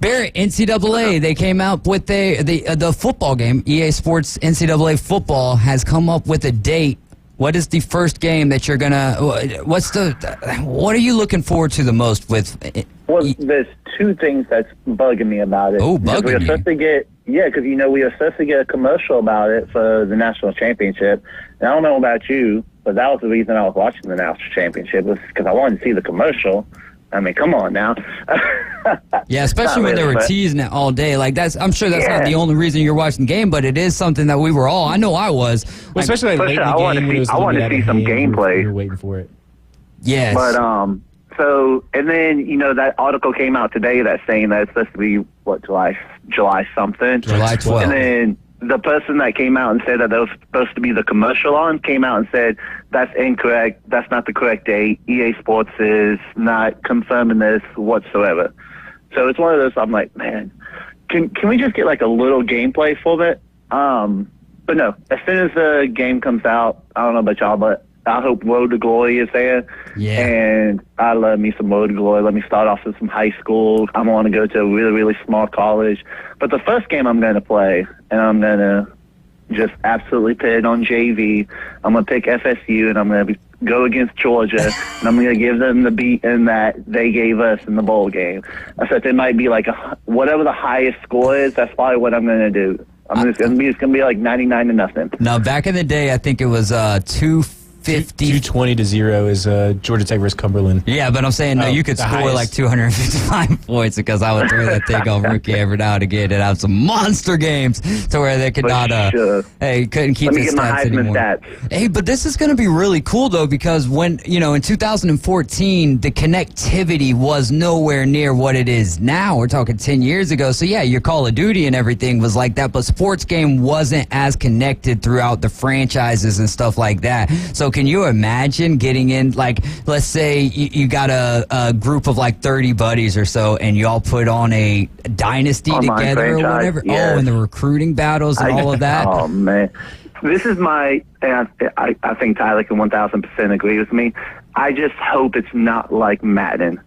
Barrett, NCAA, they came out with the football game. EA Sports NCAA football has come up with a date. What is the first game that you're gonna? What are you looking forward to the most with? Well, there's 2 things that's bugging me about it. Oh, bugging me. Because we were supposed to get a commercial about it for the national championship. And I don't know about you, but that was the reason I was watching the national championship was because I wanted to see the commercial. I mean, come on now. Yeah, especially when they were teasing it all day. Like I'm sure that's not the only reason you're watching the game, but it is something that we were all. I know I was. Well, especially late in the game. I want to see some gameplay. You're waiting for it. Yes. But so and then that article came out today that's saying that it's supposed to be July something. July 12th. And then the person that came out and said that was supposed to be the commercial on came out and said that's incorrect. That's not the correct date. EA Sports is not confirming this whatsoever. So it's one of those. I'm like, man, can we just get like a little gameplay for it? But no, as soon as the game comes out, I don't know about y'all, but I hope Road to Glory is there. Yeah. And I love me some Road to Glory. Let me start off with some high school. I want to go to a really, really small college. But the first game I'm going to play, and I'm going to just absolutely put it on JV. I'm going to pick FSU, and I'm going to go against Georgia, and I'm going to give them the beating that they gave us in the bowl game. I said it might be like whatever the highest score is, that's probably what I'm going to do. It's going to be like 99-0. Now, back in the day, I think it was 220-0 is Georgia Tech versus Cumberland. Yeah, but I'm saying you could score like 255 points because I would throw that thing on Rookie every now and again and have some monster games to where they could couldn't keep the stats anymore. Hey, but this is going to be really cool though because when in 2014 the connectivity was nowhere near what it is now. We're talking 10 years ago. So yeah, your Call of Duty and everything was like that, but sports game wasn't as connected throughout the franchises and stuff like that. So can you imagine getting in, like, let's say you got a group of like 30 buddies or so, and y'all put on a dynasty together or whatever? Yes. Oh, and the recruiting battles and all of that? Oh, man. This is I think Tyler can 1,000% agree with me. I just hope it's not like Madden.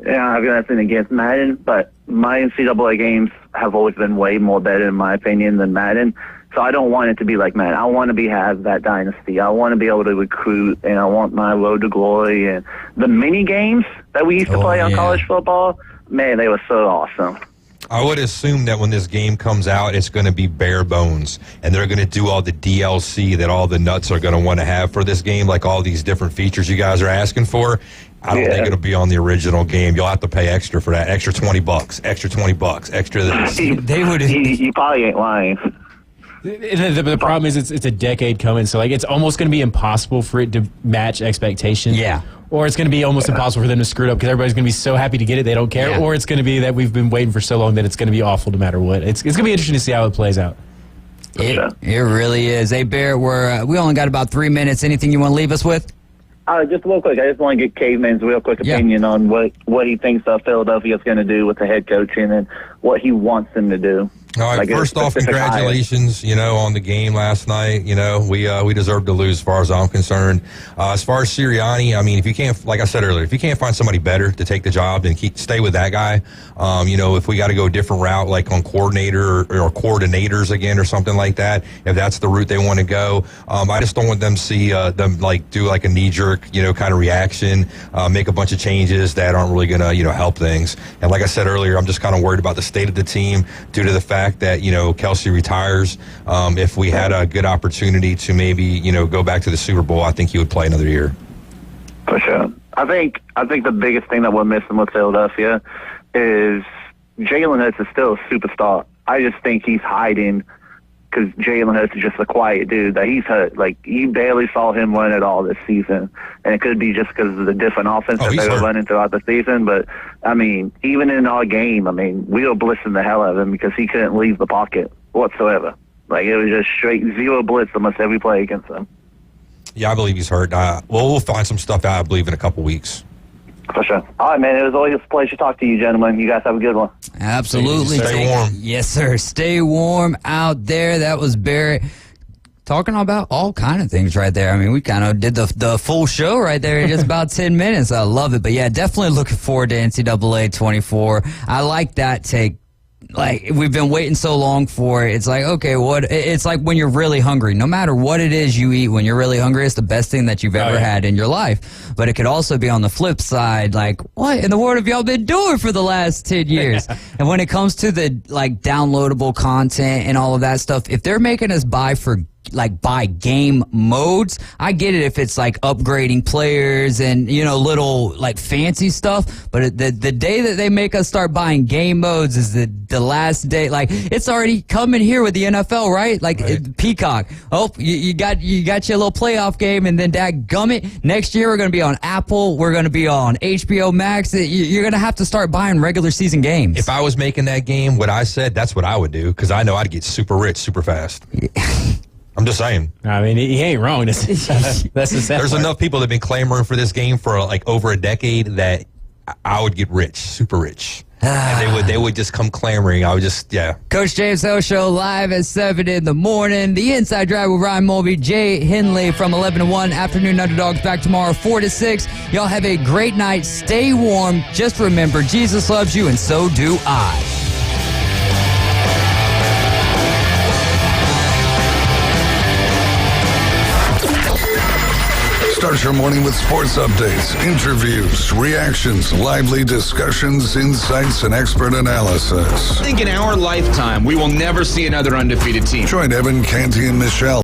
Yeah, I've got nothing against Madden, but my NCAA games have always been way more better, in my opinion, than Madden. So I don't want it to be like Madden. I want to have that dynasty. I want to be able to recruit, and I want my Road to Glory. And the mini games that we used to play on college football, man, they were so awesome. I would assume that when this game comes out, it's going to be bare bones, and they're going to do all the DLC that all the nuts are going to want to have for this game, like all these different features you guys are asking for. I don't think it'll be on the original game. You'll have to pay extra for that. Extra $20, extra $20, extra this. You probably ain't lying. The problem is it's a decade coming, so like it's almost going to be impossible for it to match expectations. Yeah. Or it's going to be almost impossible for them to screw it up because everybody's going to be so happy to get it they don't care. Yeah. Or it's going to be that we've been waiting for so long that it's going to be awful no matter what. It's going to be interesting to see how it plays out. It really is. Hey, Bear, we only got about 3 minutes. Anything you want to leave us with? Just real quick, I just want to get Caveman's real quick opinion on what he thinks Philadelphia's going to do with the head coaching and what he wants them to do. All right, Like first off, congratulations, on the game last night. We deserved to lose as far as I'm concerned. As far as Sirianni, I mean, if you can't, like I said earlier, if you can't find somebody better to take the job, then stay with that guy. If we got to go a different route, like on coordinator or coordinators again or something like that, if that's the route they want to go, I just don't want them to see them like do like a knee-jerk, kind of reaction, make a bunch of changes that aren't really going to, help things. And like I said earlier, I'm just kind of worried about the state of the team due to the fact that Kelsey retires. If we had a good opportunity to maybe go back to the Super Bowl, I think he would play another year. For sure. I think the biggest thing that we're missing with Philadelphia is Jalen Hurts is still a superstar. I just think he's hiding because Jalen Hurts is just a quiet dude that he's hurt. Like, you barely saw him run at all this season. And it could be just because of the different offense that they were running throughout the season. But, I mean, even in our game, we were blitzing the hell out of him because he couldn't leave the pocket whatsoever. Like, it was just straight zero blitz almost every play against him. Yeah, I believe he's hurt. We'll find some stuff out, I believe, in a couple weeks. For sure. All right, man. It was always a pleasure to talk to you, gentlemen. You guys have a good one. Absolutely. Stay warm. Yes, sir. Stay warm out there. That was Barrett talking about all kind of things right there. I mean, we kind of did the full show right there in just about 10 minutes. I love it. But, yeah, definitely looking forward to NCAA 24. I like that take. Like, we've been waiting so long for it. It's like, okay, it's like when you're really hungry. No matter what it is you eat, when you're really hungry, it's the best thing that you've ever had in your life. But it could also be on the flip side, like, what in the world have y'all been doing for the last 10 years? And when it comes to the, like, downloadable content and all of that stuff, if they're making us buy game modes, I get it if it's like upgrading players and little like fancy stuff, but the day that they make us start buying game modes is the last day. Like, it's already coming here with the NFL, right? Like, Peacock, you got your little playoff game, and then dadgummit, next year we're going to be on Apple, we're going to be on HBO Max. You're going to have to start buying regular season games. If I was making that game, what I said, that's what I would do, because I know I'd get super rich super fast. I'm just saying. I mean, he ain't wrong. That's the sad There's part. enough people that have been clamoring for this game for like over a decade that I would get rich, super rich. And they would just come clamoring. I would just, Coach James Hill Show live at 7 in the morning. The Inside Drive with Ryan Mulvey, Jay Henley from 11 to 1. Afternoon Underdogs back tomorrow 4 to 6. Y'all have a great night. Stay warm. Just remember, Jesus loves you, and so do I. Start your morning with sports updates, interviews, reactions, lively discussions, insights, and expert analysis. I think in our lifetime, we will never see another undefeated team. Join Evan, Canty, and Michelle.